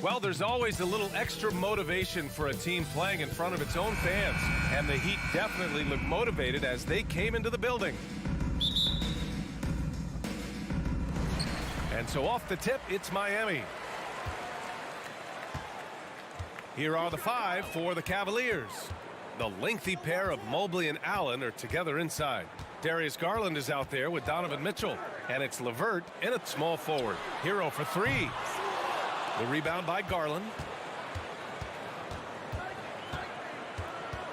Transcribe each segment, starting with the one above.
Well, there's always a little extra motivation for a team playing in front of its own fans. And the Heat definitely looked motivated as they came into the building. And so off the tip, it's Miami. Here are the 5 for the Cavaliers. The lengthy pair of Mobley and Allen are together inside. Darius Garland is out there with Donovan Mitchell. And it's LeVert in at small forward. Hero for 3. The rebound by Garland.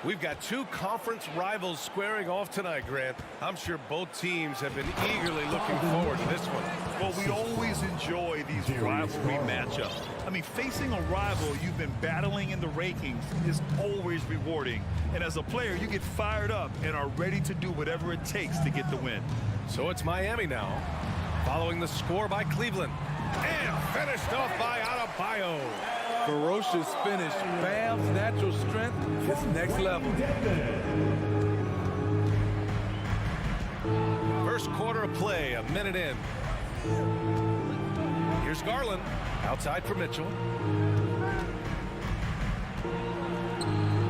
We've got 2 conference rivals squaring off tonight, Grant. I'm sure both teams have been eagerly looking forward to this one. Well, we always enjoy these rivalry matchups. I mean, facing a rival you've been battling in the rankings is always rewarding. And as a player, you get fired up and are ready to do whatever it takes to get the win. So it's Miami now, following the score by Cleveland. And finished off by Adebayo. Ferocious finish. Bam's natural strength is next level. First quarter of play, a minute in. Here's Garland, outside for Mitchell.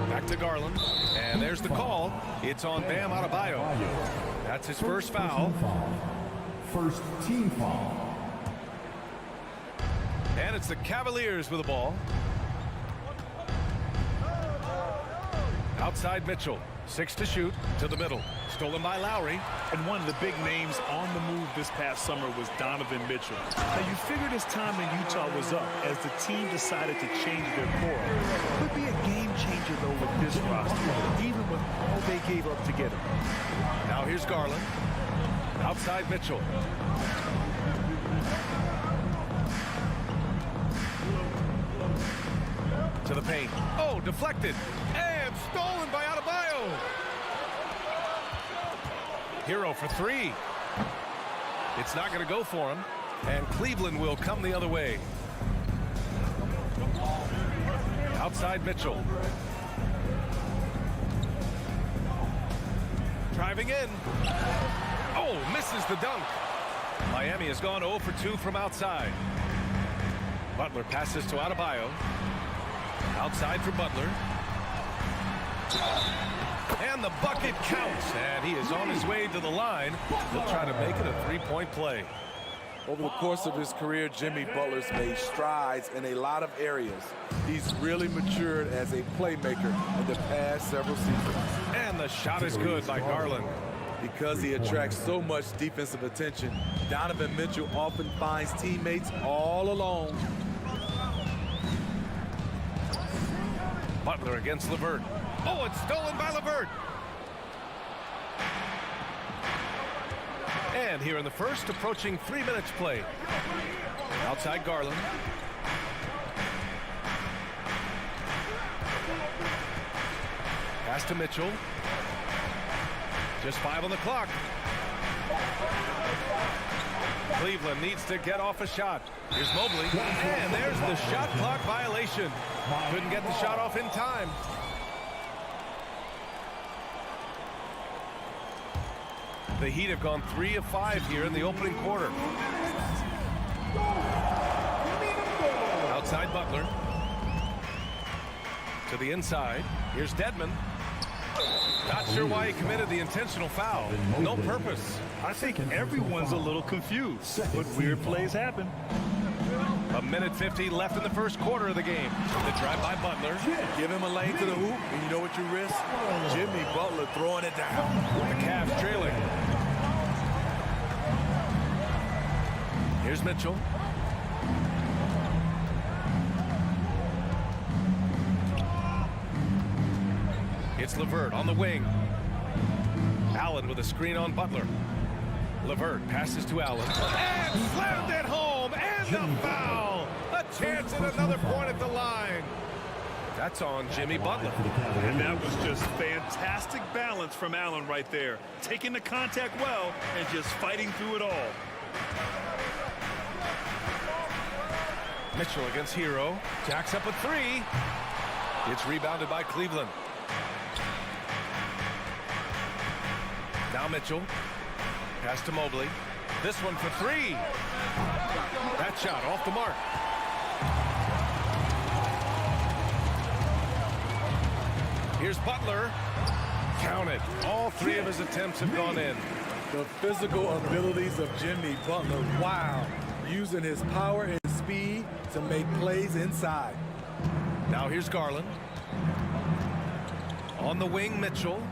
Back to Garland, and there's the call. It's on Bam Adebayo. That's his first foul. First team foul. And it's the Cavaliers with the ball. Outside Mitchell, 6 to shoot, to the middle. Stolen by Lowry. And one of the big names on the move this past summer was Donovan Mitchell. Now, you figured his time in Utah was up as the team decided to change their core. Could be a game changer, though, with this roster, even with all they gave up to get him. Now here's Garland. Outside Mitchell. To the paint. Oh, deflected. And stolen by Adebayo. Hero for 3. It's not going to go for him. And Cleveland will come the other way. Outside Mitchell. Driving in. Oh, misses the dunk. Miami has gone 0 for 2 from outside. Butler passes to Adebayo. Outside for Butler. And the bucket counts. And he is on his way to the line. He'll try to make it a 3-point play. Over the course of his career, Jimmy Butler's made strides in a lot of areas. He's really matured as a playmaker in the past several seasons. And the shot is good by Garland. Because he attracts so much defensive attention, Donovan Mitchell often finds teammates all alone. Butler against LeVert. Oh, it's stolen by LeVert. And here in the first, approaching 3 minutes play. Outside Garland. Pass to Mitchell. Just 5 on the clock. Cleveland needs to get off a shot. Here's Mobley. And there's the shot clock violation. Couldn't get the shot off in time. The Heat have gone 3 of 5 here in the opening quarter. Outside Butler. To the inside. Here's Dedmon. Not sure why he committed the intentional foul. No purpose. I think everyone's a little confused, but weird plays happen. A minute 50 left in the first quarter of the game. The drive by Butler. Give him a lane to the hoop, and you know what you risk? Jimmy Butler throwing it down. The Cavs trailing. Here's Mitchell. It's LeVert on the wing. Allen with a screen on Butler. LeVert passes to Allen. And slammed it home. And the foul. A chance at another point at the line. That's on Jimmy Butler. And that was just fantastic balance from Allen right there. Taking the contact well and just fighting through it all. Mitchell against Hero. Jacks up a 3. It's rebounded by Cleveland. Now Mitchell. Pass to Mobley. This one for 3. That shot off the mark. Here's Butler. Counted. All three of his attempts have gone in. The physical abilities of Jimmy Butler, wow. Using his power and speed to make plays inside. Now here's Garland. On the wing, Mitchell.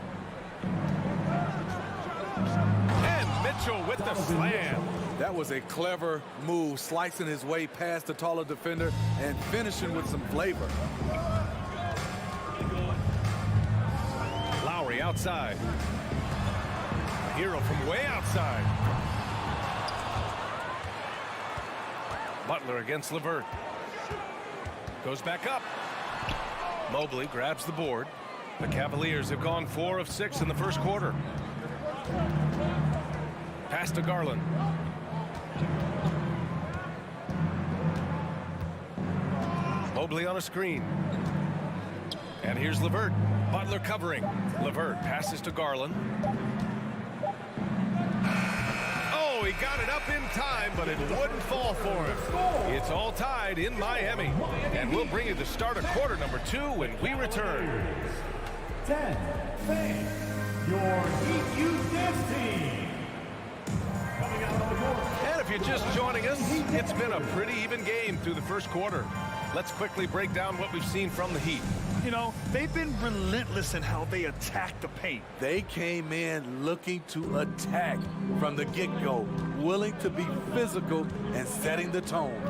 And Mitchell with the slam. That was a clever move, slicing his way past the taller defender and finishing with some flavor. Lowry outside. A hero from way outside. Butler against LeVert. Goes back up. Mobley grabs the board. The Cavaliers have gone 4 of 6 in the first quarter. Pass to Garland. Mobley on a screen. And here's LeVert. Butler covering. LeVert passes to Garland. Oh, he got it up in time, but it wouldn't fall for him. It's all tied in Miami. And we'll bring you the start of quarter number 2 when we return. 10, Fame, your Heat Youth Dance Team. Coming out on the board. And if you're just joining us, it's been a pretty even game through the first quarter. Let's quickly break down what we've seen from the Heat. You know, they've been relentless in how they attack the paint. They came in looking to attack from the get-go, willing to be physical and setting the tone.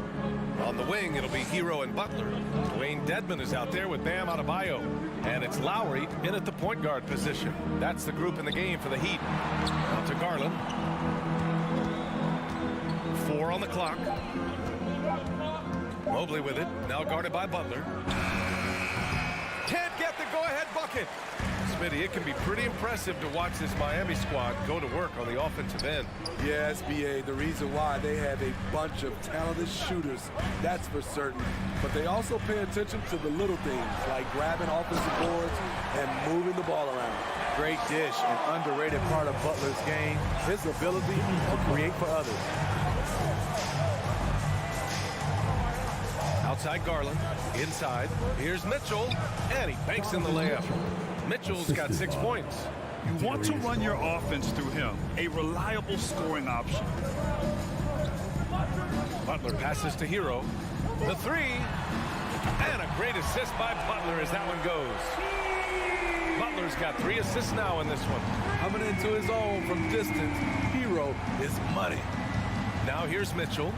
On the wing, it'll be Hero and Butler. Dwayne Dedmon is out there with Bam Adebayo. And it's Lowry in at the point guard position. That's the group in the game for the Heat. Out to Garland. 4 on the clock. Mobley with it, now guarded by Butler. Can't get the go-ahead bucket. Smitty, it can be pretty impressive to watch this Miami squad go to work on the offensive end. Yes, BA, the reason why they have a bunch of talented shooters, that's for certain. But they also pay attention to the little things, like grabbing offensive boards and moving the ball around. Great dish, an underrated part of Butler's game, his ability to create for others. Outside Garland, inside, here's Mitchell, and he banks in the layup. Mitchell's got 6 points. You want to run your offense through him, a reliable scoring option. Butler passes to Hero. The 3, and a great assist by Butler as that one goes. Butler's got 3 assists now in this one. Coming into his own from distance, Hero is money. Now here's Mitchell.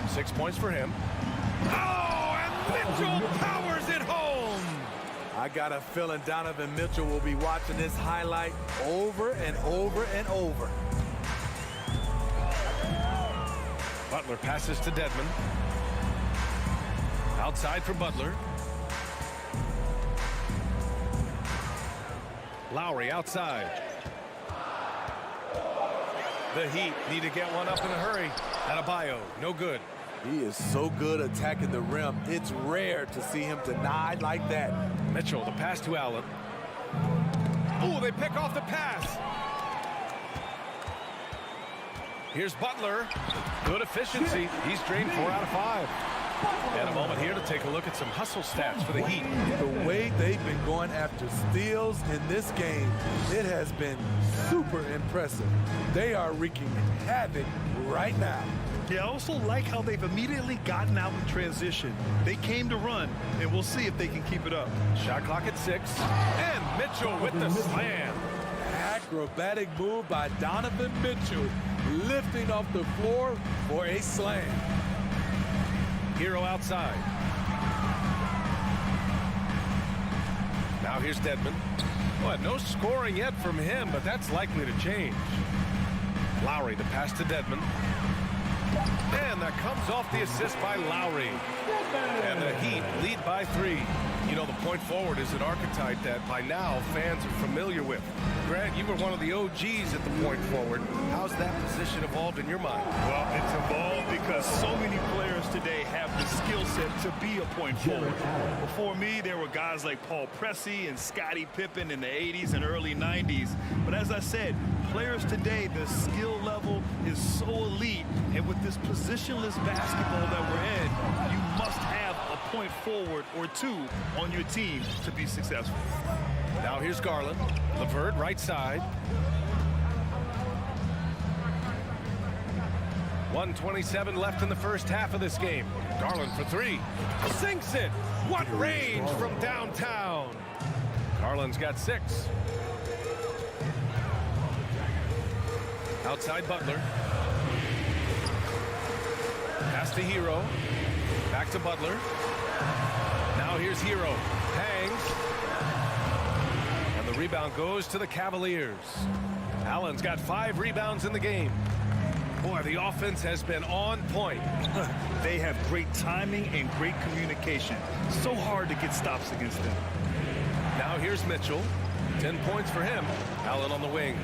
6 points for him. Oh, and Mitchell powers it home! I got a feeling Donovan Mitchell will be watching this highlight over and over and over. Butler passes to Dedmon. Outside for Butler. Lowry outside. The Heat need to get one up in a hurry. Adebayo, no good. He is so good attacking the rim. It's rare to see him denied like that. Mitchell, the pass to Allen. Oh, they pick off the pass. Here's Butler. Good efficiency. He's drained 4 out of 5. And a moment here to take a look at some hustle stats for the Heat. The way they've been going after steals in this game, it has been super impressive. They are wreaking havoc right now. Yeah, I also like how they've immediately gotten out in transition. They came to run, and we'll see if they can keep it up. Shot clock at 6. And Mitchell with the slam. Acrobatic move by Donovan Mitchell, lifting off the floor for a slam. Hero outside. Now here's Dedmon. Well, no scoring yet from him, but that's likely to change. Lowry, the pass to Dedmon. And that comes off the assist by Lowry. And the Heat lead by 3. You know, the point forward is an archetype that by now fans are familiar with. Grant, you were one of the OGs at the point forward. How's that position evolved in your mind? Well, it's evolved because so many players today have the skill set to be a point forward. Before me, there were guys like Paul Pressey and Scottie Pippen in the 80s and early 90s. But as I said, players today, the skill level is so elite. And with this positionless basketball that we're in, you must have a point forward or 2 on your team to be successful. Now here's Garland. LeVert right side. 1:27 left in the first half of this game. Garland for three. Sinks it. What range from downtown. Garland's got 6. Outside Butler. Pass to Hero. Back to Butler. Now here's Hero. Hangs. And the rebound goes to the Cavaliers. Allen's got 5 rebounds in the game. Boy, the offense has been on point. They have great timing and great communication. So hard to get stops against them. Now here's Mitchell. 10 points for him. Allen on the wing.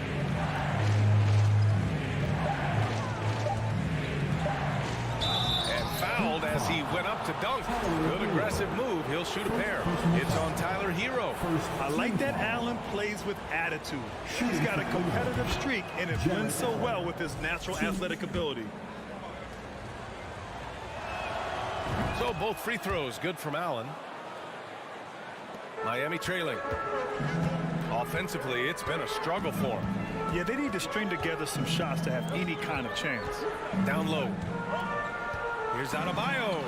And fouled as he went up to dunk. Good aggressive move. He'll shoot a pair. It's on Tyler Hero. I like that Allen plays with attitude. He's got a competitive streak, and it blends so well with his natural athletic ability. So both free throws good from Allen. Miami trailing. Offensively, it's been a struggle for him. Yeah, they need to string together some shots to have any kind of chance. Down low. Here's Adebayo.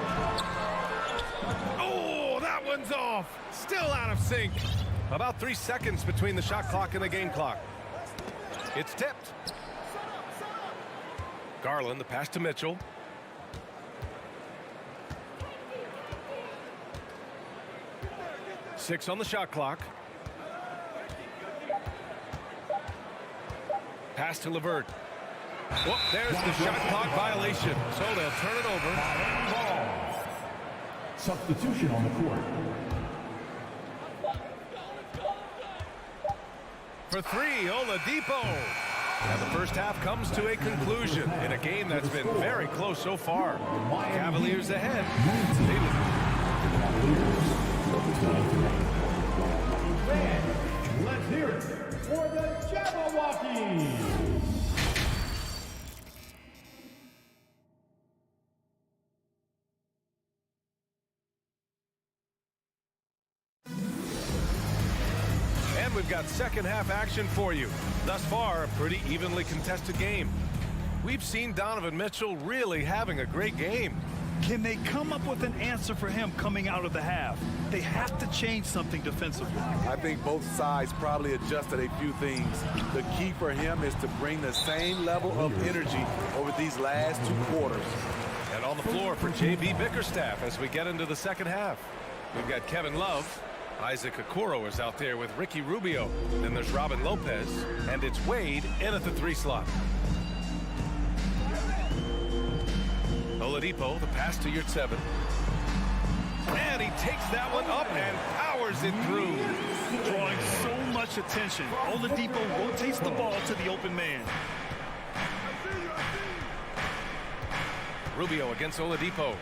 Oh, that one's off. Still out of sync. About 3 seconds between the shot clock and the game clock. It's tipped. Garland, the pass to Mitchell. Six on the shot clock. Pass to LeVert. Whoop, there's the shot clock violation. So they'll turn it over. Substitution on the court. For three, Oladipo. And the first half comes to a conclusion in a game that's been very close so far. Cavaliers ahead. Let's hear it for the Jabberwockies. And we've got second half action for you. Thus far, a pretty evenly contested game. We've seen Donovan Mitchell really having a great game. Can they come up with an answer for him coming out of the half? They have to change something defensively. I think both sides probably adjusted a few things. The key for him is to bring the same level of energy over these last 2 quarters. And on the floor for J.B. Bickerstaff as we get into the second half. We've got Kevin Love. Isaac Okoro is out there with Ricky Rubio. Then there's Robin Lopez. And it's Wade in at the 3 slot. Oladipo, the pass to Yurtseven. And he takes that one up and powers it through. Drawing so much attention. Oladipo rotates the ball to the open man. Rubio against Oladipo.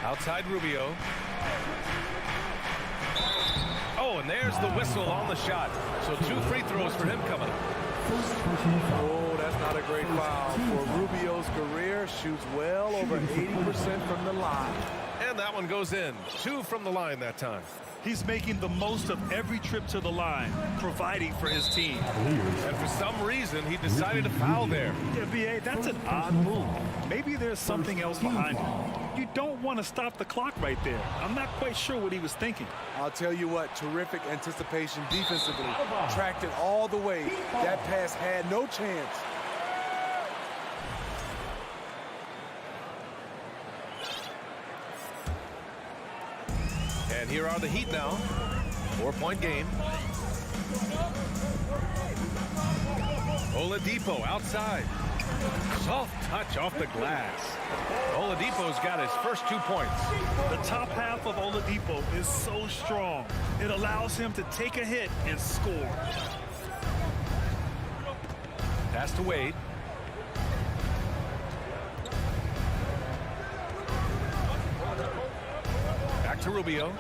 Outside Rubio. Oh, and there's the whistle on the shot. So 2 free throws for him coming up. Oh, that's not a great foul. For Rubio's career, shoots well over 80% from the line. And that one goes in. 2 from the line that time. He's making the most of every trip to the line, providing for his team. And for some reason, he decided to foul there. Yeah, B.A., that's an odd move. Maybe there's something else behind it. You don't want to stop the clock right there. I'm not quite sure what he was thinking. I'll tell you what, terrific anticipation defensively. Tracked it all the way. That pass had no chance. And here are the Heat now. 4-point game. Oladipo outside. Soft touch off the glass. Oladipo's got his first 2 points. The top half of Oladipo is so strong. It allows him to take a hit and score. Pass to Wade. Back to Rubio.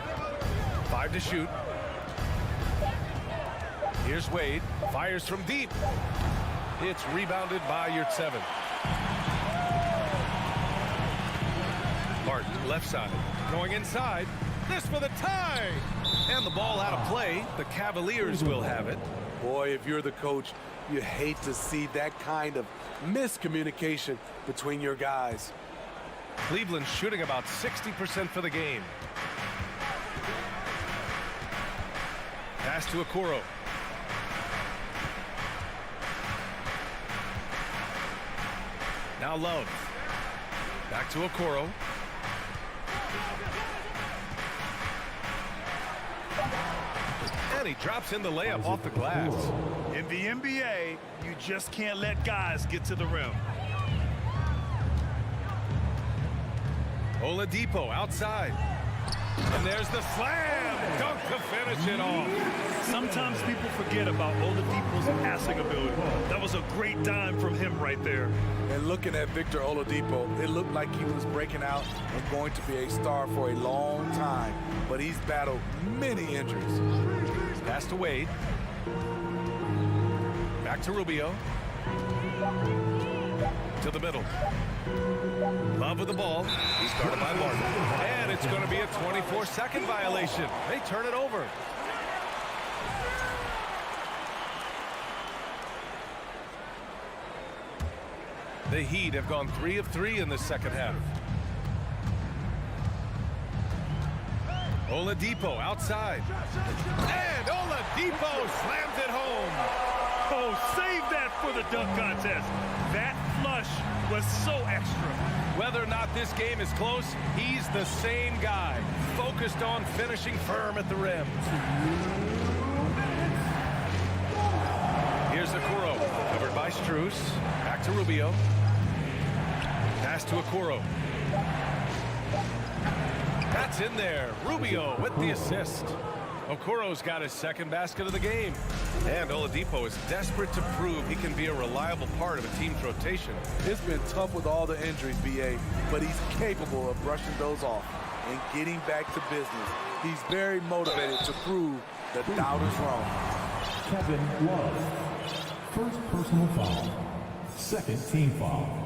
5 to shoot. Here's Wade. Fires from deep. It's rebounded by Yurtseven. Barton, left side. Going inside. This for the tie. And the ball out of play. The Cavaliers will have it. Boy, if you're the coach, you hate to see that kind of miscommunication between your guys. Cleveland shooting about 60% for the game. Pass to Okoro. Now Love. Back to Okoro. And he drops in the layup off the glass. In the NBA, you just can't let guys get to the rim. Oladipo outside. And there's the slam. Dunk to finish it off. Sometimes people forget about Oladipo's passing ability. That was a great dime from him right there. And looking at Victor Oladipo, it looked like he was breaking out and going to be a star for a long time. But he's battled many injuries. Pass to Wade. Back to Rubio. To the middle. Love with the ball. He's guarded by Martin. And it's going to be a 24-second violation. They turn it over. The Heat have gone 3 of 3 in the second half. Oladipo outside. And Oladipo slams it home. Oh, save that for the dunk contest. That flush was so extra. Whether or not this game is close, he's the same guy, focused on finishing firm at the rim. Here's Okoro, covered by Strus. Back to Rubio. Pass to Okoro. That's in there. Rubio with the assist. Okoro's got his second basket of the game. And Oladipo is desperate to prove he can be a reliable part of a team's rotation. It's been tough with all the injuries, BA, but he's capable of brushing those off and getting back to business. He's very motivated to prove the doubters wrong. Kevin Love. First personal foul. Second team foul.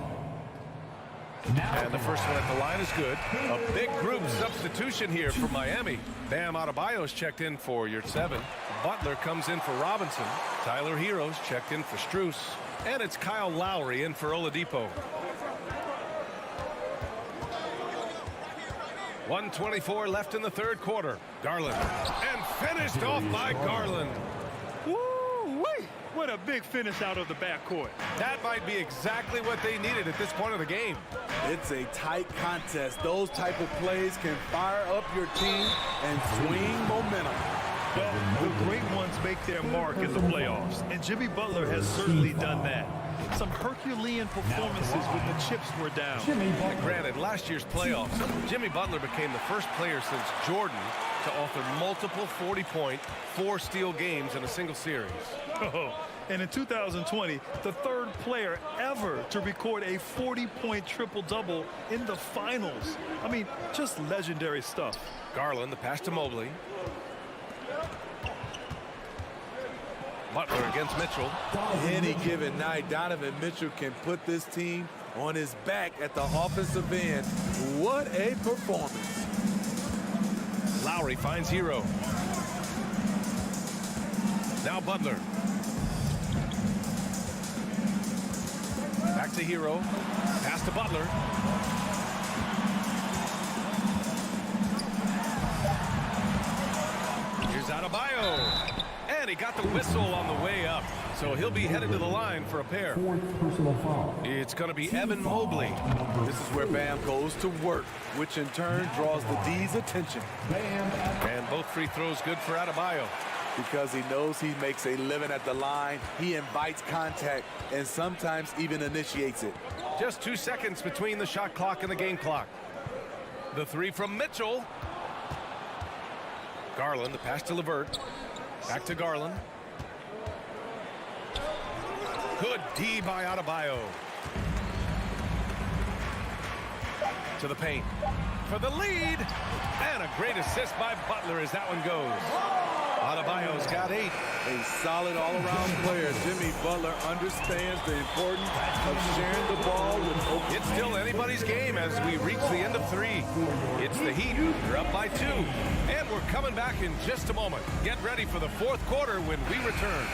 And the first one at the line is good. A big group substitution here for Miami. Bam Adebayo's checked in for your 7. Butler comes in for Robinson. Tyler Hero's checked in for Strus. And it's Kyle Lowry in for Oladipo. 1:24 left in the third quarter. Garland. And finished off by Garland. Woo-wee! What a big finish out of the backcourt. That might be exactly what they needed at this point of the game. It's a tight contest. Those type of plays can fire up your team and swing momentum. Well, the great ones make their mark in the playoffs, and Jimmy Butler has certainly done that. Some Herculean performances when the chips were down. Granted, last year's playoffs, Jimmy Butler became the first player since Jordan to author multiple 40-point, 4-steal games in a single series. Oh, and in 2020, the third player ever to record a 40-point triple-double in the finals. I mean, just legendary stuff. Garland, the pass to Mobley. Butler against Mitchell. Any given night, Donovan Mitchell can put this team on his back at the offensive end. What a performance. Lowry finds Hero. Now Butler. Back to Hero. Pass to Butler. Here's Adebayo. And he got the whistle on the way up. So he'll be headed to the line for a pair. Fourth personal foul. It's going to be Evan Mobley. This is where Bam goes to work, which in turn draws the D's attention. And both free throws good for Adebayo. Because he knows he makes a living at the line, he invites contact and sometimes even initiates it. Just 2 seconds between the shot clock and the game clock. The three from Mitchell. Garland, the pass to LeVert. Back to Garland. Good D by Adebayo. To the paint. For the lead. And a great assist by Butler as that one goes. Adebayo's got 8. A solid all-around player. Jimmy Butler understands the importance of sharing the ball with open. It's still anybody's game as we reach the end of 3. It's the Heat. They're up by 2. And we're coming back in just a moment. Get ready for the 4th quarter when we return.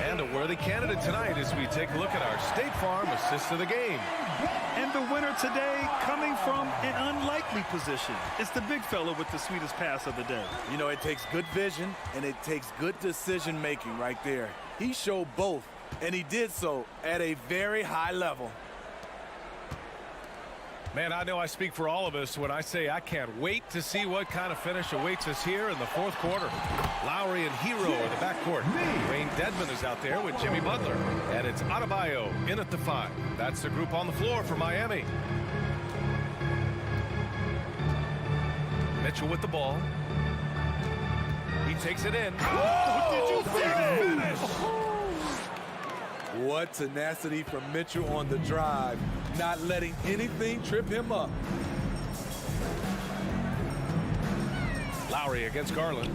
And a worthy candidate tonight as we take a look at our State Farm assist of the game. And the winner today coming from an unlikely position. It's the big fella with the sweetest pass of the day. You know, it takes good vision and it takes good decision making right there. He showed both, and he did so at a very high level. Man, I know I speak for all of us when I say I can't wait to see what kind of finish awaits us here in the 4th quarter. Lowry and Hero in the backcourt. Wayne Dedmon is out there with Jimmy Butler. And it's Adebayo in at the 5. That's the group on the floor for Miami. Mitchell with the ball. He takes it in. Oh, did you see the finish? What tenacity from Mitchell on the drive, not letting anything trip him up. Lowry against Garland.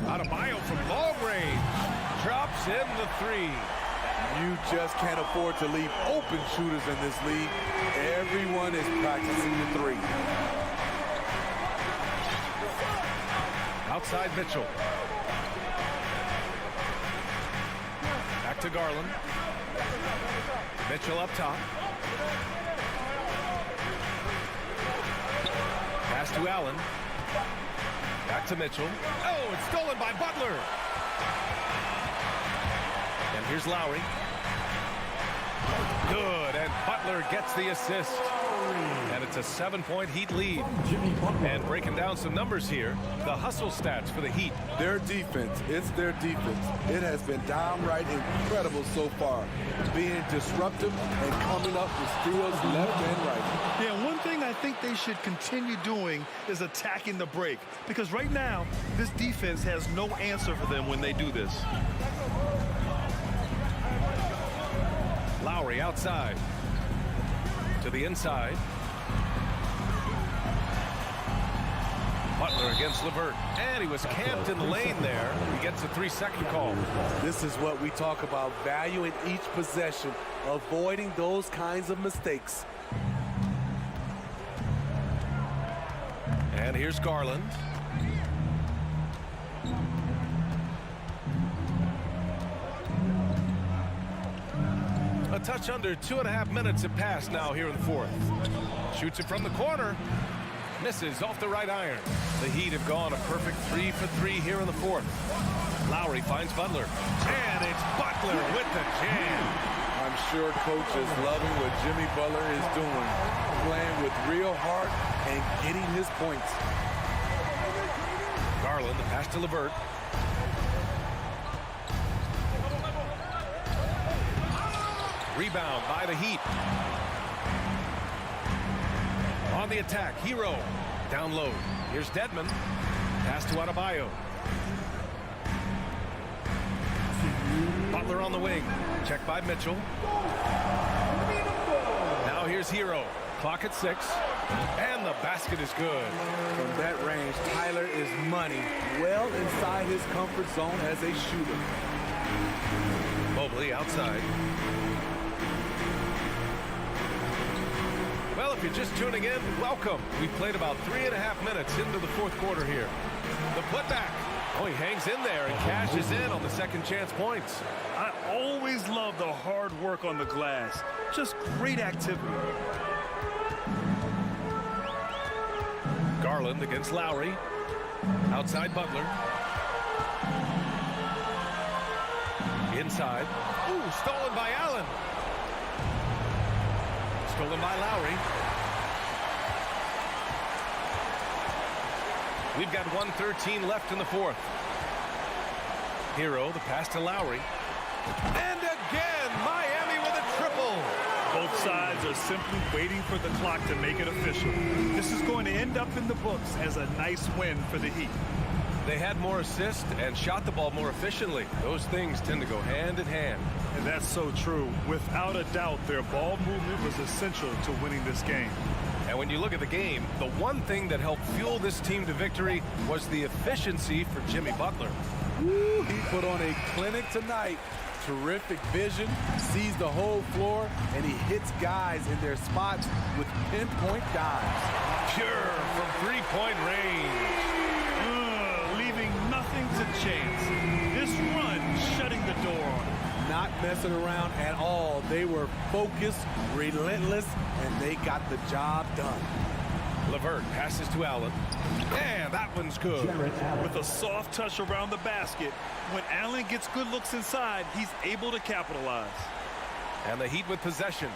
Adebayo from long range. Drops in the 3. You just can't afford to leave open shooters in this league. Everyone is practicing the 3. Outside Mitchell. Back to Garland. Mitchell up top. Pass to Allen. Back to Mitchell. Oh, it's stolen by Butler. And here's Lowry. Good, and Butler gets the assist. And it's a 7-point Heat lead. And breaking down some numbers here, the hustle stats for the Heat. Their defense, it's their defense. It has been downright incredible so far. Being disruptive and coming up with steals left and right. Yeah, one thing I think they should continue doing is attacking the break. Because right now, this defense has no answer for them when they do this. Lowry outside. To the inside. Butler against LeVert. And he was camped in the lane there. He gets a 3-second call. This is what we talk about, valuing each possession, avoiding those kinds of mistakes. And here's Garland. A touch under 2.5 minutes have passed now here in the 4th. Shoots it from the corner. Misses off the right iron. The Heat have gone a perfect 3 for 3 here in the 4th. Lowry finds Butler. And it's Butler with the jam. I'm sure coach is loving what Jimmy Butler is doing. Playing with real heart and getting his points. Garland, the pass to LeVert. Rebound by the Heat. On the attack, Hero. Down low. Here's Dedmon. Pass to Adebayo. Butler on the wing. Check by Mitchell. Now here's Hero. Clock at 6. And the basket is good. From that range, Tyler is money. Well inside his comfort zone as a shooter. Mobley outside. Well, if you're just tuning in, welcome. We've played about 3.5 minutes into the 4th quarter here. The putback. Oh, he hangs in there and cashes in on the second chance points. I always love the hard work on the glass. Just great activity. Garland against Lowry. Outside Butler. Inside. Ooh, stolen by Allen. Stolen by Lowry. We've got 1:13 left in the 4th. Hero, the pass to Lowry. And again, Miami with a triple. Both sides are simply waiting for the clock to make it official. This is going to end up in the books as a nice win for the Heat. They had more assists and shot the ball more efficiently. Those things tend to go hand in hand. And that's so true. Without a doubt, their ball movement was essential to winning this game. And when you look at the game, the one thing that helped fuel this team to victory was the efficiency for Jimmy Butler. Woo, he put on a clinic tonight. Terrific vision, sees the whole floor, and he hits guys in their spots with pinpoint dives. Pure from three-point range. Leaving nothing to chance. This run shutting the door on him. Not messing around at all. They were focused, relentless, and they got the job done. LeVert passes to Allen. And that one's good. With a soft touch around the basket, when Allen gets good looks inside, he's able to capitalize. And the Heat with possession.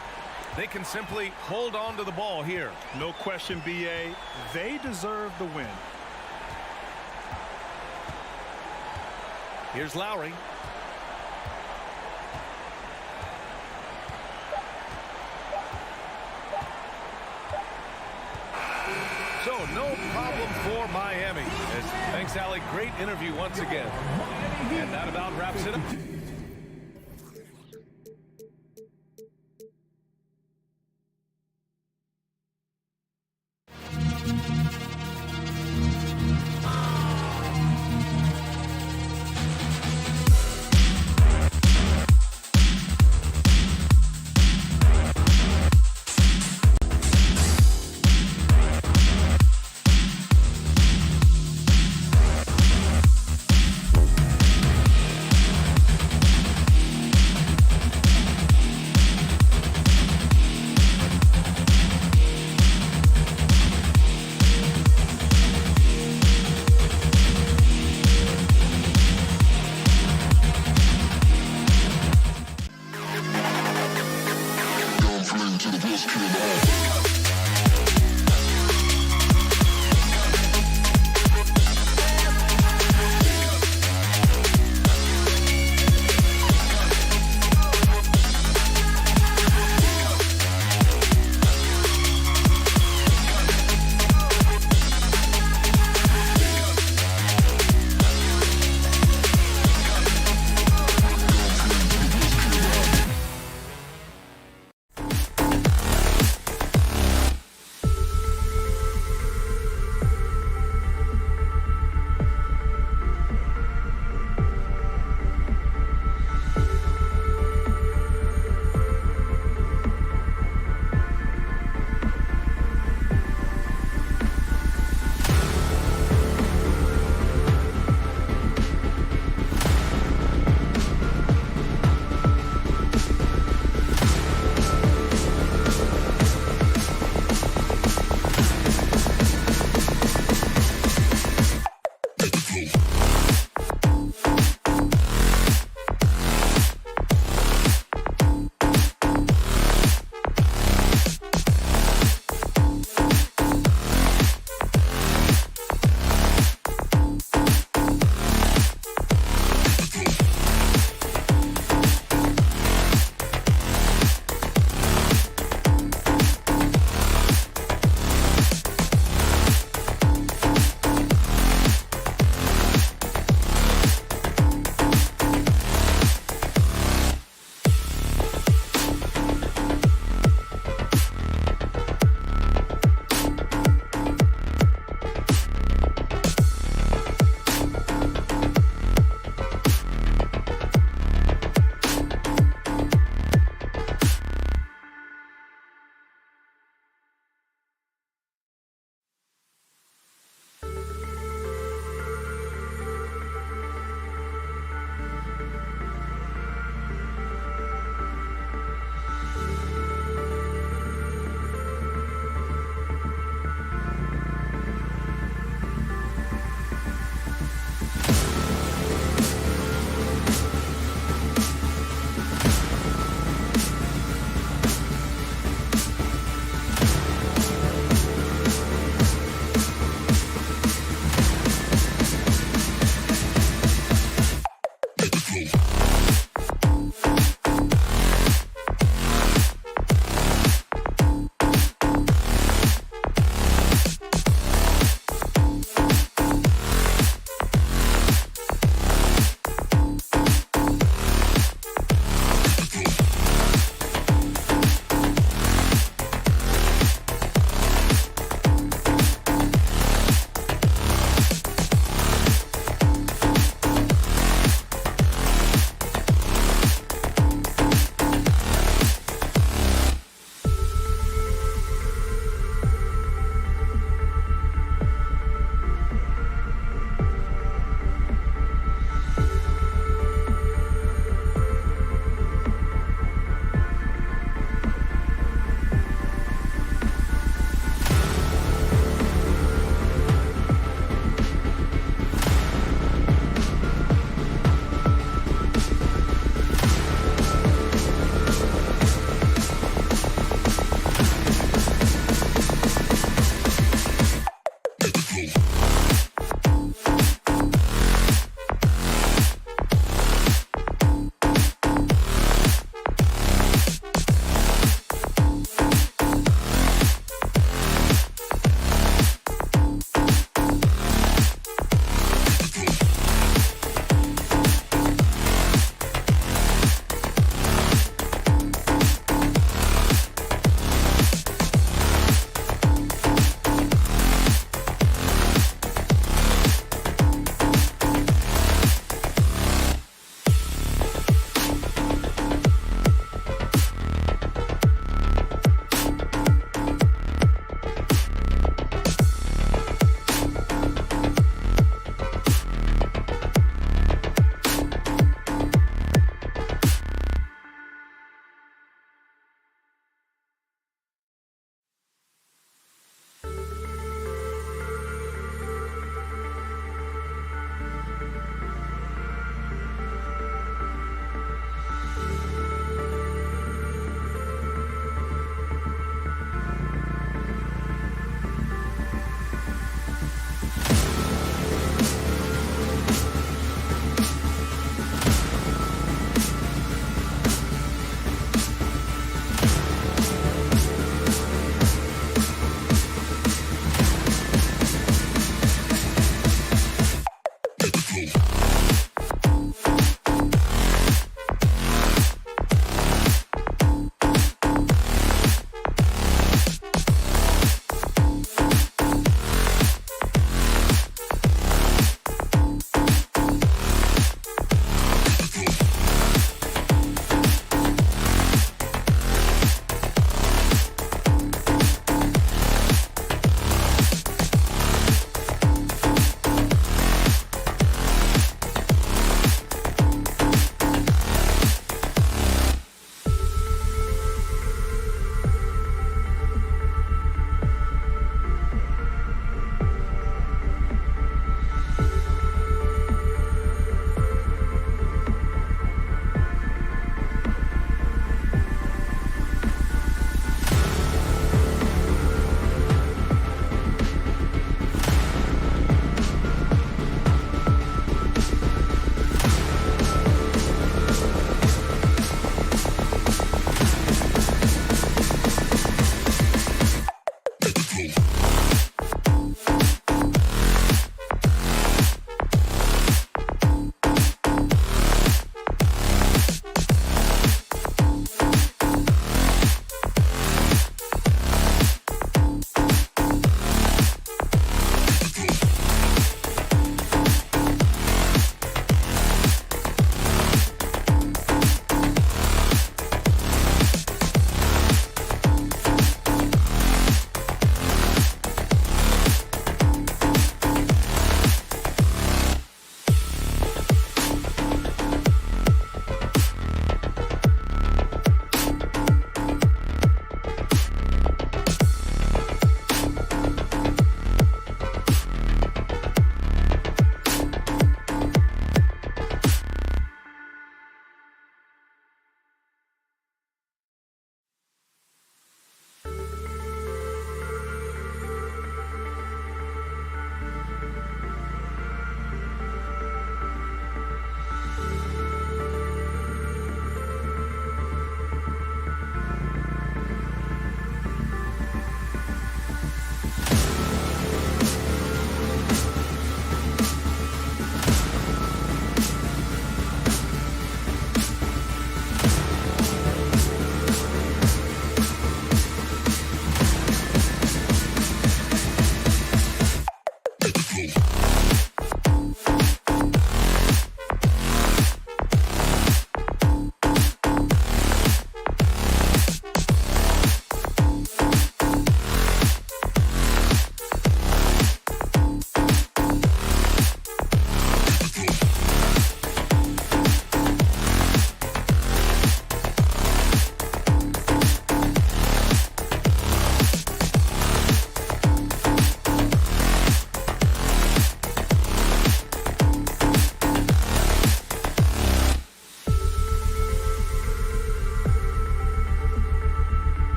They can simply hold on to the ball here. No question, BA. They deserve the win. Here's Lowry. So no problem for Miami. Thanks, Allie. Great interview once again. And that about wraps it up.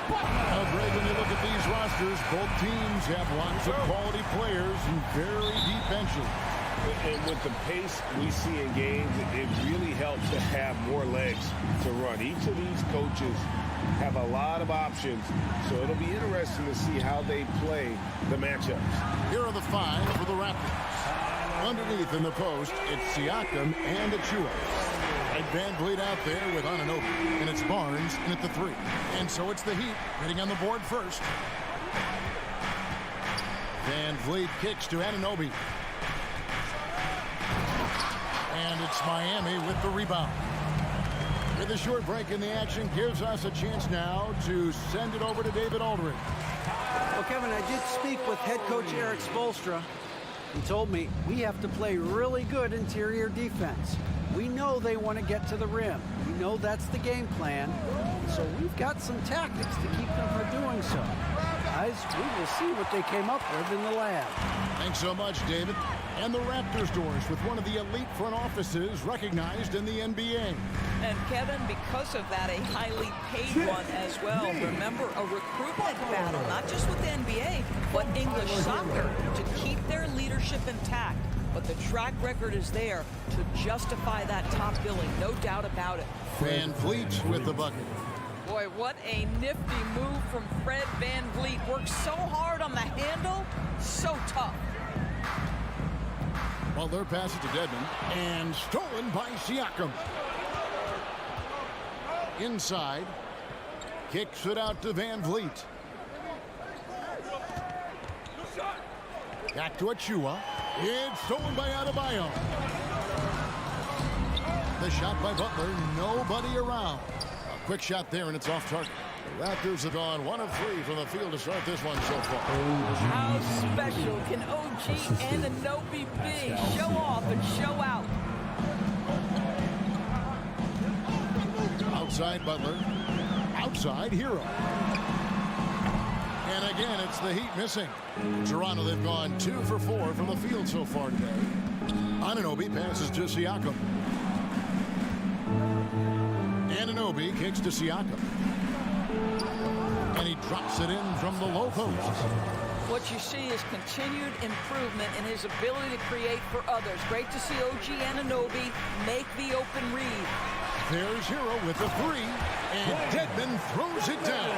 Well, Greg, when you look at these rosters, both teams have lots of quality players and very deep benches. And with the pace we see in games, it really helps to have more legs to run. Each of these coaches have a lot of options, so it'll be interesting to see how they play the matchups. Here are the five for the Raptors. Underneath in the post, it's Siakam and Achua. Right, Van Vliet out there with Anunoby, and it's Barnes in at the 3. And so it's the Heat hitting on the board first. Van Vliet kicks to Anunoby. And it's Miami with the rebound. With a short break in the action gives us a chance now to send it over to David Aldridge. Well, Kevin, I did speak with head coach Eric Spoelstra. He told me we have to play really good interior defense. We know they want to get to the rim. We know that's the game plan. So we've got some tactics to keep them from doing so. Guys, we will see what they came up with in the lab. Thanks so much, David. And the Raptors doors with one of the elite front offices recognized in the NBA. And Kevin, because of that, a highly paid one as well. Remember, a recruitment battle, not just with the NBA, but English soccer, to keep their leadership intact. But the track record is there to justify that top billing, no doubt about it. Van Vliet with the bucket. Boy, what a nifty move from Fred Van Vliet. Works so hard on the handle, so tough. Butler passes to Dedmon, and stolen by Siakam. Inside, kicks it out to Van Vliet. Back to Achua. It's stolen by Adebayo. The shot by Butler, nobody around. A quick shot there, and it's off target. The Raptors have gone 1 of 3 from the field to start this one so far. How special can OG Anunoby be? Show off and show out. Outside Butler. Outside Hero. And again, it's the Heat missing. Toronto, they've gone 2 for 4 from the field so far today. Anunoby passes to Siakam. Anunoby kicks to Siakam. And he drops it in from the low post. What you see is continued improvement in his ability to create for others. Great to see OG Anunoby make the open read. There's Hero with the 3, and Dedmon throws it down.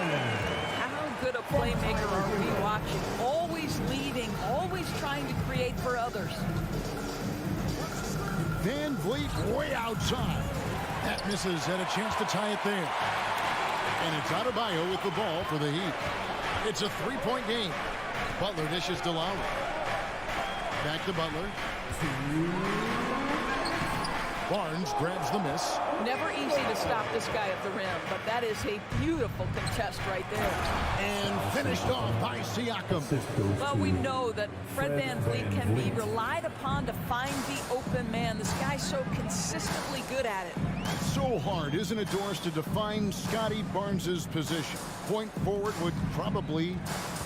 How good a playmaker are we watching? Always leading, always trying to create for others. Van Vliet way outside. That misses, had a chance to tie it there. And it's Adebayo with the ball for the Heat. It's a 3-point game. Butler dishes to Lowry. Back to Butler. Barnes grabs the miss. Never easy to stop this guy at the rim, but that is a beautiful contest right there. And finished off by Siakam. Well, we know that Fred Van Vliet can be relied upon to find the open man. This guy's so consistently good at it. So hard, isn't it, Doris, to define Scotty Barnes's position? Point forward would probably,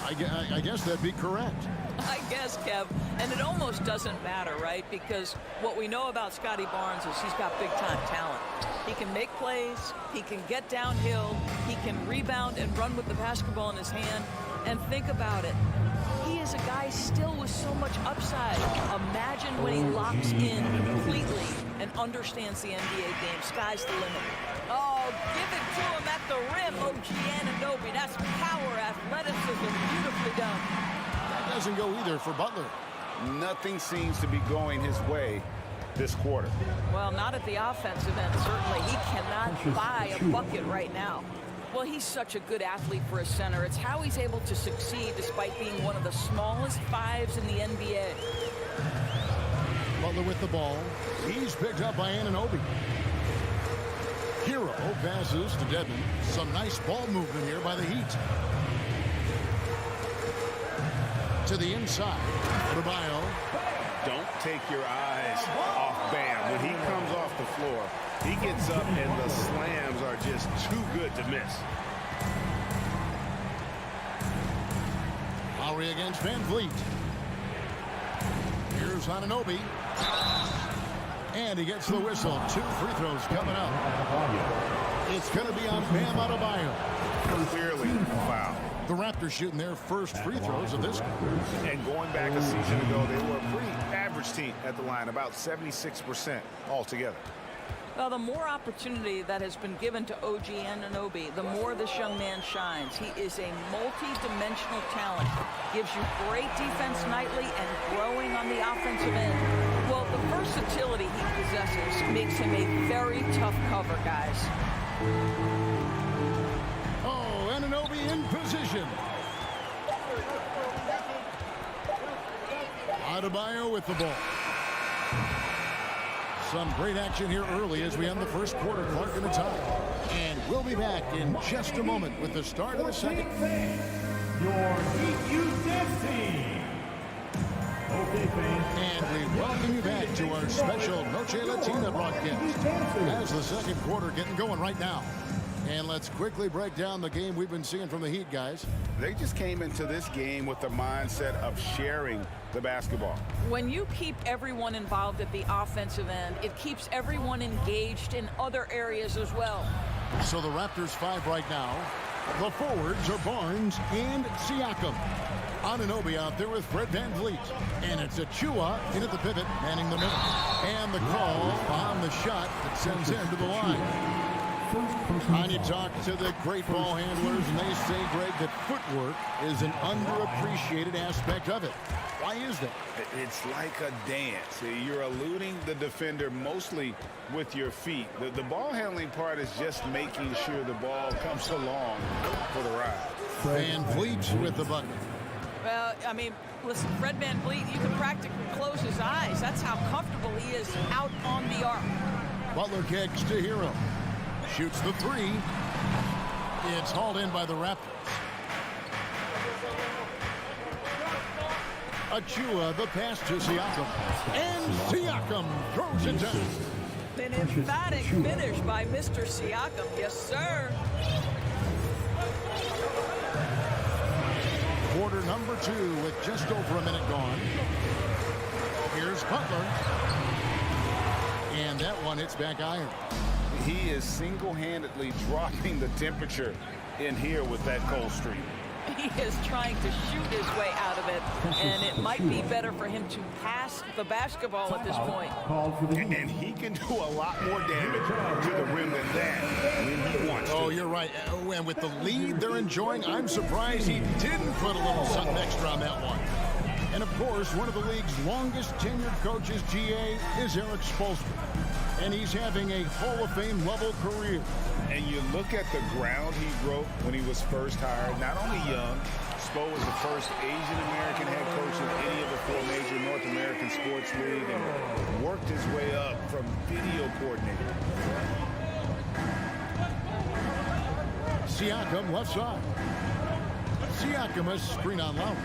I guess that'd be correct. I guess, Kev, and it almost doesn't matter, right? Because what we know about Scotty Barnes is he's got big-time talent. He can make plays, he can get downhill, he can rebound and run with the basketball in his hand. And think about it. He is a guy still with so much upside. Imagine when he locks in completely and understands the NBA game. Sky's the limit. Oh, give it to him at the rim, OG Anunoby. That's power, athleticism, beautifully done. Doesn't go either for Butler. Nothing seems to be going his way this quarter. Well, not at the offensive end, certainly. He cannot buy a bucket right now. Well, he's such a good athlete for a center. It's how he's able to succeed despite being one of the smallest 5s in the NBA. Butler with the ball. He's picked up by Anunoby. Hero passes to Dedmon. Some nice ball movement here by the Heat. To the inside. Adebayo. Don't take your eyes off Bam. When he comes off the floor, he gets up and the slams are just too good to miss. Lowry against Van Vliet. Here's Anunoby. And he gets the whistle. 2 free throws coming up. It's It's going to be on Bam Adebayo. Clearly a foul. The Raptors shooting their first free throws of this game. And going back a season ago, they were a pretty average team at the line, about 76% altogether. Well, the more opportunity that has been given to OG Anunoby, the more this young man shines. He is a multi-dimensional talent. Gives you great defense nightly and growing on the offensive end. Well, the versatility he possesses makes him a very tough cover, guys. Oh, Anunoby in position. Adebayo with the ball. Some great action here early as we end the first quarter. Clark in the tie. And we'll be back in just a moment with the start of the second. Your Heat Youth Dance Team. Okay, fans. And we welcome you back to our special Noche Latina broadcast as the second quarter getting going right now. And let's quickly break down the game we've been seeing from the Heat, guys. They just came into this game with the mindset of sharing the basketball. When you keep everyone involved at the offensive end, it keeps everyone engaged in other areas as well. So the Raptors 5 right now. The forwards are Barnes and Siakam. Anunoby out there with Fred VanVleet. And it's Achua in at the pivot, manning the middle. And the call on the shot that sends him to the line. And you talk to the great ball handlers, and they say, Greg, that footwork is an underappreciated aspect of it. Why is that? It's like a dance. You're eluding the defender mostly with your feet. The ball handling part is just making sure the ball comes along for the ride. VanVleet with the bucket. Well, I mean, listen, Fred VanVleet, you can practically close his eyes. That's how comfortable he is out on the arc. Butler kicks to Hero. Shoots the three. It's hauled in by the Raptors. Achua, the pass to Siakam. And Siakam throws it down. An emphatic finish by Mr. Siakam. Yes, sir. Quarter number 2 with just over a minute gone. Here's Butler. And that one hits back iron. He is single-handedly dropping the temperature in here with that cold streak. He is trying to shoot his way out of it, and it might be better for him to pass the basketball at this point. And he can do a lot more damage to the rim than that when he wants to. Oh, you're right. And with the lead they're enjoying, I'm surprised he didn't put a little something extra on that one. And, of course, one of the league's longest tenured coaches, GA, is Eric Spoelstra. And he's having a Hall of Fame level career. And you look at the ground he broke when he was first hired. Not only young, Spo was the first Asian American head coach in any of the 4 major North American sports leagues and worked his way up from video coordinator. Siakam left side. Siakam a screen on Lowry.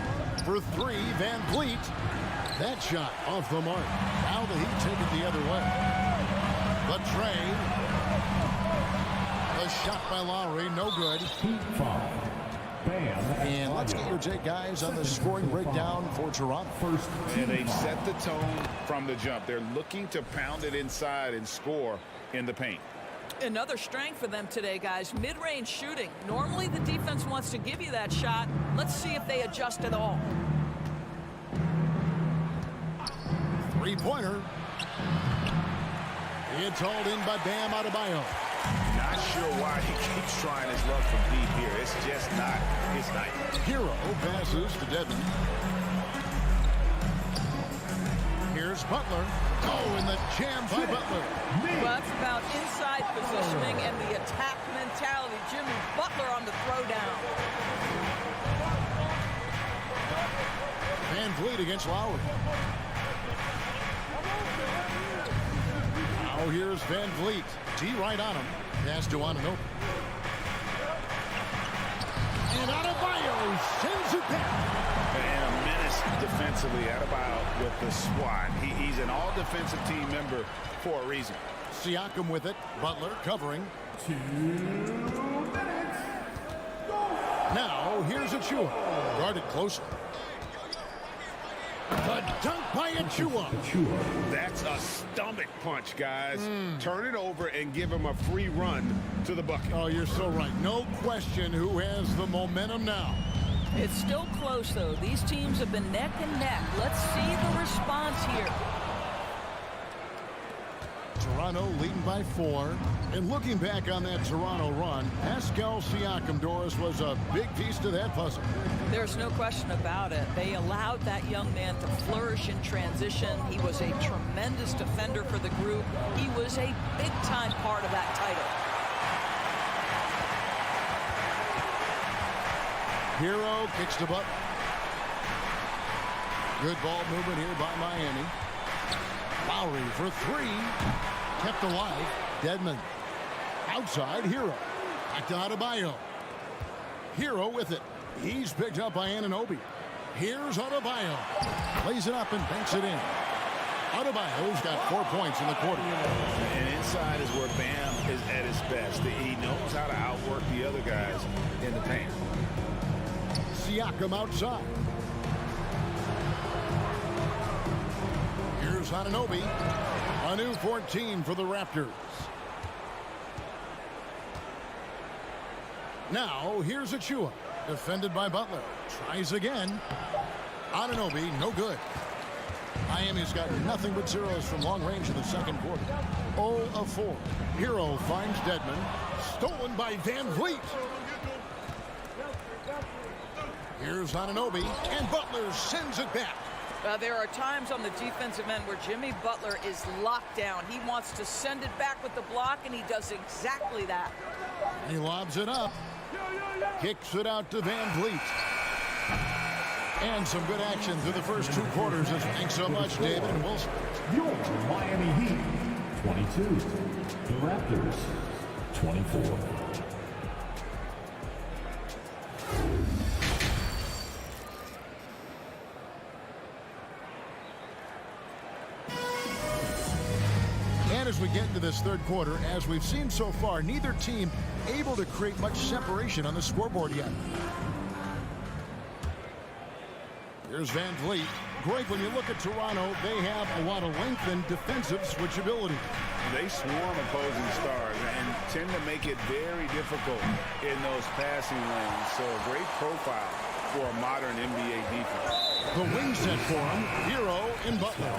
For 3, VanVleet. That shot off the mark. Now the Heat take it the other way. The tray. The shot by Lowry, no good. And let's get your take, guys, on the scoring breakdown for Toronto. And they've set the tone from the jump. They're looking to pound it inside and score in the paint. Another strength for them today, guys. Mid-range shooting. Normally the defense wants to give you that shot. Let's see if they adjust at all. Three-pointer. It's hauled in by Bam Adebayo. Not sure why he keeps trying his luck from deep here. It's just not his night. Hero passes to Devin. Here's Butler. Oh, and the jam by Butler. Well, that's about inside positioning and the attack mentality. Jimmy Butler on the throwdown. VanVleet against Lowry. Now here's VanVleet. D right on him. Pass to Anunoby. And Adebayo sends it back. And a menace defensively. Adebayo with the swat. He's an all-defensive team member for a reason. Siakam with it. Butler covering. 2 minutes. Now here's Achua. Guarded closely. The Dunk by Achua. That's a stomach punch, guys. Turn it over and give him a free run to the bucket. Oh, you're so right. No question who has the momentum now. It's still close, though. These teams have been neck and neck. Let's see the response here. Toronto leading by 4. And looking back on that Toronto run, Pascal Siakam, Doris, was a big piece to that puzzle. There's no question about it. They allowed that young man to flourish in transition. He was a tremendous defender for the group. He was a big-time part of that title. Hero kicks the butt. Good ball movement here by Miami. Lowry for 3. Kept alive. Dedmon. Outside, Hero. Back to Adebayo. Hero with it. He's picked up by Anunoby. Here's Adebayo. Plays it up and banks it in. Adebayo's got 4 points in the quarter. And inside is where Bam is at his best. He knows how to outwork the other guys in the paint. Siakam outside. Here's Anunoby. A new 14 for the Raptors. Now, here's Achua. Defended by Butler. Tries again. Anunoby, no good. Miami's got nothing but zeros from long range in the second quarter. 0 of 4. Hero finds Dedmon. Stolen by Van Vliet. Here's Anunoby, and Butler sends it back. There are times on the defensive end where Jimmy Butler is locked down. He wants to send it back with the block, and he does exactly that. He lobs it up. Kicks it out to Van Vliet. And some good action through the first 2 quarters. Thanks so much, David and Wilson. Your Miami Heat, 22. The Raptors, 24. And as we get into this third quarter, as we've seen so far, neither team able to create much separation on the scoreboard yet. Here's Van Vliet. Great, when you look at Toronto, they have a lot of length and defensive switchability. They swarm opposing stars and tend to make it very difficult in those passing lanes. So a great profile for a modern NBA defense. The wing set for him, Hero and Butler.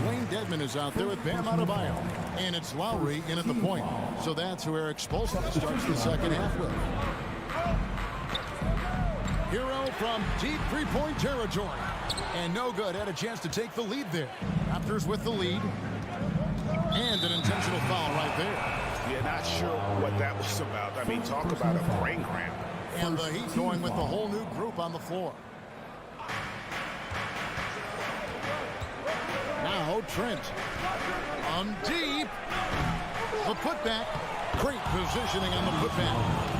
Wayne Dedmon is out there with Bam Adebayo. And it's Lowry in at the point. So that's who Eric Spoelstra starts the second half with. Hero from deep three-point territory. And no good. Had a chance to take the lead there. Raptors with the lead. And an intentional foul right there. Yeah, not sure what that was about. I mean, talk about a brain cramp. And the Heat going with the whole new group on the floor. Now Trent. Deep. The putback. Great positioning on the putback.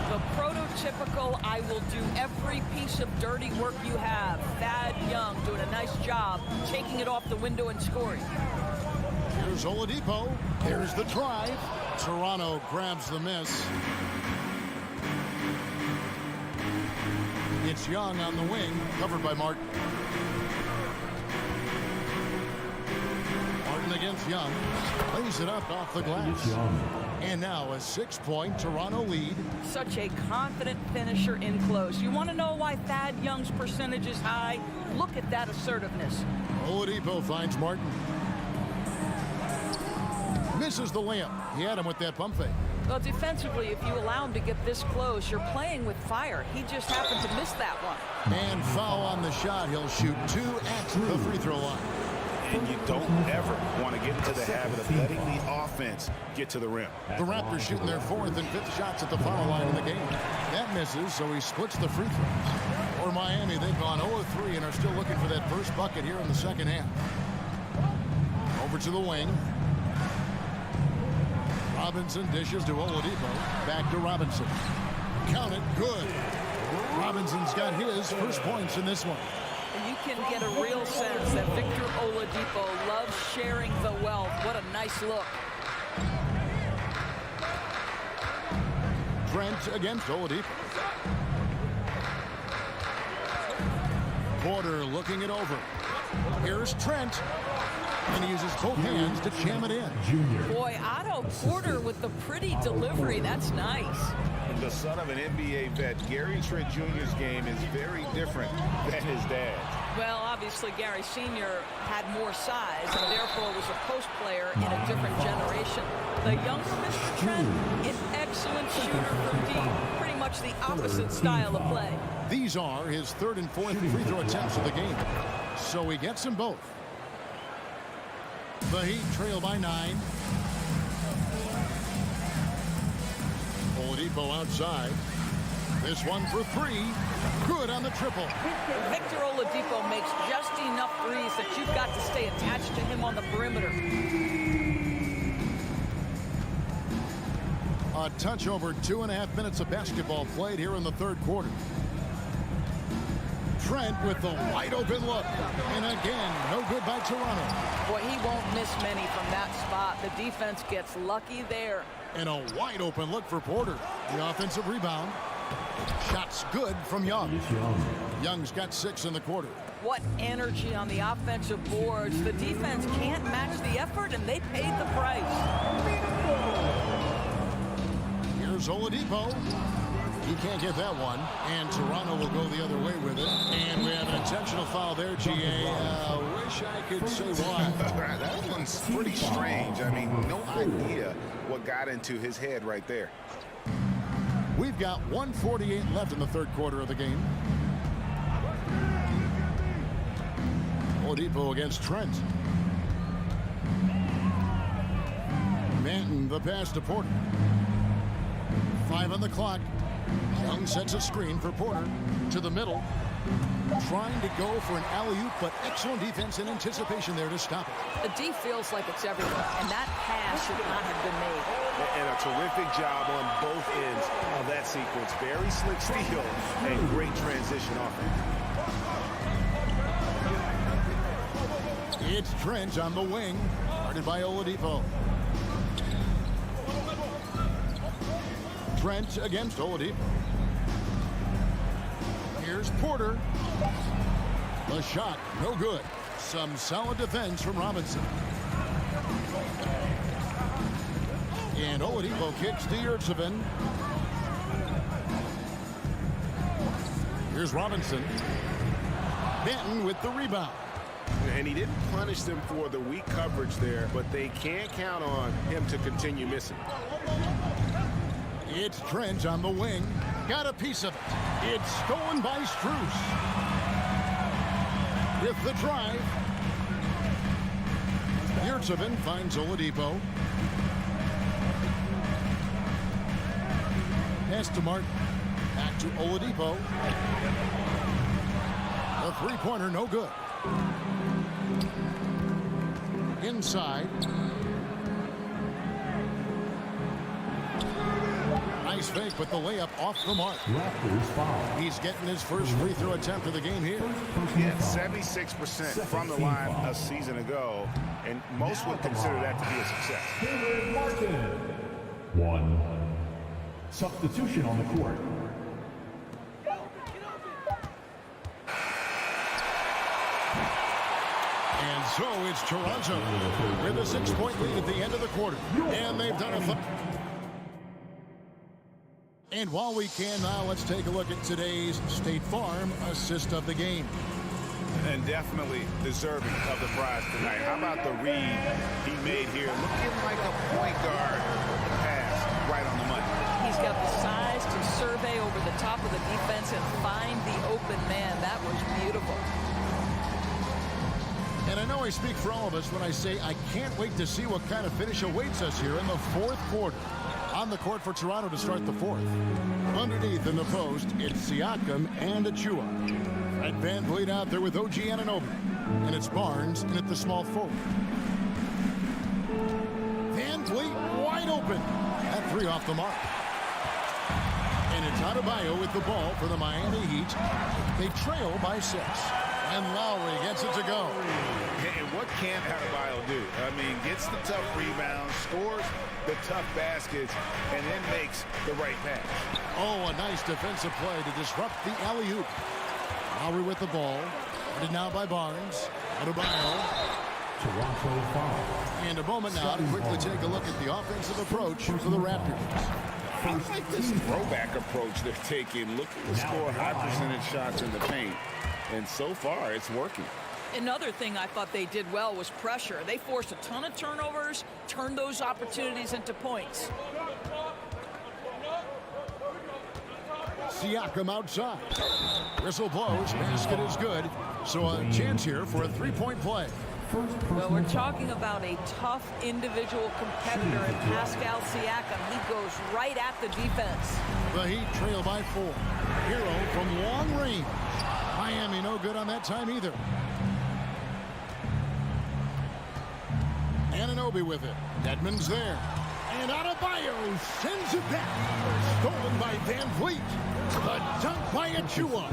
The prototypical, I will do every piece of dirty work you have. Thad Young doing a nice job taking it off the window and scoring. Here's Oladipo. There's the drive. Toronto grabs the miss. It's Young on the wing, covered by Martin. Martin against Young. Lays it up off the glass. And now a 6-point Toronto lead. Such a confident finisher in close. You want to know why Thad Young's percentage is high? Look at that assertiveness. Oladipo finds Martin. Misses the layup. He had him with that pump fake. Well, defensively, if you allow him to get this close, you're playing with fire. He just happened to miss that one. And foul on the shot. He'll shoot 2 at the free throw line. And you don't ever want to get into the habit of letting the offense get to the rim. The Raptors shooting their 4th and 5th shots at the foul line in the game. That misses, so he splits the free throws. For Miami, they've gone 0-3 and are still looking for that first bucket here in the second half. Over to the wing. Robinson dishes to Oladipo. Back to Robinson. Count it. Good. Robinson's got his first points in this one. And you can get a real sense that Victor Oladipo loves sharing the wealth. What a nice look. Trent against Oladipo. Porter looking it over. Here's Trent. And he uses both hands to jam it in. Boy, Otto Porter with the pretty delivery. That's nice. The son of an NBA vet, Gary Trent Jr.'s game is very different than his dad's. Well, obviously, Gary Sr. had more size and therefore was a post player in a different generation. The younger Mr. Trent, an excellent shooter from deep. Pretty much the opposite style of play. These are his third and fourth free throw attempts of the game. So he gets them both. The Heat trail by 9. Oladipo outside. This one for 3. Good on the triple. Victor Oladipo makes just enough threes that you've got to stay attached to him on the perimeter. A touch over 2.5 minutes of basketball played here in the third quarter. Trent with the wide open look. And again, no good by Toronto. Boy, he won't miss many from that spot. The defense gets lucky there. And a wide open look for Porter. The offensive rebound. Shots good from Young. Young's got 6 in the quarter. What energy on the offensive boards. The defense can't match the effort, and they paid the price. Here's Oladipo. He can't get that one, and Toronto will go the other way with it. And we have an intentional foul there, GA. Wish I could say why. That one's pretty strange. I mean, no idea what got into his head right there. We've got 1:48 left in the third quarter of the game. Oladipo against Trent. Manton, the pass to Porter. 5 on the clock. Young sets a screen for Porter to the middle. Trying to go for an alley-oop, but excellent defense and anticipation there to stop it. The D feels like it's everywhere, and that pass should not have been made. And a terrific job on both ends of that sequence. Very slick steal and great transition offense. It's Trent on the wing, guarded by Oladipo. Trent against Oladipo. Here's Porter. The shot, no good. Some solid defense from Robinson. And Oladipo kicks to Yurtseven. Here's Robinson. Benton with the rebound. And he didn't punish them for the weak coverage there, but they can't count on him to continue missing. It's Trent on the wing. Got a piece of it. It's stolen by Strus. With the drive. Yurtseven finds Oladipo. Pass to Martin. Back to Oladipo. The three-pointer, no good. Inside. Nice fake, but the layup off the mark. Raptors foul. He's getting his first free throw attempt of the game here. He had 76% from the line a season ago, and most would consider that to be a success. Caleb Martin. 1. Substitution on the court. And so it's Toronto with a 6-point lead at the end of the quarter. And they've done a And while we can now, let's take a look at today's State Farm assist of the game. And definitely deserving of the prize tonight. How about the read he made here? Looking like a point guard. The pass right on the money. He's got the size to survey over the top of the defense and find the open man. That was beautiful. And I know I speak for all of us when I say I can't wait to see what kind of finish awaits us here in the fourth quarter. On the court for Toronto to start the fourth. Underneath in the post, it's Siakam and Achua. And Van Vliet out there with OG Anunoby. And it's Barnes in at the small forward. Van Vliet wide open. That 3 off the mark. And it's Adebayo with the ball for the Miami Heat. They trail by 6. And Lowry gets it to go. And what can Adebayo do? I mean, gets the tough rebounds, scores the tough baskets, and then makes the right pass. Oh, a nice defensive play to disrupt the alley-oop. Lowry with the ball. Guarded now by Barnes. Adebayo. Toronto foul. And a moment now to quickly take a look at the offensive approach for the Raptors. I like this throwback approach they're taking, looking to score high percentage shots in the paint. And so far, it's working. Another thing I thought they did well was pressure. They forced a ton of turnovers, turned those opportunities into points. Siakam outside. Whistle blows. Basket is good. So a chance here for a three-point play. Well, we're talking about a tough individual competitor in Pascal Siakam. He goes right at the defense. The Heat trail by 4. Hero from long range. Miami no good on that time either. Anunoby with it. Edmonds there. And Adebayo sends it back. Stolen by Van Vliet. The dunk by Achua.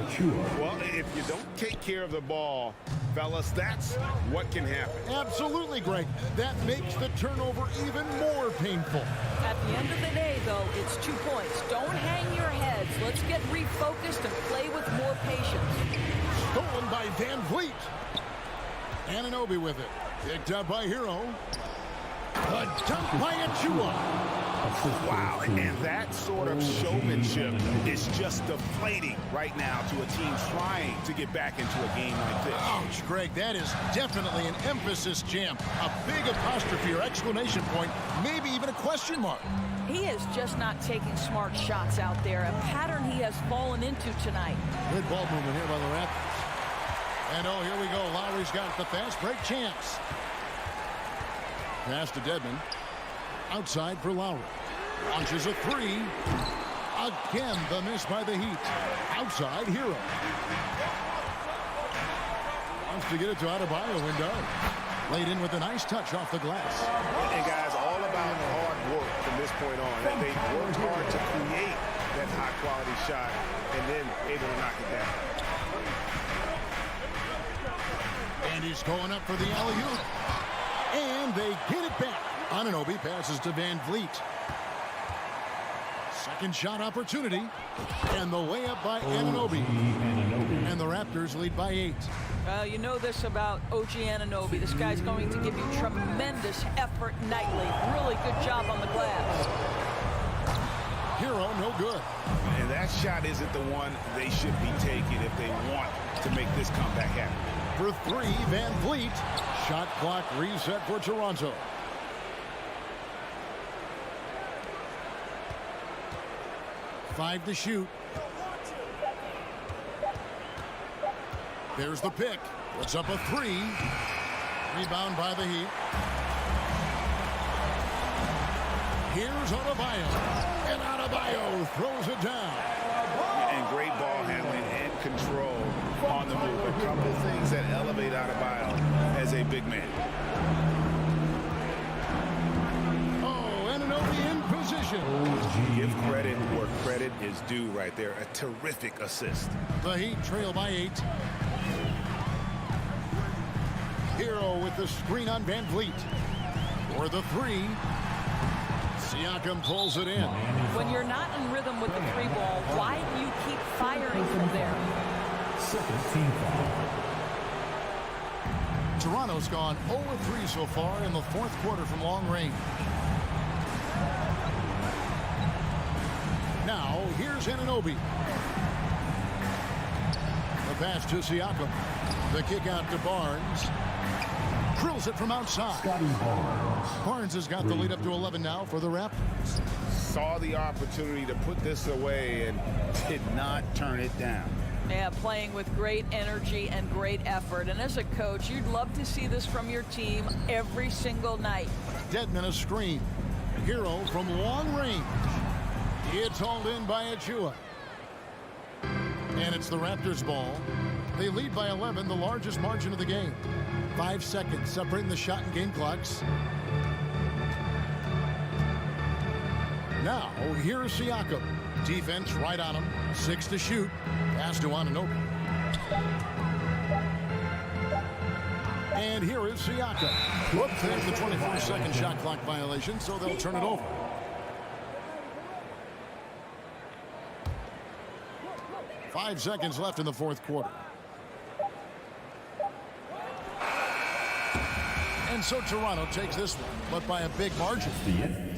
Well, if you don't take care of the ball, fellas, that's what can happen. Absolutely, Greg. That makes the turnover even more painful. At the end of the day, though, it's 2 points. Don't hang your heads. Let's get refocused and play with more patience. Stolen by Van Vliet. Anunoby with it. Picked up by Hero. A dunk by Achua. Wow, and that sort of showmanship is just deflating right now to a team trying to get back into a game like this. Ouch, Greg, that is definitely an emphasis jam. A big apostrophe or exclamation point, maybe even a question mark. He is just not taking smart shots out there, a pattern he has fallen into tonight. Good ball movement here by the Raptors. And oh, here we go. Lowry's got the fast break chance. Pass to Dedmon. Outside for Lowry. Launches a three. Again, the miss by the Heat. Outside, Hero. Wants to get it to Adebayo and does. Laid in with a nice touch off the glass. And guys, all about hard work from this point on. They worked hard to create that high-quality shot and then able to knock it down. And he's going up for the alley-oop. And they get it back. Anunoby passes to Van Vliet. Second shot opportunity. And the layup by Anunoby. And the Raptors lead by 8. Well, you know this about OG Anunoby. This guy's going to give you tremendous effort nightly. Really good job on the glass. Hero, no good. And that shot isn't the one they should be taking if they want to make this comeback happen. For 3, Van Vliet. Shot clock reset for Toronto. Five to shoot. There's the pick. Puts up a 3. Rebound by the Heat. Here's Adebayo. And Adebayo throws it down. And great ball handling and control on the move. A couple things that elevate Adebayo as a big man. Oh, Anunoby in position. Give credit where credit is due right there. A terrific assist. The Heat trail by 8. Hero with the screen on Van Vliet. For the 3. Siakam pulls it in. When you're not in rhythm with the 3 ball, why do you keep firing from there? Second team foul. Toronto's gone 0-3 so far in the 4th quarter from long range. Now, here's Anunoby. The pass to Siakam. The kick out to Barnes. Drills it from outside. Barnes has got the lead up to 11 now for the Raptors. Saw the opportunity to put this away and did not turn it down. Yeah, playing with great energy and great effort. And as a coach, you'd love to see this from your team every single night. Dedmon a screen. Hero from long range. It's hauled in by Achua. And it's the Raptors ball. They lead by 11, the largest margin of the game. 5 seconds separating the shot and game clocks. Now, here's Siakam. Defense right on him. 6 to shoot. Pass to Anunoby. And here is Siakam. Whoops, there's the 24-second shot clock violation, so they'll turn it over. And so Toronto takes this one, but by a big margin. The end.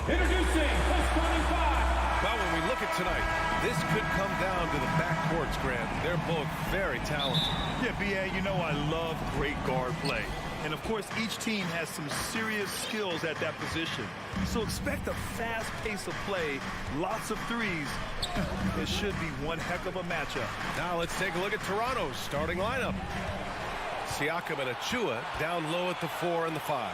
Introducing the starting five. Well, when we look at tonight, this could come down to the backcourts, Grant. They're both very talented. Yeah, B.A., you know I love great guard play. And, of course, each team has some serious skills at that position. So expect a fast pace of play, lots of threes. It should be one heck of a matchup. Now let's take a look at Toronto's starting lineup. Siakam and Achua down low at the 4 and the 5.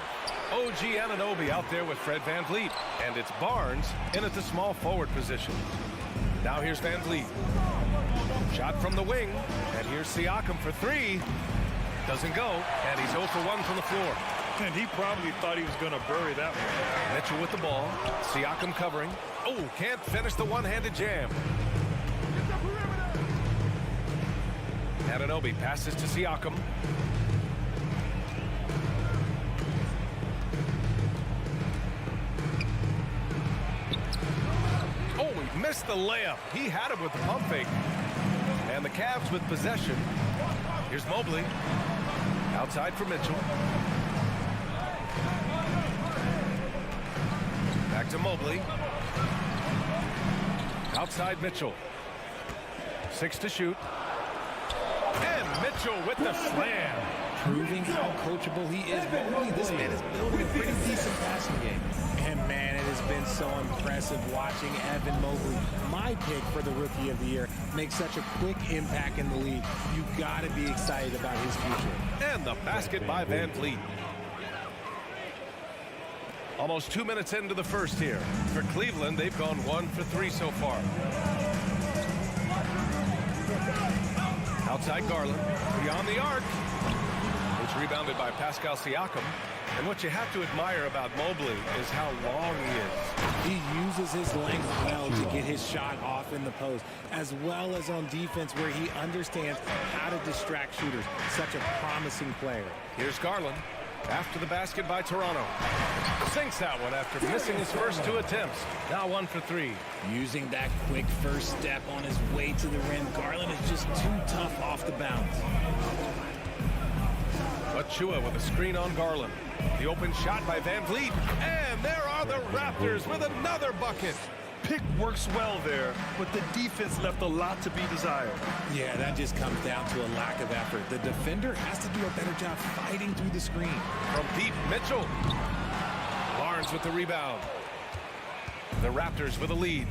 OG Anunoby out there with Fred VanVleet. And it's Barnes in at the small forward position. Now here's VanVleet. Shot from the wing. And here's Siakam for 3. Doesn't go. And he's 0 for 1 from the floor. And he probably thought he was going to bury that one. Mitchell with the ball. Siakam covering. Oh, can't finish the one-handed jam. Anunoby passes to Siakam. Oh, he missed the layup. He had him with the pump fake. And the Cavs with possession. Here's Mobley. Outside for Mitchell. Back to Mobley. Outside Mitchell. 6 to shoot. And Mitchell with the slam. Proving how coachable he is. Mobley, this man is building a pretty decent passing game. And man, it has been so impressive watching Evan Mobley, my pick for the Rookie of the Year, make such a quick impact in the league. You got to be excited about his future. And the basket by VanVleet. Almost 2 minutes into the first here. For Cleveland, they've gone 1 for 3 so far. Outside Garland, beyond the arc. It's rebounded by Pascal Siakam. And what you have to admire about Mobley is how long he is. He uses his length well to get his shot off in the post, as well as on defense where he understands how to distract shooters. Such a promising player. Here's Garland. After the basket by Toronto. Sinks that one after missing his first 2 attempts. Now 1 for 3. Using that quick first step on his way to the rim, Garland is just too tough off the bounce. Achua with a screen on Garland. The open shot by VanVleet. And there are the Raptors with another bucket. Pick works well there, but the defense left a lot to be desired. Yeah, that just comes down to a lack of effort. The defender has to do a better job fighting through the screen. From deep, Mitchell. Barnes with the rebound. The Raptors with a lead.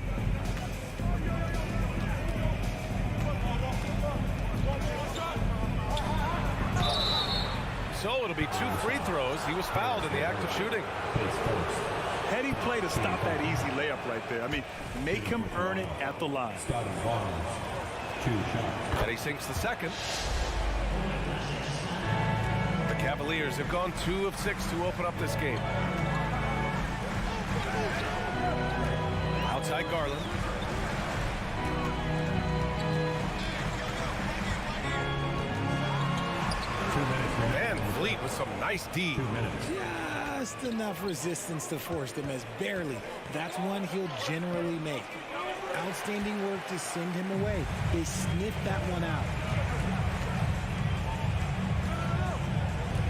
So it'll be 2 free throws. He was fouled in the act of shooting. Heady play to stop that easy layup right there. I mean, make him earn it at the line. Starting Barnes. 2 shots. And he sinks the second. The Cavaliers have gone 2 of 6 to open up this game. Outside Garland. And Fleet with some nice D. 2 minutes. Just enough resistance to force them as barely. That's one he'll generally make. Outstanding work to send him away. They sniffed that one out.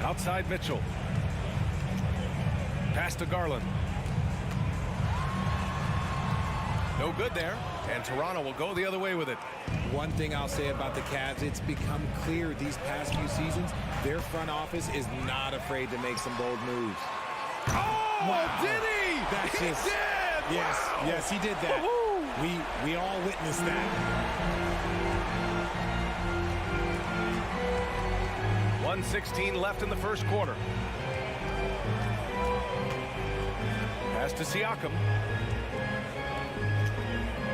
Outside Mitchell. Pass to Garland. No good there. And Toronto will go the other way with it. One thing I'll say about the Cavs, it's become clear these past few seasons, their front office is not afraid to make some bold moves. Oh, Wow. did he? That's He just- did! Yes, Wow. yes, he did that. Woo-hoo. We all witnessed that. 1:16 left in the first quarter. Pass to Siakam.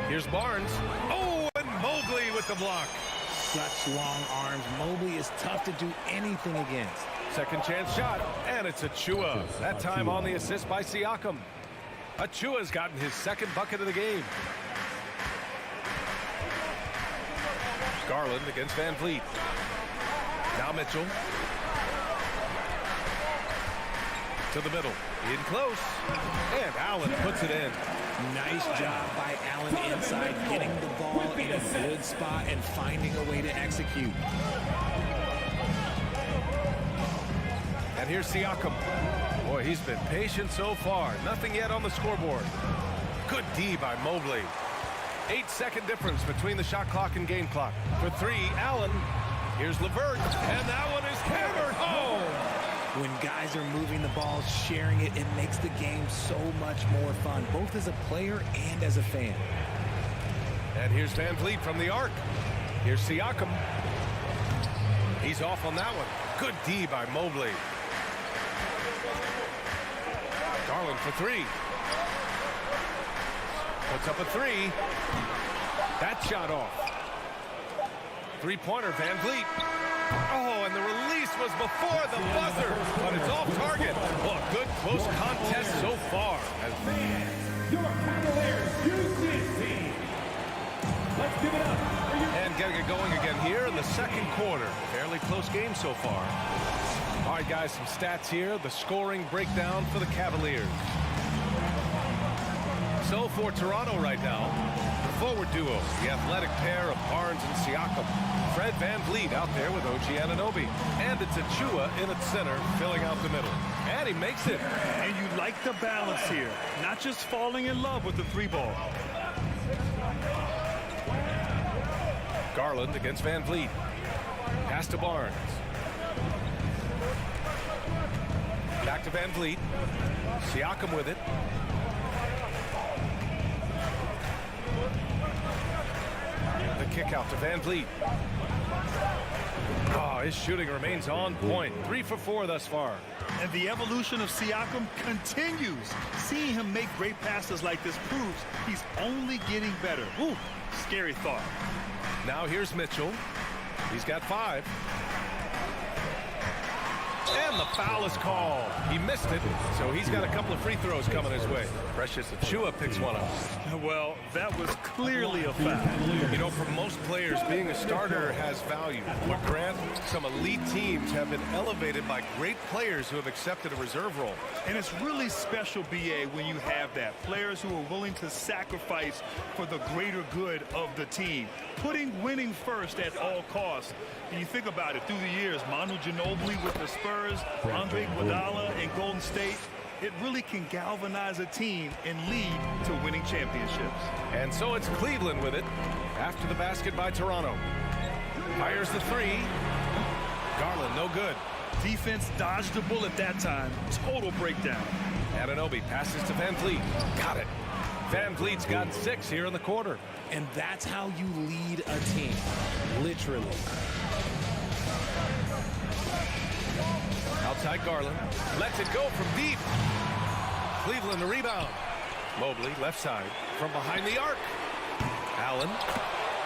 Here's Barnes. Oh, and Mobley with the block. Such long arms. Mobley is tough to do anything against. Second chance shot, and it's Achua. That time on the assist by Siakam. Achua's gotten his second bucket of the game. Garland against VanVleet. Now Mitchell. To the middle. In close. And Allen puts it in. Nice job by Allen inside, getting the ball in a good spot and finding a way to execute. And here's Siakam. Boy, he's been patient so far. Nothing yet on the scoreboard. Good D by Mobley. 8-second difference between the shot clock and game clock. For three, Allen. Here's LeVert, and that one is hammered home. When guys are moving the ball, sharing it, it makes the game so much more fun, both as a player and as a fan. And here's Van Vliet from the arc. Here's Siakam. He's off on that one. Good D by Mobley. Garland for three. Puts up a three. That shot off. Three-pointer, Van Vliet. Oh, and the release was before the buzzer, but it's off target. Well, a good close contest so far. Your Cavaliers use this team. Let's give it up. And getting it going again here in the second quarter. Fairly close game so far. All right, guys, some stats here. The scoring breakdown for the Cavaliers. So for Toronto right now, the forward duo, the athletic pair of Barnes and Siakam. Fred Van Vliet out there with OG Anunoby. And it's Achua in at center, filling out the middle. And he makes it. And you like the balance here. Not just falling in love with the three ball. Garland against Van Vliet. Pass to Barnes. Back to Van Vliet. Siakam with it. The kick out to Van Vliet. Oh, his shooting remains on point. 3 for 4 thus far. And the evolution of Siakam continues. Seeing him make great passes like this proves he's only getting better. Ooh, scary thought. Now here's Mitchell. He's got 5. And the foul is called. He missed it, so he's got a couple of free throws coming his way. Precious Achua picks one up. Well, that was clearly a foul. You know, for most players, being a starter has value. But Grant, some elite teams have been elevated by great players who have accepted a reserve role. And it's really special, BA, when you have that. Players who are willing to sacrifice for the greater good of the team. Putting winning first at all costs. And you think about it, through the years, Manu Ginobili with the Spurs, Andre Iguodala in Golden State, it really can galvanize a team and lead to winning championships. And so it's Cleveland with it after the basket by Toronto. Fires the three. Garland, no good. Defense dodged the bullet that time. Total breakdown. Anunoby passes to Van Vliet. Got it. Van Vliet's got 6 here in the quarter. And that's how you lead a team, literally. Outside Garland. Lets it go from deep. Cleveland the rebound. Mobley left side from behind the arc. Allen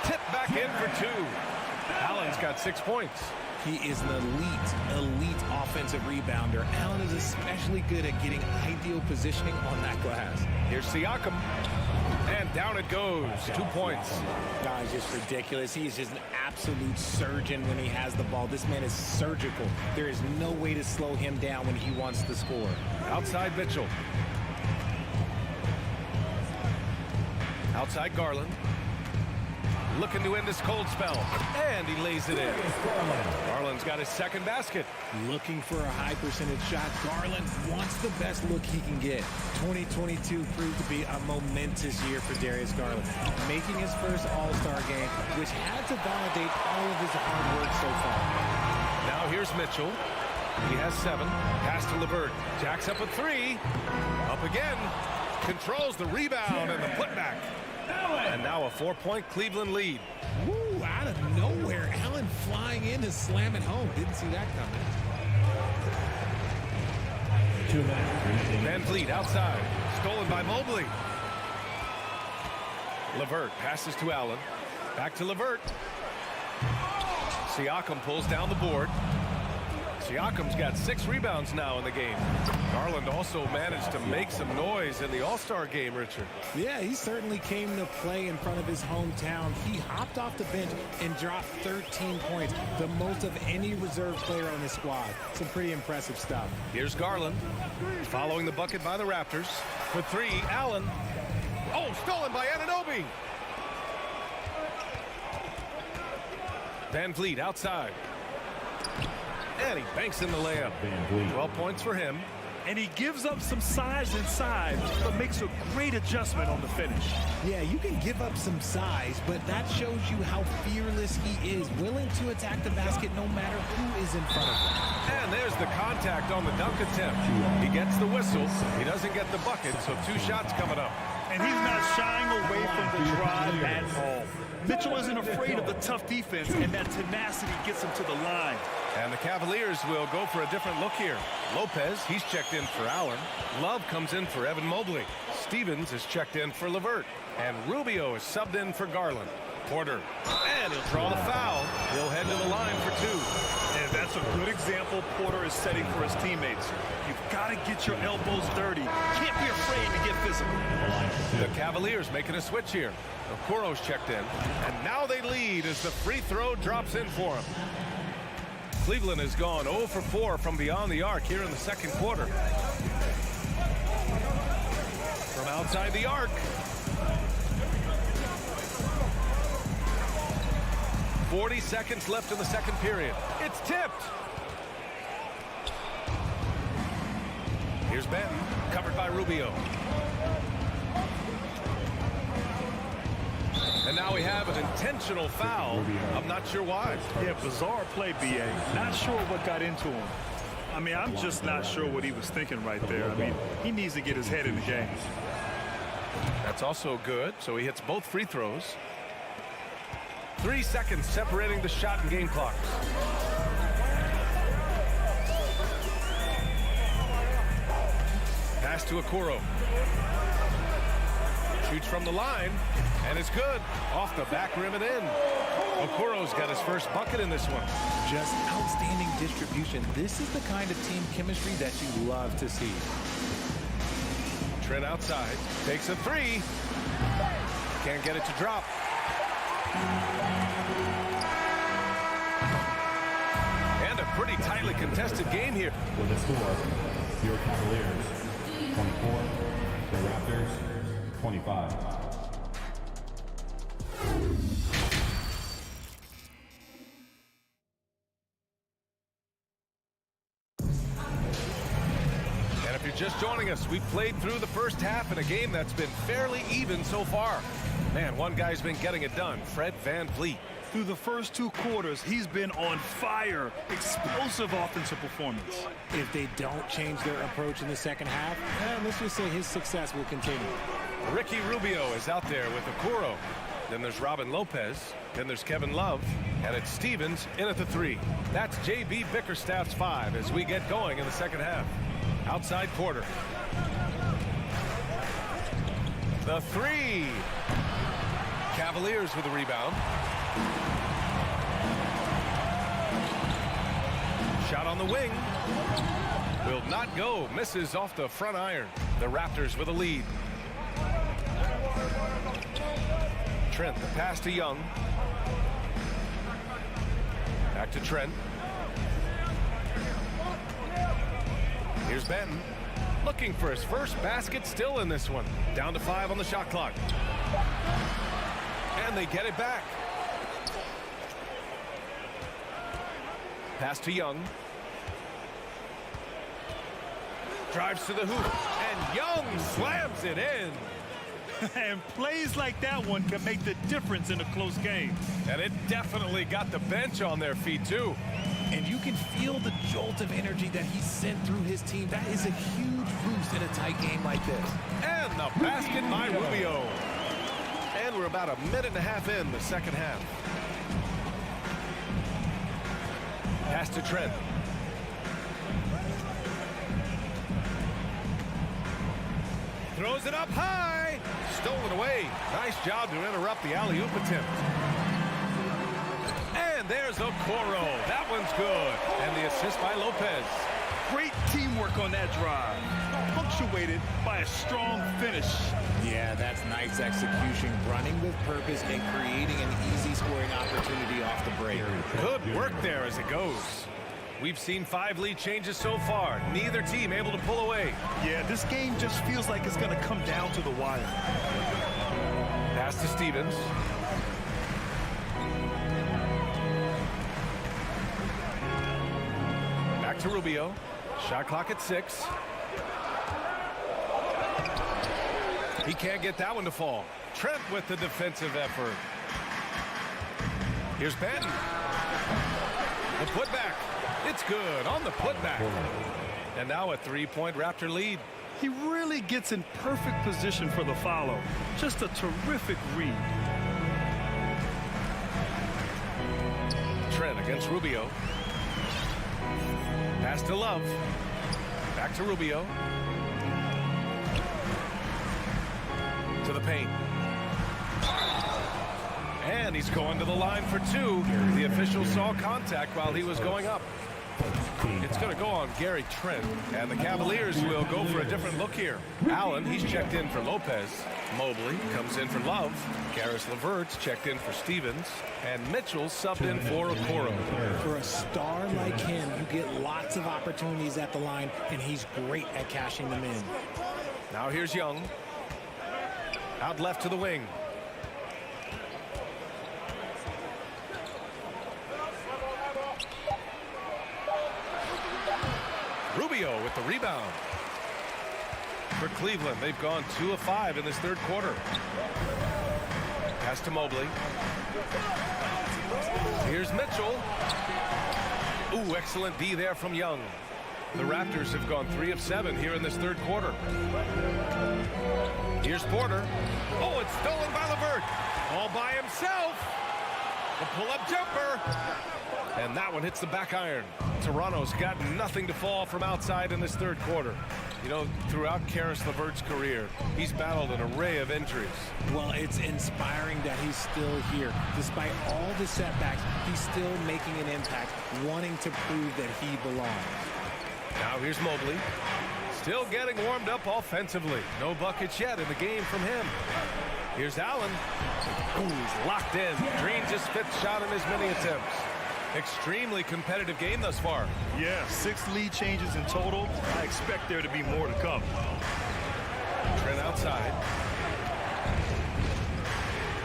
tipped back in for 2. Allen's got 6 points. He is an elite offensive rebounder. Allen is especially good at getting ideal positioning on that glass. Here's Siakam. And down it goes. 2 points. Guys, just ridiculous. He is just an absolute surgeon when he has the ball. This man is surgical. There is no way to slow him down when he wants to score. Outside Mitchell. Outside Garland. Looking to end this cold spell. And he lays it in. Garland's got his second basket. Looking for a high percentage shot. Garland wants the best look he can get. 2022 proved to be a momentous year for Darius Garland. Making his first All-Star game, which had to validate all of his hard work so far. Now here's Mitchell. He has 7. Pass to LeVert. Jacks up a 3. Up again. Controls the rebound and the putback. And now a 4-point Cleveland lead. Woo, out of nowhere. Allen flying in to slam it home. Didn't see that coming. Van Vliet outside. Stolen by Mobley. LeVert passes to Allen. Back to LeVert. Siakam pulls down the board. Siakam's got 6 rebounds now in the game. Garland also managed to make some noise in the All-Star game, Richard. Yeah, he certainly came to play in front of his hometown. He hopped off the bench and dropped 13 points, the most of any reserve player on the squad. Some pretty impressive stuff. Here's Garland, following the bucket by the Raptors. For 3, Allen. Oh, stolen by Anunoby. Van Vliet outside. And he banks in the layup. 12 points for him. And he gives up some size inside, but makes a great adjustment on the finish. Yeah, you can give up some size, but that shows you how fearless he is, willing to attack the basket no matter who is in front of him. And there's the contact on the dunk attempt. He gets the whistle. He doesn't get the bucket, so 2 shots coming up. And he's not shying away from the drive at all. Mitchell isn't afraid of the tough defense, and that tenacity gets him to the line. And the Cavaliers will go for a different look here. Lopez, he's checked in for Allen. Love comes in for Evan Mobley. Stevens is checked in for LeVert. And Rubio is subbed in for Garland. Porter, and he'll draw the foul. He'll head to the line for 2. And that's a good example Porter is setting for his teammates. You've got to get your elbows dirty. Can't be afraid to get physical. The Cavaliers making a switch here. Okoro's checked in. And now they lead as the free throw drops in for him. Cleveland has gone 0 for 4 from beyond the arc here in the second quarter. From outside the arc. 40 seconds left in the second period. It's tipped. Here's Benton, covered by Rubio. And now we have an intentional foul. I'm not sure why. Yeah, bizarre play, B.A. Not sure what got into him. I mean, I'm just not sure what he was thinking right there. I mean, he needs to get his head in the game. That's also good, so he hits both free throws. 3 seconds separating the shot and game clocks. Pass to Okoro. Shoots from the line, and it's good. Off the back rim and in. Okoro's got his first bucket in this one. Just outstanding distribution. This is the kind of team chemistry that you love to see. Trent outside, takes a 3. Can't get it to drop. And a pretty tightly contested game here. With the score, your Cavaliers 24, the Raptors 25. And if you're just joining us, we've played through the first half in a game that's been fairly even so far. Man, one guy's been getting it done, Fred VanVleet. Through the first 2 quarters, he's been on fire. Explosive offensive performance. If they don't change their approach in the second half, let's just say his success will continue. Ricky Rubio is out there with Okoro. Then there's Robin Lopez. Then there's Kevin Love. And it's Stevens in at the 3. That's J.B. Bickerstaff's 5 as we get going in the second half. Outside Porter. The 3. Cavaliers with a rebound. Shot on the wing. Will not go. Misses off the front iron. The Raptors with a lead. Trent, the pass to Young. Back to Trent. Here's Benton. Looking for his first basket still in this one. Down to 5 on the shot clock. And they get it back. Pass to Young. Drives to the hoop. And Young slams it in. And plays like that one can make the difference in a close game. And it definitely got the bench on their feet, too. And you can feel the jolt of energy that he sent through his team. That is a huge boost in a tight game like this. And the basket by Rubio. And we're about a minute and a half in the second half. Pass to Trent. Throws it up high. Stolen away. Nice job to interrupt the alley-oop attempt. And there's Okoro. That one's good. And the assist by Lopez. Great teamwork on that drive. Punctuated by a strong finish. Yeah, that's nice execution. Running with purpose and creating an easy scoring opportunity off the break. Good work there as it goes. We've seen 5 lead changes so far. Neither team able to pull away. Yeah, this game just feels like it's going to come down to the wire. Pass to Stevens. Back to Rubio. Shot clock at 6. He can't get that one to fall. Trent with the defensive effort. Here's Ben. The putback. It's good on the putback. And now a 3-point Raptor lead. He really gets in perfect position for the follow. Just a terrific read. Trent against Rubio. Pass to Love. Back to Rubio. To the paint. And he's going to the line for two. The official saw contact while he was going up. It's going to go on Gary Trent, and the Cavaliers will go for a different look here. Allen, he's checked in for Lopez. Mobley comes in for Love. Karis LeVert's checked in for Stevens. And Mitchell subbed in for Okoro. For a star like him, you get lots of opportunities at the line, and he's great at cashing them in. Now here's Young. Out left to the wing. Rubio with the rebound. For Cleveland, they've gone 2 of 5 in this third quarter. Pass to Mobley. Here's Mitchell. Ooh, excellent D there from Young. The Raptors have gone 3 of 7 here in this third quarter. Here's Porter. Oh, it's stolen by LeVert. All by himself. The pull-up jumper. And that one hits the back iron. Toronto's got nothing to fall from outside in this third quarter. You know, throughout Karis LeVert's career, he's battled an array of injuries. Well, it's inspiring that he's still here. Despite all the setbacks, he's still making an impact, wanting to prove that he belongs. Now here's Mobley. Still getting warmed up offensively. No buckets yet in the game from him. Here's Allen. Ooh, he's locked in. Green's his 5th shot in as many attempts. Extremely competitive game thus far. Yeah, 6 lead changes in total. I expect there to be more to come. Trent outside.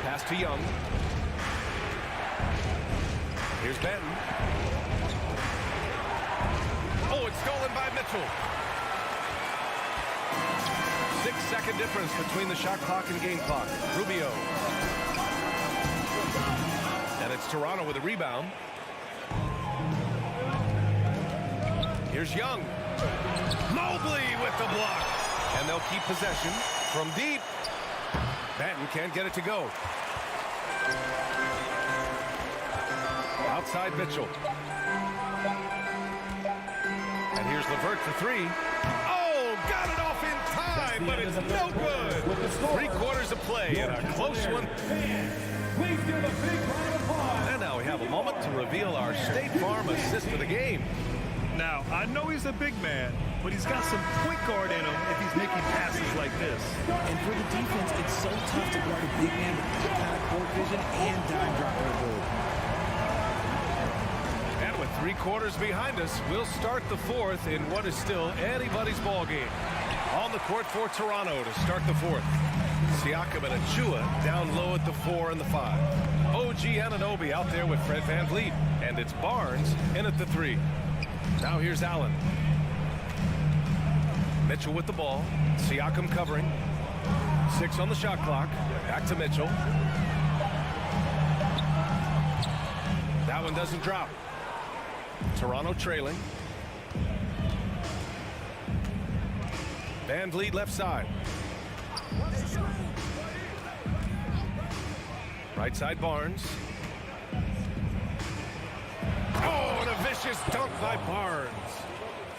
Pass to Young. Here's Benton. Oh, it's stolen by Mitchell. 6-second difference between the shot clock and game clock. Rubio. And it's Toronto with a rebound. Here's Young. Mobley with the block. And they'll keep possession from deep. Banton can't get it to go. Outside Mitchell. And here's LeVert for 3. Oh, got it off in time, but it's no good. 3 quarters of play and a close one. Please give a big round of applause. And now we have a moment to reveal our State Farm assist of the game. Now, I know he's a big man, but he's got some point guard in him if he's making passes like this. And for the defense, it's so tough to guard a big man with that kind of court vision and dime drop ability. And with 3 quarters behind us, we'll start the 4th in what is still anybody's ball game. On the court for Toronto to start the 4th. Siakam and Achua down low at the 4 and the 5. OG Anunoby out there with Fred VanVleet. And it's Barnes in at the 3. Now here's Allen. Mitchell with the ball. Siakam covering. 6 on the shot clock. Back to Mitchell. That one doesn't drop. Toronto trailing. VanVleet left side. Right side Barnes. Oh, and a vicious dunk by Barnes.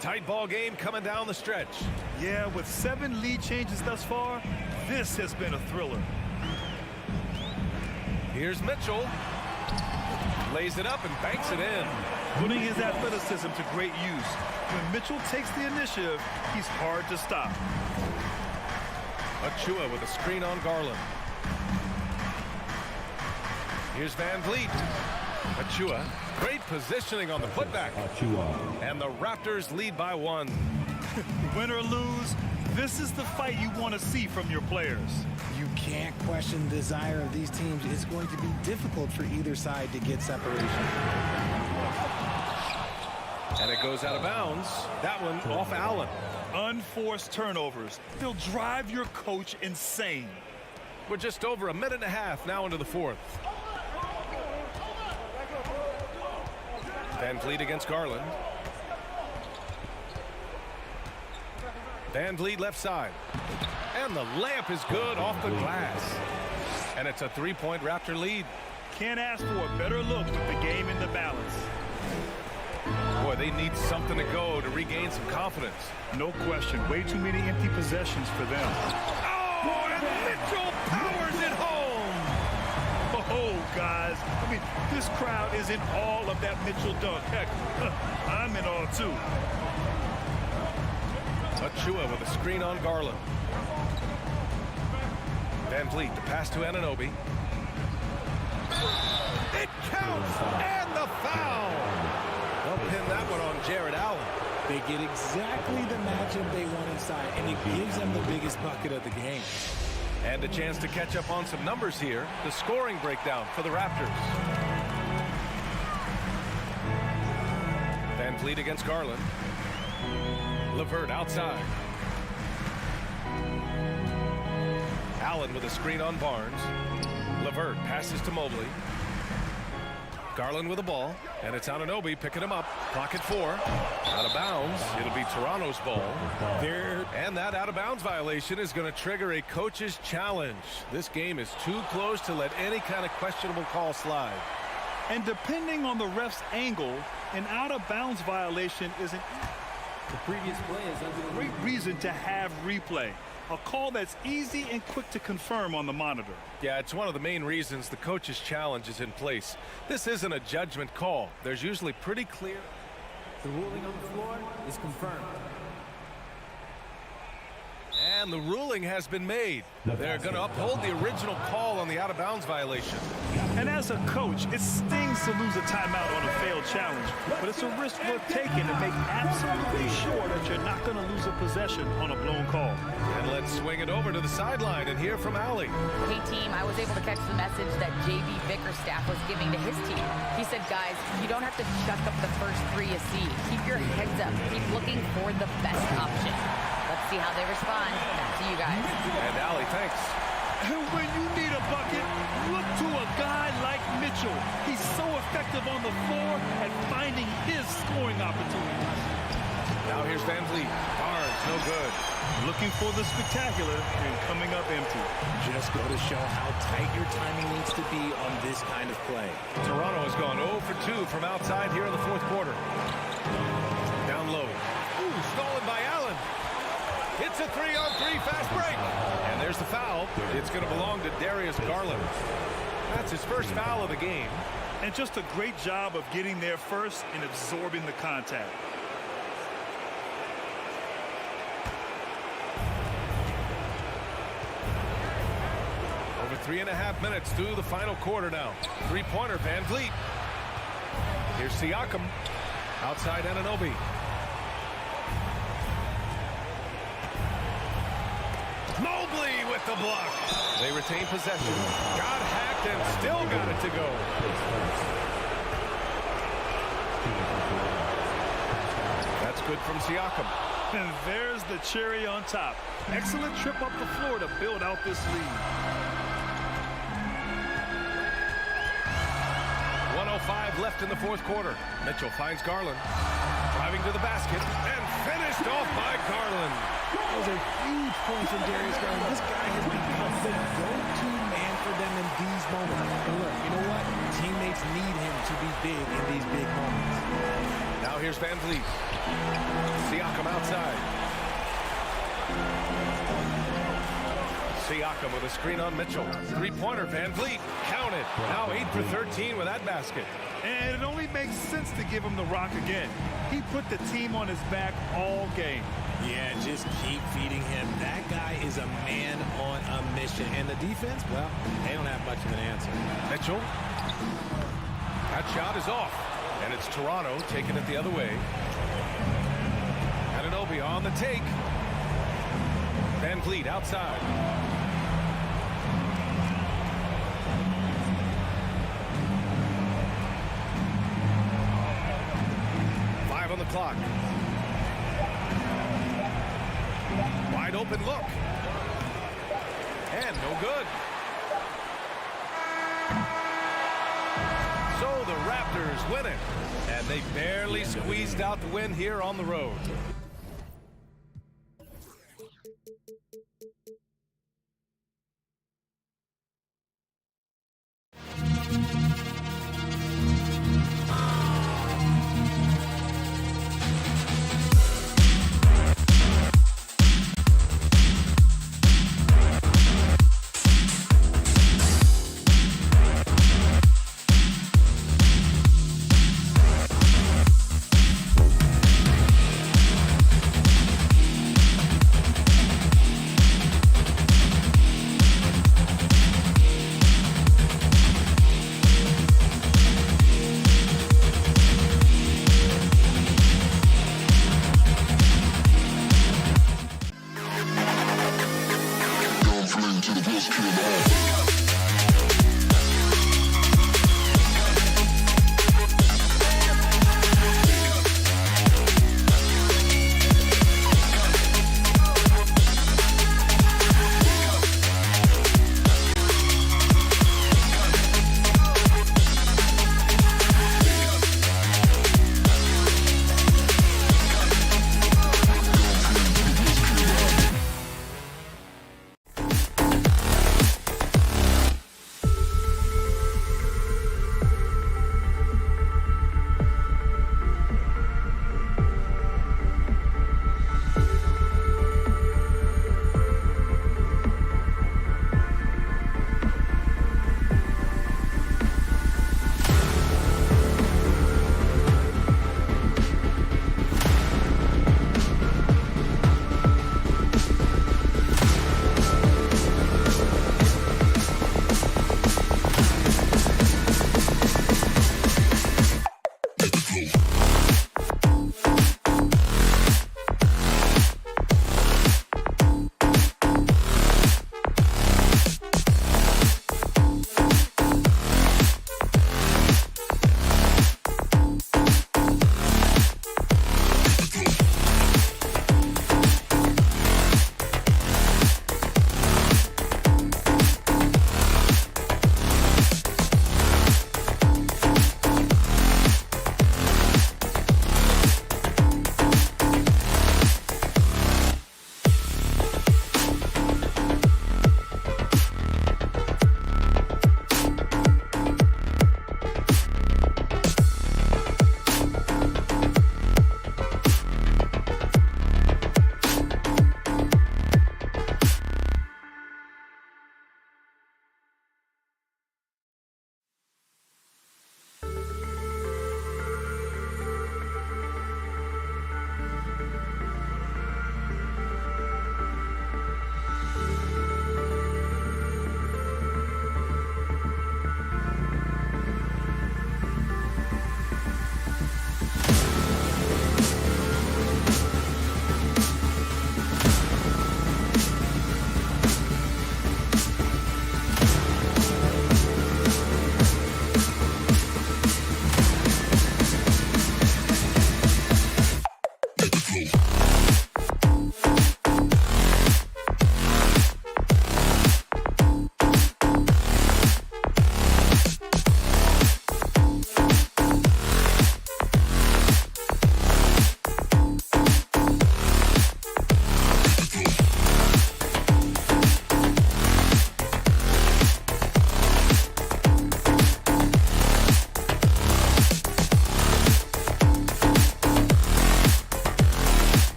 Tight ball game coming down the stretch. Yeah, with 7 lead changes thus far, this has been a thriller. Here's Mitchell. Lays it up and banks it in. Putting his athleticism to great use. When Mitchell takes the initiative, he's hard to stop. Achua with a screen on Garland. Here's VanVleet. Achua. Great positioning on the putback. And the Raptors lead by 1. Win or lose, this is the fight you want to see from your players. You can't question the desire of these teams. It's going to be difficult for either side to get separation. And it goes out of bounds. That one off Allen. Unforced turnovers. They'll drive your coach insane. We're just over a minute and a half now into the fourth. Van Vliet against Garland. Van Vliet left side. And the layup is good off the glass. And it's a three-point Raptor lead. Can't ask for a better look with the game in the balance. Boy, they need something to go to regain some confidence. No question. Way too many empty possessions for them. Oh, and Mitchell powers it home. Oh, guys. I mean, this crowd is in awe of that Mitchell dunk. Heck, I'm in awe, too. Achua with a screen on Garland. Van Vliet, the pass to Anunoby. It counts, and the foul. They'll pin that one on Jared Allen. They get exactly the matchup they want inside, and it gives them the biggest bucket of the game. And a chance to catch up on some numbers here. The scoring breakdown for the Raptors. Van Vliet against Garland. LeVert outside. Allen with a screen on Barnes. LeVert passes to Mobley. Garland with the ball, and it's Anunoby picking him up. Clock at 4. Out of bounds. It'll be Toronto's ball. And that out-of-bounds violation is going to trigger a coach's challenge. This game is too close to let any kind of questionable call slide. And depending on the ref's angle, an out-of-bounds violation isn't the previous play is a great reason to have replay. A call that's easy and quick to confirm on the monitor. Yeah, it's one of the main reasons the coach's challenge is in place. This isn't a judgment call. There's usually pretty clear. The ruling on the floor is confirmed. And the ruling has been made. They're going to uphold the original call on the out-of-bounds violation. And as a coach, it stings to lose a timeout on a failed challenge. But it's a risk worth taking to make absolutely sure that you're not going to lose a possession on a blown call. And let's swing it over to the sideline and hear from Allie. Hey, team, I was able to catch the message that J.B. Bickerstaff was giving to his team. He said, guys, you don't have to chuck up the first three you see. Keep your heads up. Keep looking for the best option. Let's see how they respond. Back to you guys. And Allie, thanks. And when you need a bucket, look to a guy like Mitchell. He's so effective on the floor at finding his scoring opportunities. Now here's Van Vliet. Barnes, no good. Looking for the spectacular and coming up empty. Just go to show how tight your timing needs to be on this kind of play. Toronto has gone 0 for 2 from outside here in the fourth quarter. Down low. Ooh, stolen by Allen. It's a 3-on-3 fast break. And there's the foul. It's going to belong to Darius Garland. That's his first foul of the game. And just a great job of getting there first and absorbing the contact. Over 3.5 minutes through the final quarter now. Three-pointer, Van Vliet. Here's Siakam. Outside Anunoby. Mobley with the block. They retain possession. Got hacked and still got it to go. That's good from Siakam. And there's the cherry on top. Excellent trip up the floor to build out this lead. 1:05 left in the fourth quarter. Mitchell finds Garland. Driving to the basket and finished off by Garland. Those are huge points from Darius Garland. This guy has become the go-to man for them in these moments. And look, you know what? Teammates need him to be big in these big moments. Now here's Van Vliet. Siakam outside. Siakam with a screen on Mitchell. Three-pointer, Van Vliet. Count it. Now 8 for 13 with that basket. And it only makes sense to give him the rock again. He put the team on his back all game. Yeah, just keep feeding him. That guy is a man on a mission. And the defense, well, they don't have much of an answer. Mitchell. That shot is off. And it's Toronto taking it the other way. Anunoby on the take. Van Vliet outside. On the clock. clock. Wide open look. And no good. So the Raptors win it. And they barely squeezed out the win here on the road.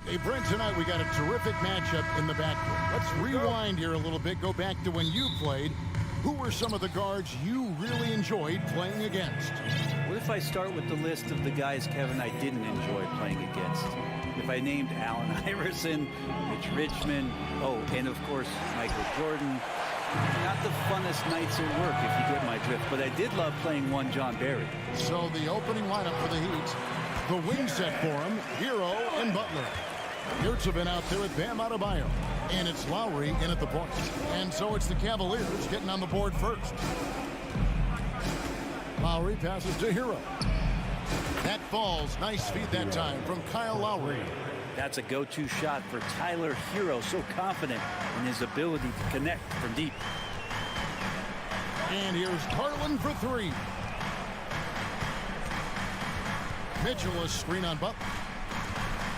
Hey, Brent, tonight we got a terrific matchup in the backcourt. Let's rewind here a little bit, go back to when you played. Who were some of the guards you really enjoyed playing against? What if I start with the list of the guys, Kevin, I didn't enjoy playing against? If I named Allen Iverson, Mitch Richmond, and of course, Michael Jordan. Not the funnest nights at work, if you get my drift, but I did love playing one John Barry. So the opening lineup for the Heat, the wing set for him, Hero and Butler. Yurtsevin out there with Bam Adebayo. And it's Lowry in at the point. And so it's the Cavaliers getting on the board first. Lowry passes to Hero. That falls. Nice feed that time from Kyle Lowry. That's a go-to shot for Tyler Hero. So confident in his ability to connect from deep. And here's Garland for three. Mitchell a screen on Butler.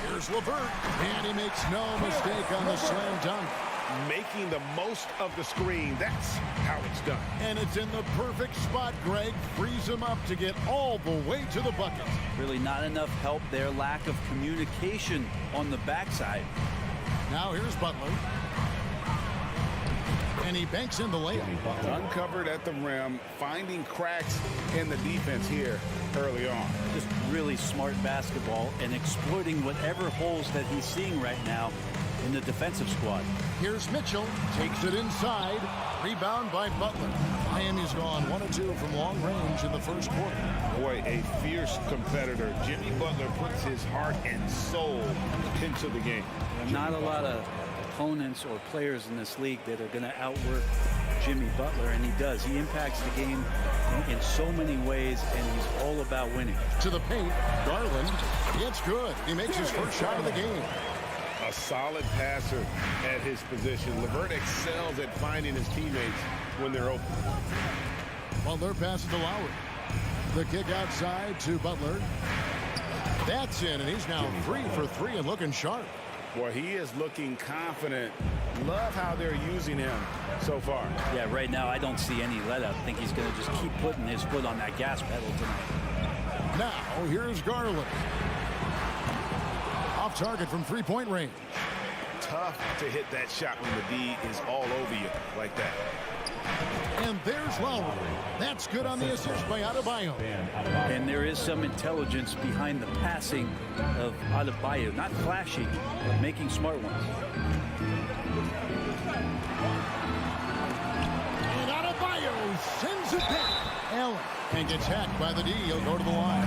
Here's LeVert, and he makes no mistake on the slam dunk. Making the most of the screen. That's how it's done. And it's in the perfect spot, Greg. Frees him up to get all the way to the bucket. Really not enough help there. Lack of communication on the backside. Now here's Butler. And he banks in the layup. Uncovered at the rim, finding cracks in the defense here early on. Just really smart basketball and exploiting whatever holes that he's seeing right now in the defensive squad. Here's Mitchell, takes it inside, rebound by Butler. Miami's gone 1 of 2 from long range in the first quarter. Boy, a fierce competitor. Jimmy Butler puts his heart and soul into the game. Not a lot of opponents or players in this league that are going to outwork Jimmy Butler, and he does. He impacts the game in so many ways, and he's all about winning. To the paint, Garland, it's good. He makes his first shot of the game. A solid passer at his position. LeVert excels at finding his teammates when they're open. Butler passes to Lowry. The kick outside to Butler. That's in, and he's now 3 for 3 and looking sharp. Boy, he is looking confident. Love how they're using him so far. Yeah, right now I don't see any let up. I think he's going to just keep putting his foot on that gas pedal tonight. Now, here's Garland. Off target from three-point range. Tough to hit that shot when the D is all over you like that. And there's Lowry. That's good on the assist by Adebayo. And there is some intelligence behind the passing of Adebayo. Not flashy, but making smart ones. And Adebayo sends it back. Allen and gets hacked by the D. He'll go to the line.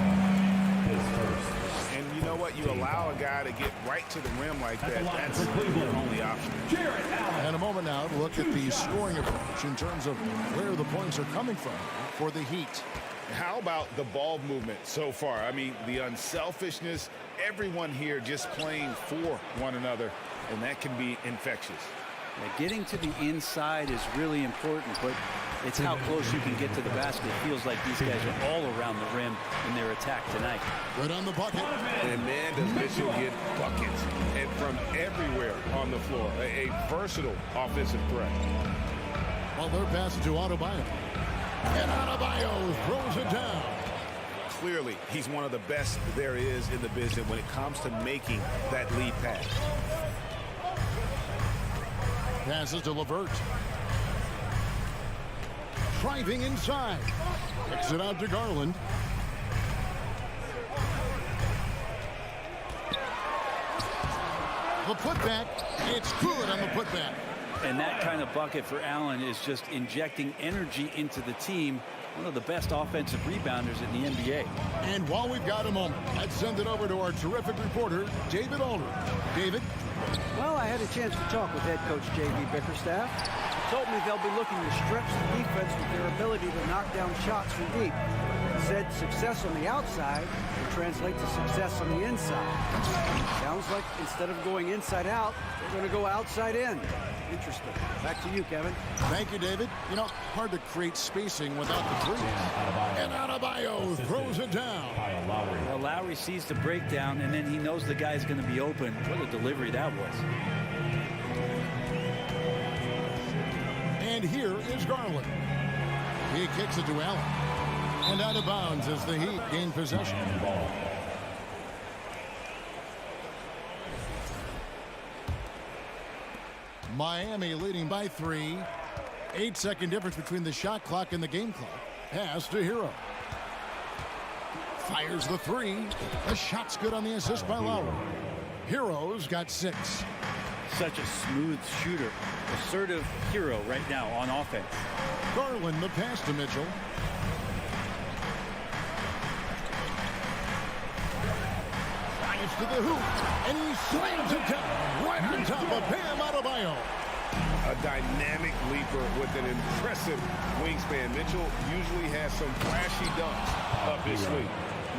And you know what? You allow a guy to get right to the rim like that. That's your only option. And a moment now to look at the scoring approach in terms of where the points are coming from for the Heat. How about the ball movement so far? I mean, the unselfishness, everyone here just playing for one another, and that can be infectious. Yeah, getting to the inside is really important, but it's how close you can get to the basket. It feels like these guys are all around the rim in their attack tonight. Good on the bucket. And man, does Mitchell get buckets. And from everywhere on the floor. A versatile offensive threat. Butler passes to Adebayo. And Adebayo throws it down. Clearly, he's one of the best there is in the business when it comes to making that lead pass. Passes to LeVert. Driving inside. Kicks it out to Garland. The putback. It's good on the putback. And that kind of bucket for Allen is just injecting energy into the team. One of the best offensive rebounders in the NBA. And while we've got a moment, let's send it over to our terrific reporter, David Aldridge. David? Well, I had a chance to talk with head coach J.B. Bickerstaff. He told me they'll be looking to stretch the defense with their ability to knock down shots from deep. He said success on the outside will translate to success on the inside. Sounds like instead of going inside out, they're going to go outside in. Interesting. Back to you, Kevin. Thank you, David. You know, hard to create spacing without the three. And Adebayo throws it down. Well, Lowry sees the breakdown, and then he knows the guy's going to be open. What a delivery that was. And here is Garland. He kicks it to Allen. And out of bounds as the Heat gain possession. Miami leading by 3. 8-second difference between the shot clock and the game clock. Pass to Hero. Fires the 3. The shot's good on the assist by Lowry. Hero's got 6. Such a smooth shooter. Assertive Hero right now on offense. Garland the pass to Mitchell. Drives to the hoop, and he slams it down right on top of Bam Adebayo. A dynamic leaper with an impressive wingspan. Mitchell usually has some flashy dunks up his sleeve.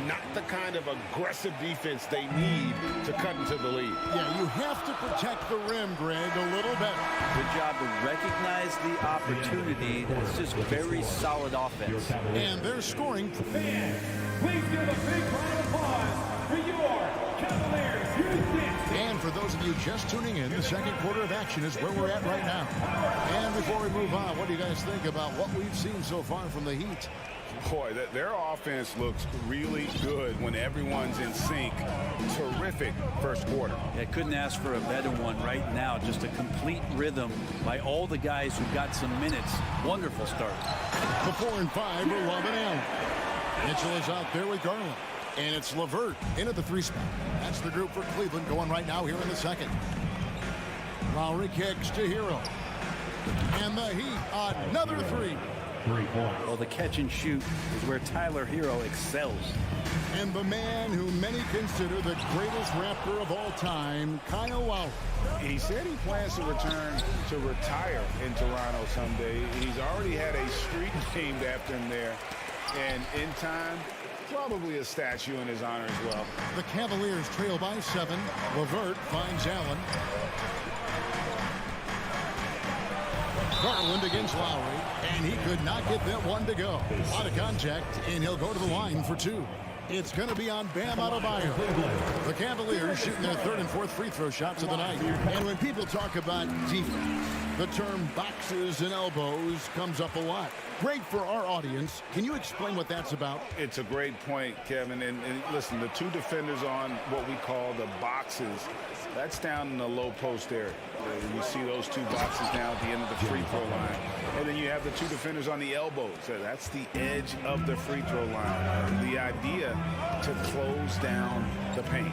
Not the kind of aggressive defense they need to cut into the lead. Yeah, you have to protect the rim, Greg, a little better. Good job to recognize the opportunity. That's just very solid offense. And they're scoring. Fans, please give a big round of applause for your Cavaliers. And for those of you just tuning in, the second quarter of action is where we're at right now. And before we move on, what do you guys think about what we've seen so far from the Heat? Boy, their offense looks really good when everyone's in sync. Terrific first quarter. Yeah, couldn't ask for a better one right now. Just a complete rhythm by all the guys who got some minutes. Wonderful start. The 4 and 5 are Love and Allen. Mitchell is out there with Garland. And it's LeVert in at the 3 spot. That's the group for Cleveland going right now here in the second. Lowry kicks to Hero. And the Heat, another 3. Well, the catch and shoot is where Tyler Hero excels. And the man who many consider the greatest Raptor of all time, Kyle Lowry. He said he plans to return to retire in Toronto someday. He's already had a street named after him there. And in time, probably a statue in his honor as well. The Cavaliers trail by 7. LeVert finds Allen. Garland against Lowry, and he could not get that one to go. A lot of contact, and he'll go to the line for 2. It's going to be on Bam Adebayo. The Cavaliers shooting their 3rd and 4th free throw shots of the night. And when people talk about defense, the term boxes and elbows comes up a lot. Great for our audience. Can you explain what that's about? It's a great point, Kevin. And listen, the 2 defenders on what we call the boxes, that's down in the low post area. You see those 2 boxes down at the end of the free throw line. And then you have the 2 defenders on the elbows. So that's the edge of the free throw line. The idea to close down the paint.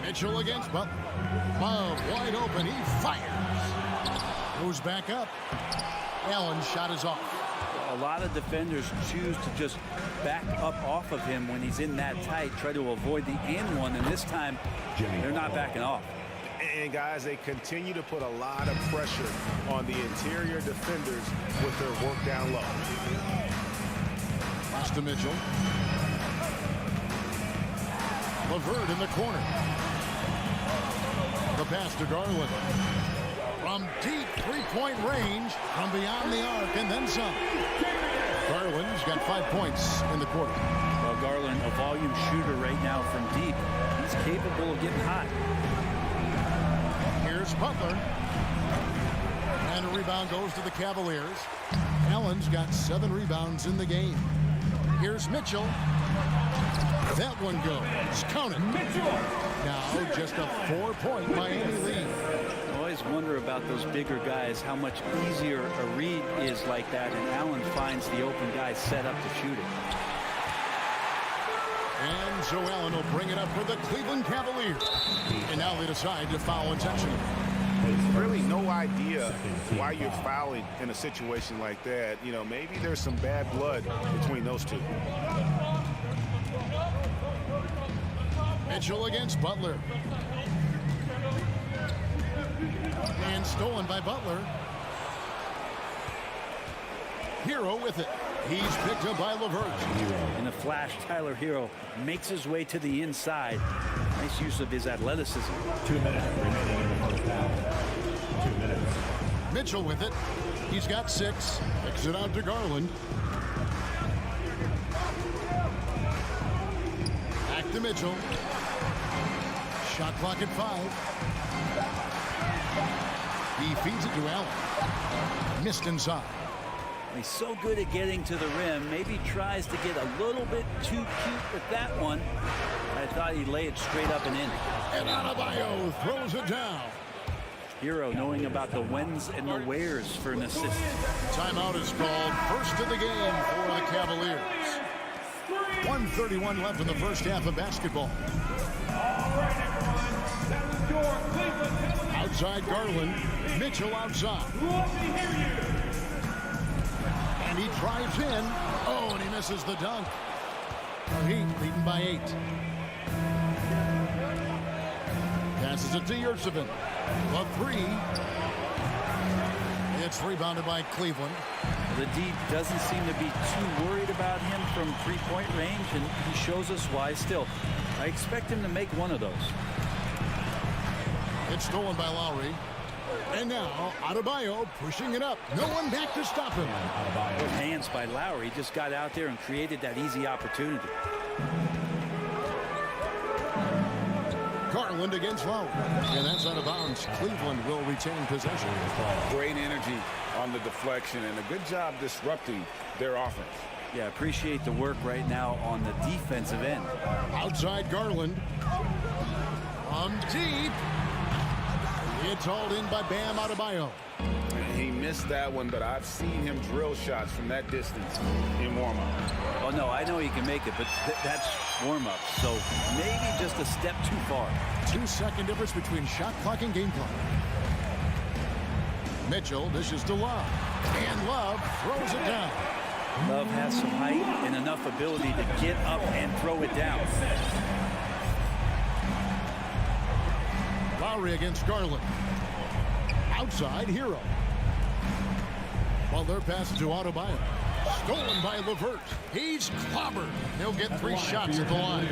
Mitchell against Butler. Love wide open. He fires. Goes back up. Allen's shot is off. A lot of defenders choose to just back up off of him when he's in that tight, try to avoid the and one, and this time they're not backing off. And guys, they continue to put a lot of pressure on the interior defenders with their work down low. Pass to Mitchell. LeVert in the corner. The pass to Garland. From deep three-point range, from beyond the arc, and then some. Garland's got 5 points in the quarter. Well, Garland, a volume shooter right now from deep. He's capable of getting hot. Here's Butler. And a rebound goes to the Cavaliers. Allen's got 7 rebounds in the game. Here's Mitchell. That one goes. Count it. Mitchell. Now just a 4-point Miami lead. I always wonder about those bigger guys, how much easier a read is like that, and Allen finds the open guy set up to shoot it. And so Allen will bring it up for the Cleveland Cavaliers. And now they decide to foul intentionally. Really no idea why you're fouling in a situation like that. You know, maybe there's some bad blood between those 2. Mitchell against Butler. And stolen by Butler. Hero with it. He's picked up by LeVert. In a flash, Tyler Hero makes his way to the inside. Nice use of his athleticism. 2 minutes remaining in the first half. 2 minutes. Mitchell with it. He's got 6. Kicks it out to Garland. Back to Mitchell. Shot clock at 5. He feeds it to Allen. Missed inside. He's so good at getting to the rim. Maybe tries to get a little bit too cute with that one. I thought he'd lay it straight up and in. And Adebayo throws it down. Hero knowing about the whens and the wheres for an assist. Timeout is called. First of the game for the Cavaliers. 1:31 left in the first half of basketball. Outside Garland. Mitchell outside. And he drives in. Oh, and he misses the dunk. The Heat leading by 8. Passes it to Yurtsevin. The 3. It's rebounded by Cleveland. The D doesn't seem to be too worried about him from three-point range, and he shows us why still. I expect him to make one of those. It's stolen by Lowry. And now, Adebayo pushing it up. No one back to stop him. Good hands by Lowry. Just got out there and created that easy opportunity. Garland against Lowry. And that's out of bounds. Cleveland will retain possession. Great energy on the deflection and a good job disrupting their offense. Yeah, appreciate the work right now on the defensive end. Outside Garland. From deep. It's hauled in by Bam Adebayo. He missed that one, but I've seen him drill shots from that distance in warm-up. Oh, no, I know he can make it, but that's warm-up, so maybe just a step too far. 2-second difference between shot clock and game clock. Mitchell dishes to Love. And Love throws it down. Love has some height and enough ability to get up and throw it down. Lowry against Garland. Outside, Hero. Butler passes to Adebayo. Stolen by LeVert. He's clobbered. He'll get 3 shots at the line.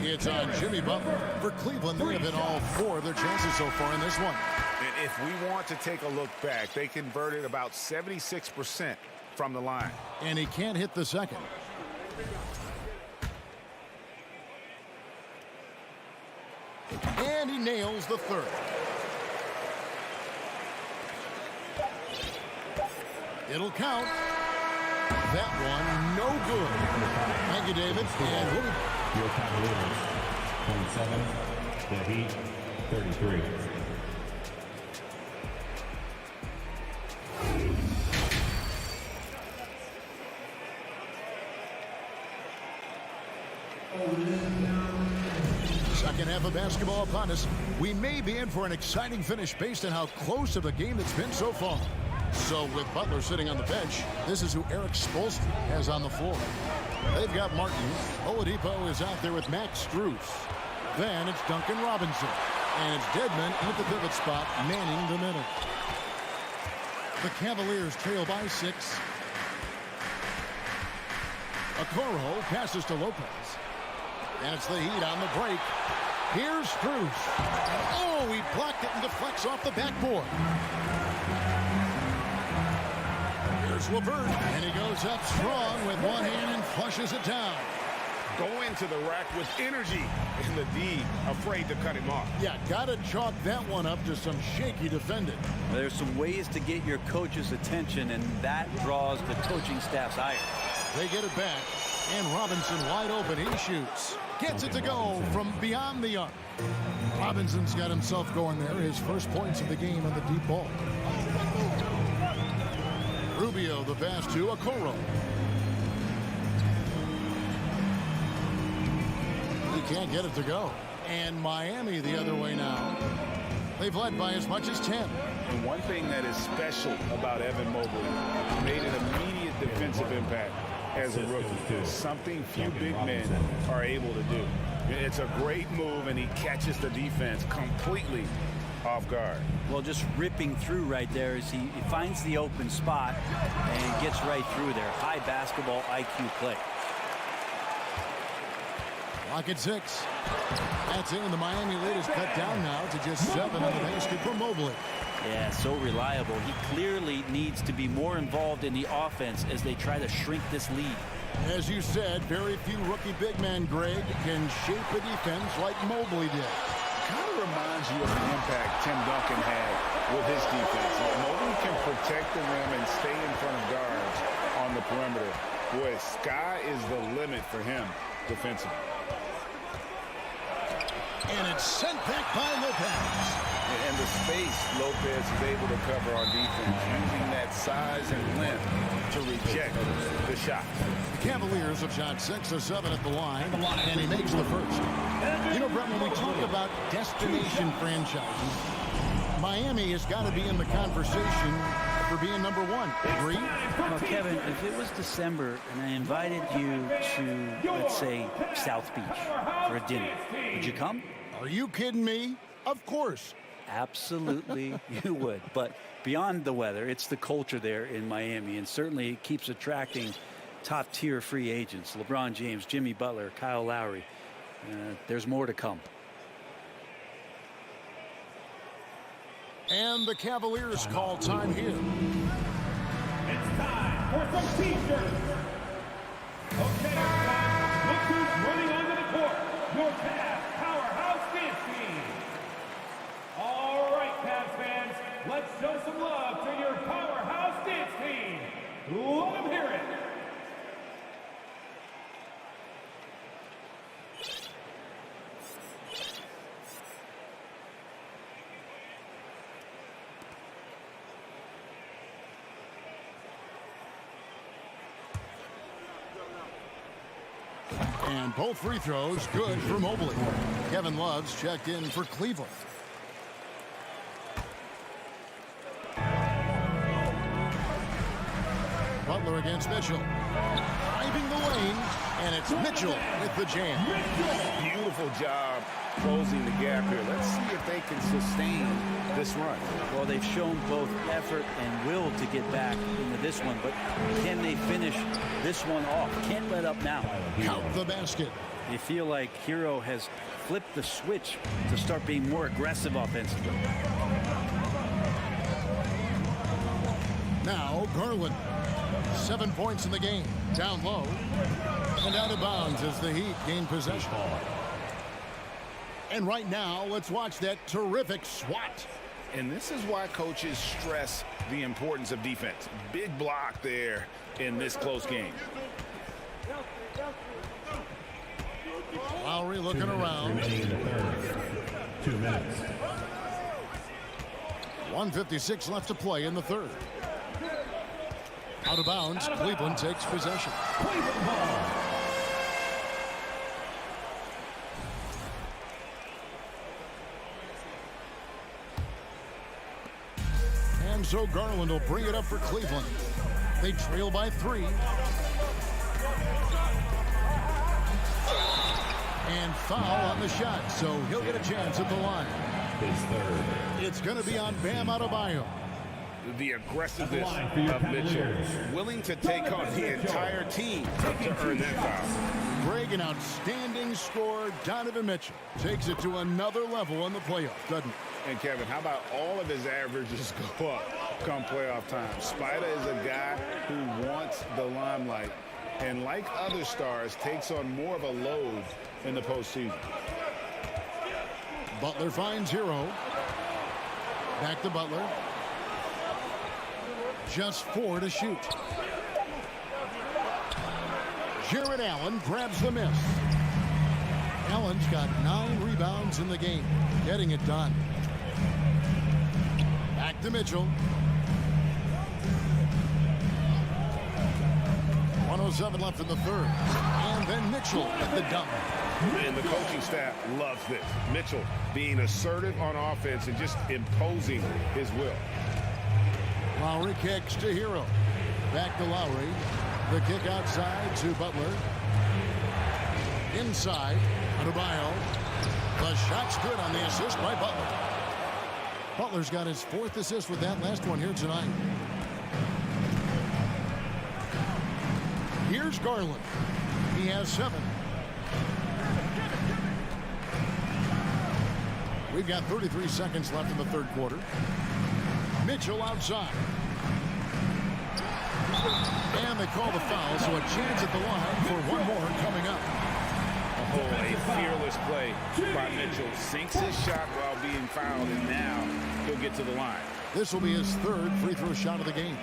It's on Jimmy Butler. For Cleveland, they have hit all 4 of their chances so far in this one. And if we want to take a look back, they converted about 76% from the line. And he can't hit the second. And he nails the third. It'll count. That one, no good. Thank you, David. And Your Cavaliers, 27. The Heat, 33. Second half of basketball upon us. We may be in for an exciting finish based on how close of a game it's been so far. So with Butler sitting on the bench, this is who Eric Spoelstra has on the floor. They've got Martin. Oladipo is out there with Max Strus. Then it's Duncan Robinson. And it's Dedmon at the pivot spot, manning the middle. The Cavaliers trail by 6. Okoro passes to Lopez. And it's the Heat on the break. Here's Strus. Oh, he blocked it and deflects off the backboard. Here's LeVert. And he goes up strong with one hand and flushes it down. Go into the rack with energy. And the D afraid to cut him off. Yeah, got to chalk that one up to some shaky defending. There's some ways to get your coach's attention, and that draws the coaching staff's ire. They get it back. And Robinson wide open. He shoots. Gets it to go from beyond the arc. Robinson's got himself going there. His first points of the game on the deep ball. Rubio the pass to Okoro. He can't get it to go. And Miami the other way now. They've led by as much as 10. And one thing that is special about Evan Mobley, he made an immediate defensive impact as a rookie. Something few big men are able to do. It's a great move, and he catches the defense completely off guard. Well, just ripping through right there as he finds the open spot and gets right through there. High basketball IQ play. Clock at 6. That's in, and the Miami lead is cut down now to just 7 on the basket for Mobley. Yeah, so reliable. He clearly needs to be more involved in the offense as they try to shrink this lead. As you said, very few rookie big men, Greg, can shape a defense like Mobley did. Kind of reminds you of the impact Tim Duncan had with his defense. Mobley can protect the rim and stay in front of guards on the perimeter. Boy, sky is the limit for him defensively. And it's sent back by Lopez. And the space Lopez is able to cover on defense, using that size and length to reject the shot. The Cavaliers have shot 6 of 7 at the line, and he makes the first. You know, Brett, when we talk about destination franchises, Miami has got to be in the conversation for being number one. Agree? Well, Kevin, if it was December and I invited you to, let's say, South Beach for a dinner, would you come? Are you kidding me? Of course. Absolutely, you would. But beyond the weather, it's the culture there in Miami, and certainly it keeps attracting top-tier free agents. LeBron James, Jimmy Butler, Kyle Lowry. There's more to come. And the Cavaliers call time here. It's time for some t-shirts. Okay, guys, look who's running onto the court. Your Cavs powerhouse dance team. All right, Cavs fans, let's show some love to your powerhouse dance team. Let them hear it. And both free throws good for Mobley. Kevin Love's checked in for Cleveland. Butler against Mitchell. Driving the lane, and it's Mitchell with the jam. Beautiful job closing the gap here. Let's see if they can sustain this run. Well, they've shown both effort and will to get back into this one, but can they finish this one off? Can't let up now. Count the basket. You feel like Hero has flipped the switch to start being more aggressive offensively. Now Garland. 7 points in the game. Down low. And out of bounds as the Heat gain possession. And right now, let's watch that terrific swat. And this is why coaches stress the importance of defense. Big block there in this close game. Lowry looking around. 2 minutes. 1:56 left to play in the third. Out of bounds, Cleveland takes possession. Cleveland ball. And so Garland will bring it up for Cleveland. They trail by 3. And foul on the shot, so he'll get a chance at the line. His third. It's going to be on Bam Adebayo. The aggressiveness of Mitchell, willing to take on the entire team to earn that foul. Greg, an outstanding scorer. Donovan Mitchell takes it to another level in the playoffs, doesn't he? And Kevin, how about all of his averages go up come playoff time? Spider is a guy who wants the limelight, and like other stars, takes on more of a load in the postseason. Butler finds Hero. Back to Butler. Just 4 to shoot. Jared Allen grabs the miss. Allen's got 9 rebounds in the game, getting it done. Back to Mitchell. 1:07 left in the third. And then Mitchell at the dunk. And the coaching staff loves this. Mitchell being assertive on offense and just imposing his will. Lowry kicks to Hero. Back to Lowry. The kick outside to Butler. Inside, Adebayo. The shot's good on the assist by Butler. Butler's got his 4th assist with that last one here tonight. Here's Garland. He has 7. We've got 33 seconds left in the third quarter. Mitchell outside. And they call the foul, so a chance at the line for one more coming up. Oh, a fearless play by Mitchell. Sinks his shot while being fouled, and now he'll get to the line. This will be his third free throw shot of the game.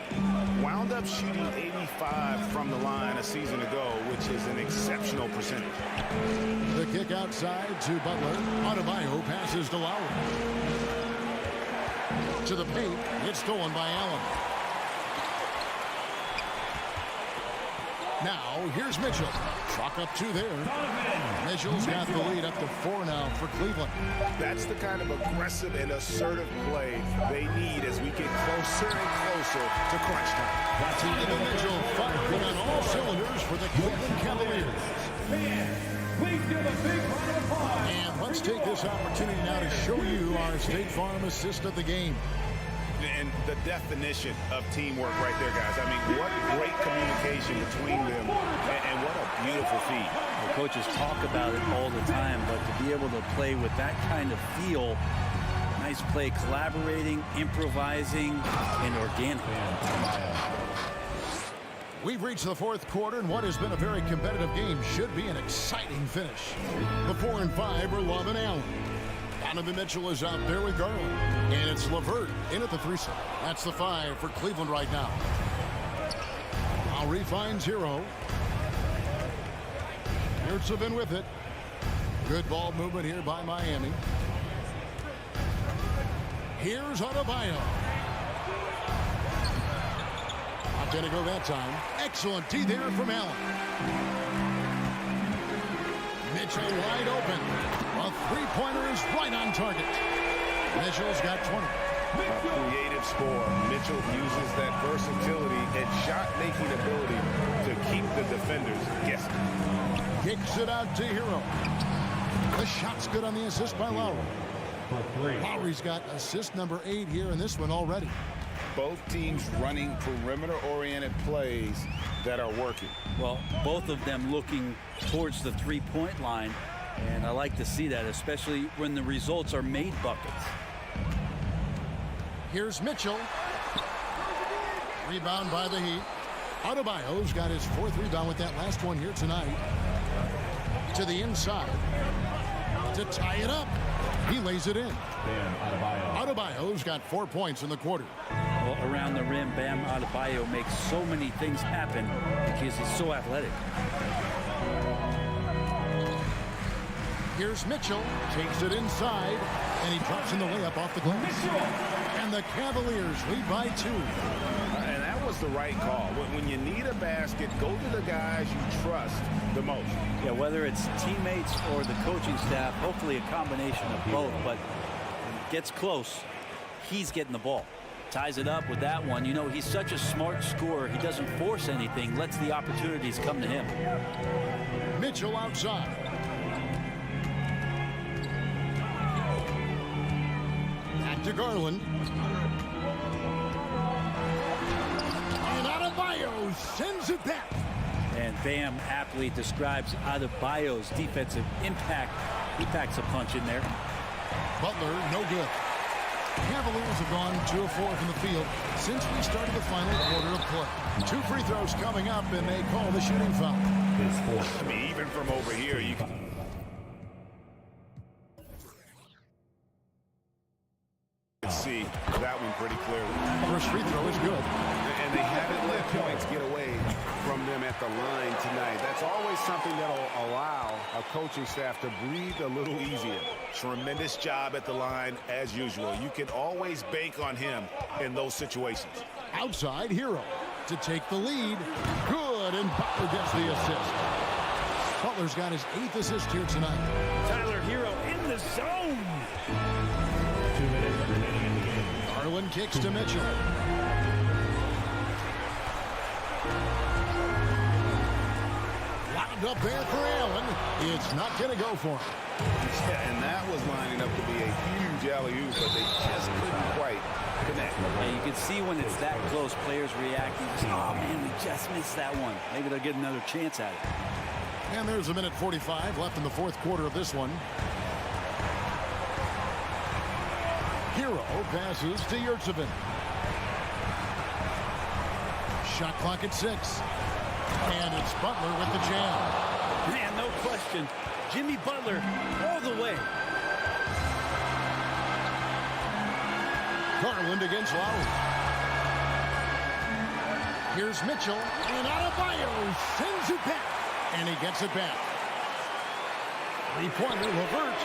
Wound up shooting 85 from the line a season ago, which is an exceptional percentage. The kick outside to Butler. Adebayo passes to Lowry. To the paint. It's stolen by Allen. Now, here's Mitchell. Chalk up 2 there. Mitchell's got the lead up to 4 now for Cleveland. That's the kind of aggressive and assertive play they need as we get closer and closer to crunch time. Donovan Mitchell firing on all cylinders for the Cleveland Cavaliers. Please give a big round of applause. And let's take this opportunity now to show you our State Farm assist of the game. And the definition of teamwork right there, guys. I mean, what great communication between them, and what a beautiful feat. The coaches talk about it all the time, but to be able to play with that kind of feel, nice play, collaborating, improvising, and organic. We've reached the 4th quarter, and what has been a very competitive game should be an exciting finish. The 4 and 5 are Love and Allen. Donovan Mitchell is out there with Garland. And it's LeVert in at the 3-set. That's the 5 for Cleveland right now. Lowry finds Hero. Yurtsevin with it. Good ball movement here by Miami. Here's Adebayo. Not going to go that time. Excellent D there from Allen. Mitchell wide open. A three-pointer is right on target. Mitchell's got 20. A creative score. Mitchell uses that versatility and shot-making ability to keep the defenders guessing. Kicks it out to Hero. The shot's good on the assist by Lowry. Lowry's got assist number 8 here in this one already. Both teams running perimeter-oriented plays that are working. Well, both of them looking towards the three-point line, and I like to see that, especially when the results are made buckets. Here's Mitchell. Rebound by the Heat. Adebayo's got his 4th rebound with that last one here tonight. To the inside. To tie it up. He lays it in. Adebayo's got 4 points in the quarter. Well, around the rim, Bam Adebayo makes so many things happen because he's so athletic. Here's Mitchell. Takes it inside. And he drops in the layup off the glass. And the Cavaliers lead by 2. And that was the right call. When you need a basket, go to the guys you trust the most. Yeah, whether it's teammates or the coaching staff, hopefully a combination of both. But when it gets close, he's getting the ball. Ties it up with that one. You know, he's such a smart scorer. He doesn't force anything, lets the opportunities come to him. Mitchell outside. Back to Garland. And Adebayo sends it back. And Bam aptly describes Adebayo's defensive impact. He packs a punch in there. Butler, no good. Cavaliers have gone 2 of 4 from the field since we started the final quarter of play. 2 free throws coming up, and they call the shooting foul. I mean, even from over here, you can see that one pretty clearly. First free throw is good. And they haven't let points get away from them at the line tonight. That's always something that'll allow a coaching staff to breathe a little easier. Tremendous job at the line as usual. You can always bank on him in those situations. Outside, Hero to take the lead. Good, and Butler gets the assist. Butler's got his 8th assist here tonight. Tyler Hero in the zone. 2 minutes remaining in the game. Garland kicks to Mitchell. Wound up there for Allen. It's not going to go for him. Yeah, and that was lining up to be a huge alley-oop, but they just couldn't quite connect. Yeah, you can see when it's that close, players reacting. Oh, man, we just missed that one. Maybe they'll get another chance at it. And there's a minute 45 left in the 4th quarter of this one. Hero passes to Yurtsevin. Shot clock at 6. And it's Butler with the jam. Man, no question. Jimmy Butler all the way. Garland against Lowry. Here's Mitchell, and Adebayo sends it back, and he gets it back. Three-pointer, Levert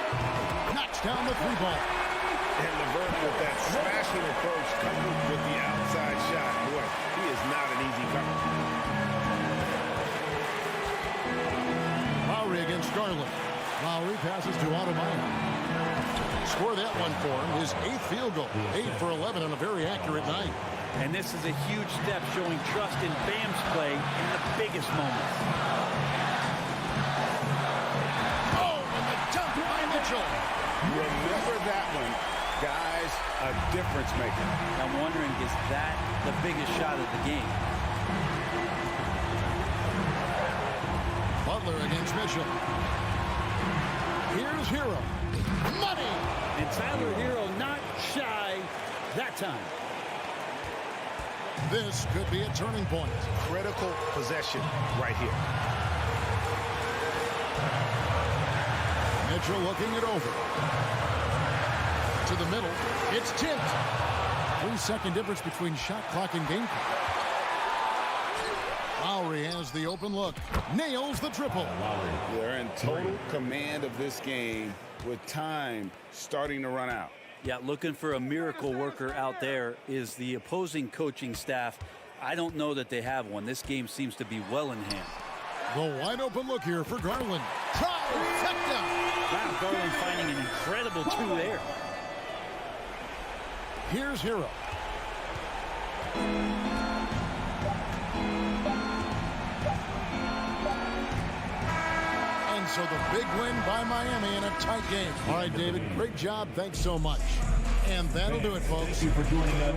knocks down the three ball. And Levert with that smashing approach coupled with the outside shot. Boy, he is not an easy cover. Lowry against Garland. Lowry passes to Adebayo. Score that one for him. His 8th field goal. 8 for 11 on a very accurate night. And this is a huge step showing trust in Bam's play in the biggest moments. Oh, and the dunk by Mitchell. Remember that one. Guys, a difference maker. I'm wondering, is that the biggest shot of the game? Butler against Mitchell. Here's Hero. Money! And Tyler Hero not shy that time. This could be a turning point. Critical possession right here. Mitchell looking it over. To the middle. It's tipped. 3-second difference between shot clock and game clock. Lowry has the open look. Nails the triple. They're in total command of this game with time starting to run out. Yeah, looking for a miracle worker out there is the opposing coaching staff. I don't know that they have one. This game seems to be well in hand. The wide open look here for Garland. Trifecta. Wow, Garland finding an incredible 2 there. Here's Hero. And so the big win by Miami in a tight game. All right, David, great job. Thanks so much. And that'll do it, folks. Thank you for joining us.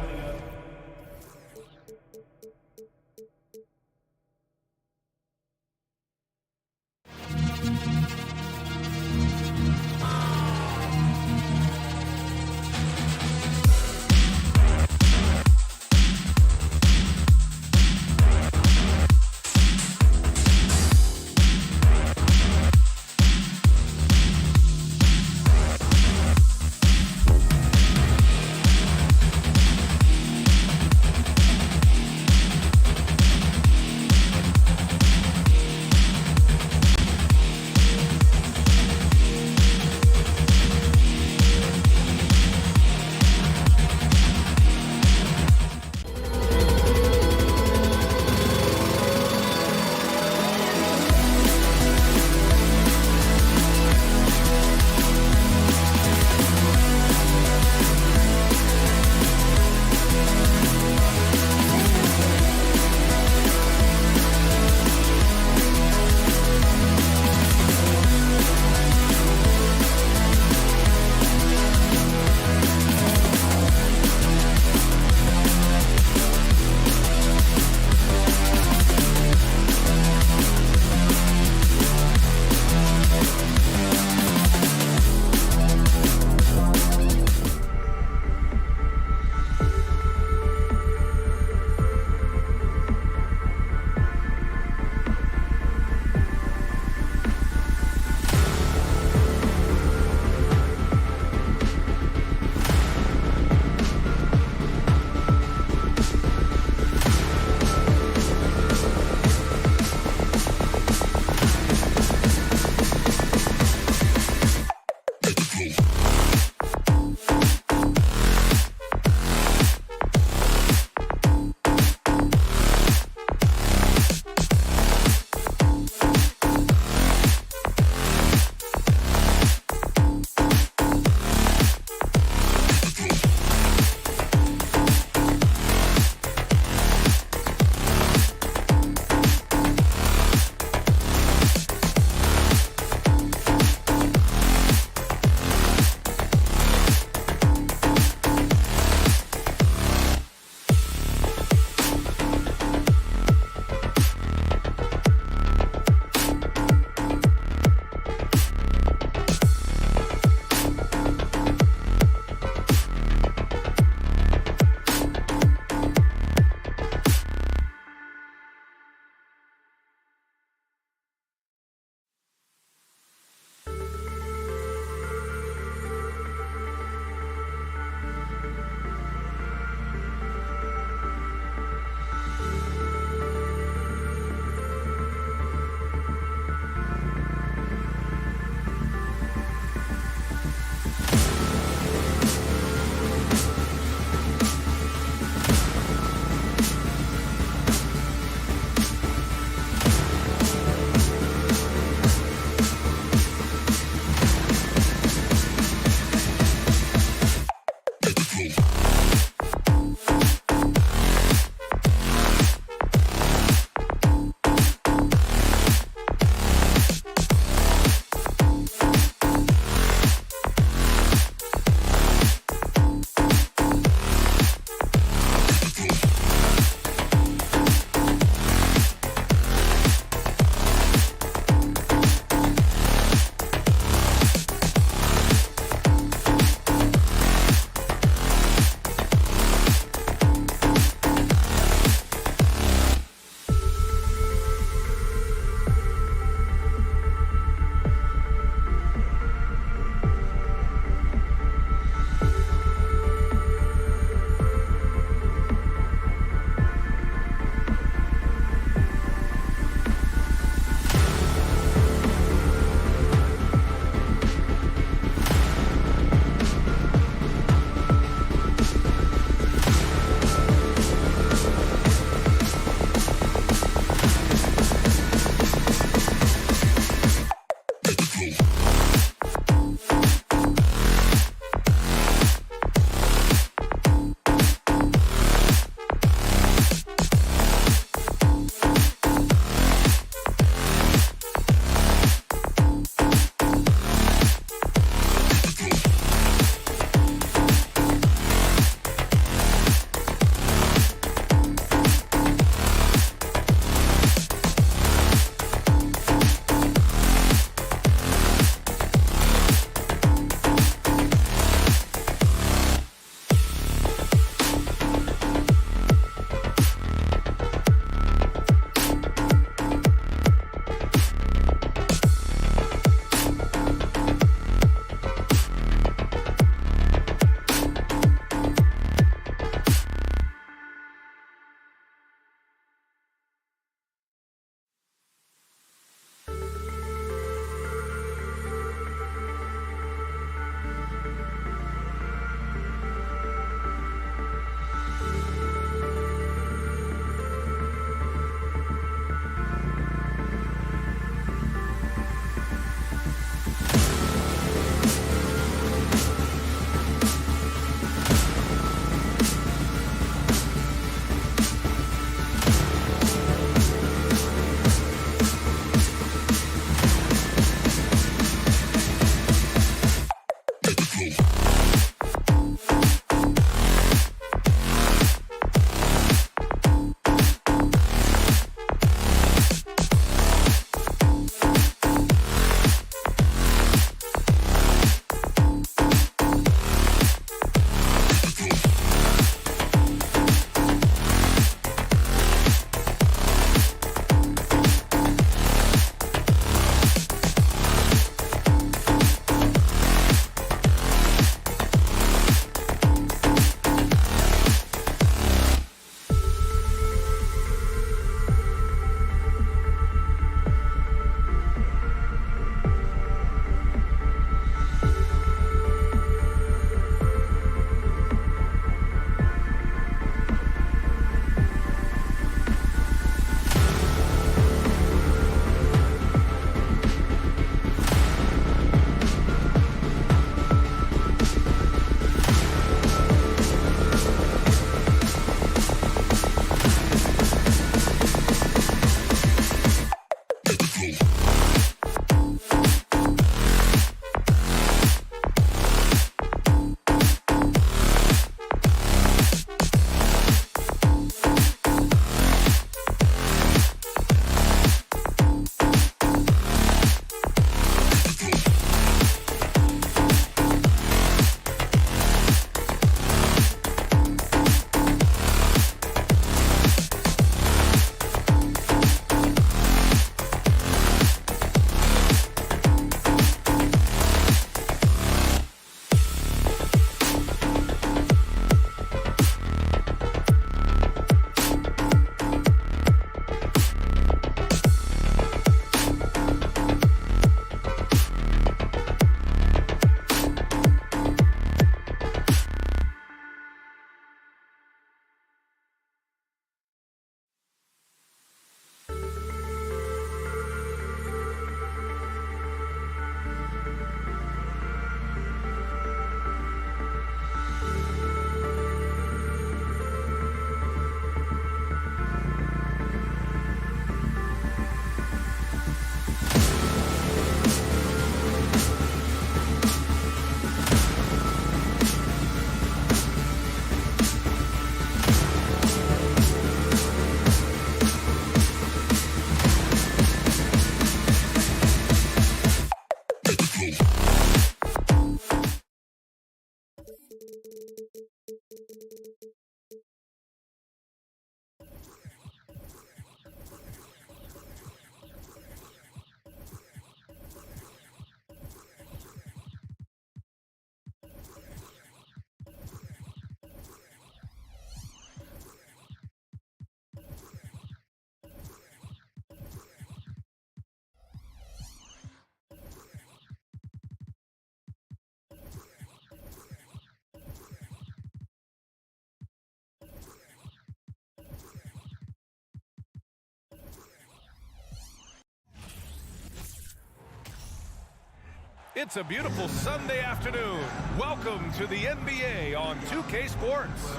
It's a beautiful Sunday afternoon. Welcome to the NBA on 2K Sports.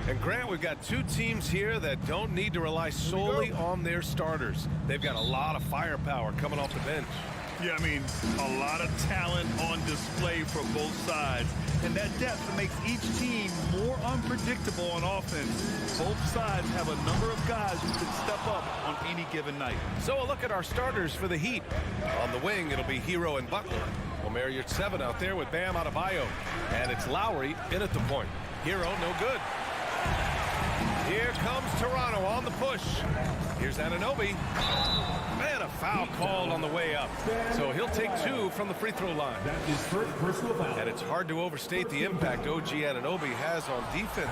And Grant, we've got two teams here that don't need to rely solely on their starters. They've got a lot of firepower coming off the bench. Yeah, I mean, a lot of talent on display for both sides. And that depth makes each team more unpredictable on offense. Both sides have a number of guys who can step up on any given night. So a look at our starters for the Heat. On the wing, it'll be Hero and Butler. Omer Yurtseven out there with Bam Adebayo. And it's Lowry in at the point. Hero, no good. Here comes Toronto on the push. Here's Anunoby. Man, a foul called on the way up. So he'll take two from the free throw line. That is first personal foul. And it's hard to overstate the impact OG Anunoby has on defense.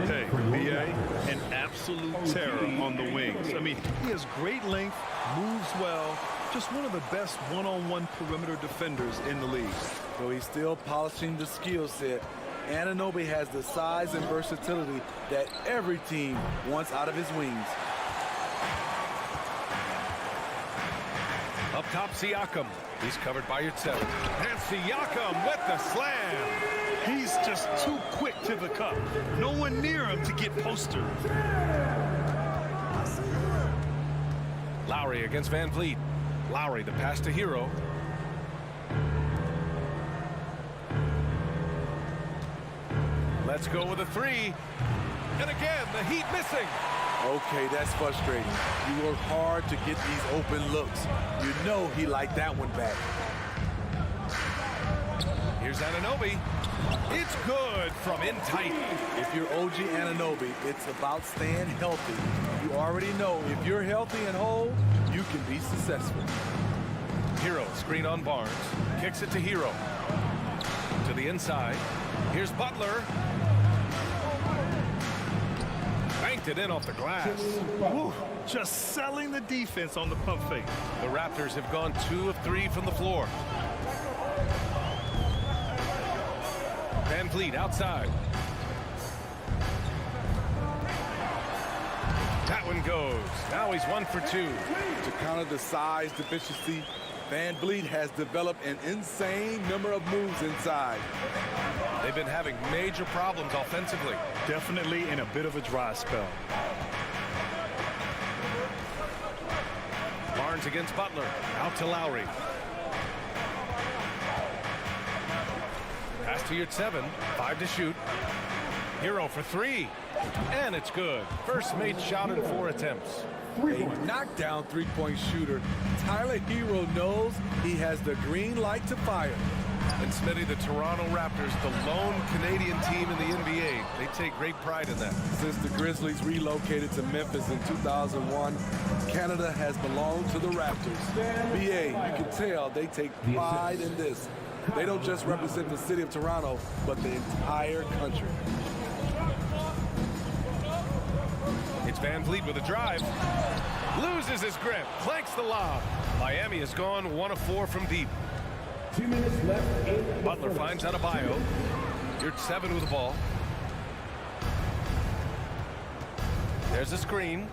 Hey, BA, an absolute terror on the wings. I mean, he has great length, moves well, just one of the best one-on-one perimeter defenders in the league. So he's still polishing the skill set. Anunoby has the size and versatility that every team wants out of his wings. Up top, Siakam. He's covered by Yurtseven. And Siakam with the slam. He's just too quick to the cup. No one near him to get postered. Lowry against Van Vliet. Lowry, the pass to Hero. Let's go with a three. And again, the Heat missing. Okay, that's frustrating. You work hard to get these open looks. You know he liked that one back. Here's Anunoby. It's good from in tight. If you're OG Anunoby, it's about staying healthy. You already know if you're healthy and whole, you can be successful. Hero, screen on Barnes. Kicks it to Hero. To the inside. Here's Butler. Banked it in off the glass. Woo, just selling the defense on the pump fake. The Raptors have gone 2 of 3 from the floor. Van Vliet outside. That one goes. Now he's 1 for 2. To counter the size deficiency, Van Vliet has developed an insane number of moves inside. They've been having major problems offensively. Definitely in a bit of a dry spell. Barnes against Butler. Out to Lowry. Pass to Yurtseven. 5 to shoot. Hero for 3. And it's good. First made shot in 4 attempts. A knockdown three-point shooter. Tyler Hero knows he has the green light to fire. And Smitty, the Toronto Raptors, the lone Canadian team in the NBA. They take great pride in that. Since the Grizzlies relocated to Memphis in 2001, Canada has belonged to the Raptors. BA, you can tell they take pride in this. They don't just represent the city of Toronto, but the entire country. It's Van Vliet with a drive. Loses his grip. Clanks the lob. Miami has gone 1 of 4 from deep. 2 minutes left in Butler finds Adebayo. Yurtseven with the ball. There's a screen.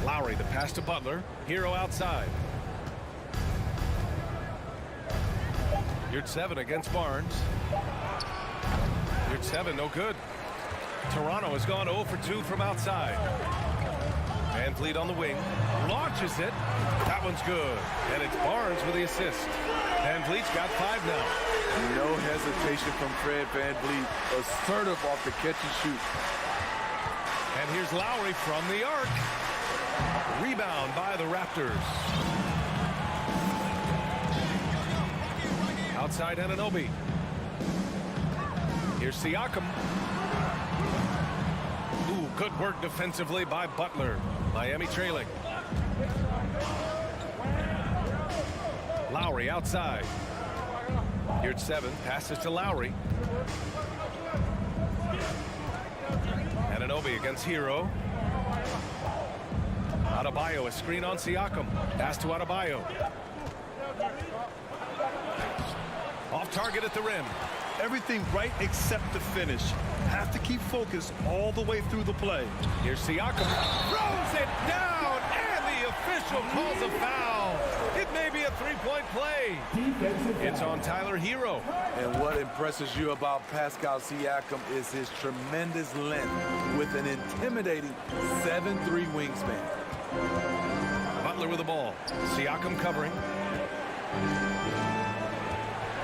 Lowry, the pass to Butler. Hero outside. Yurtseven against Barnes. Yurtseven, no good. Toronto has gone 0 for 2 from outside. Van Vliet on the wing. Launches it. That one's good. And it's Barnes with the assist. Van Vliet's got 5 now. No hesitation from Fred Van Vliet. Assertive off the catch and shoot. And here's Lowry from the arc. Rebound by the Raptors. Outside Anunoby. Here's Siakam. Ooh, good work defensively by Butler. Miami trailing. Lowry outside. Yurtseven passes to Lowry. Anunoby against Hero. Adebayo, a screen on Siakam. Pass to Adebayo. Off target at the rim. Everything right except the finish. Have to keep focused all the way through the play. Here's Siakam. Throws it down, and the official calls a foul. It may be a 3 three-point play. It's on Tyler Hero. And what impresses you about Pascal Siakam is his tremendous length with an intimidating 7'3" wingspan. Butler with the ball. Siakam covering.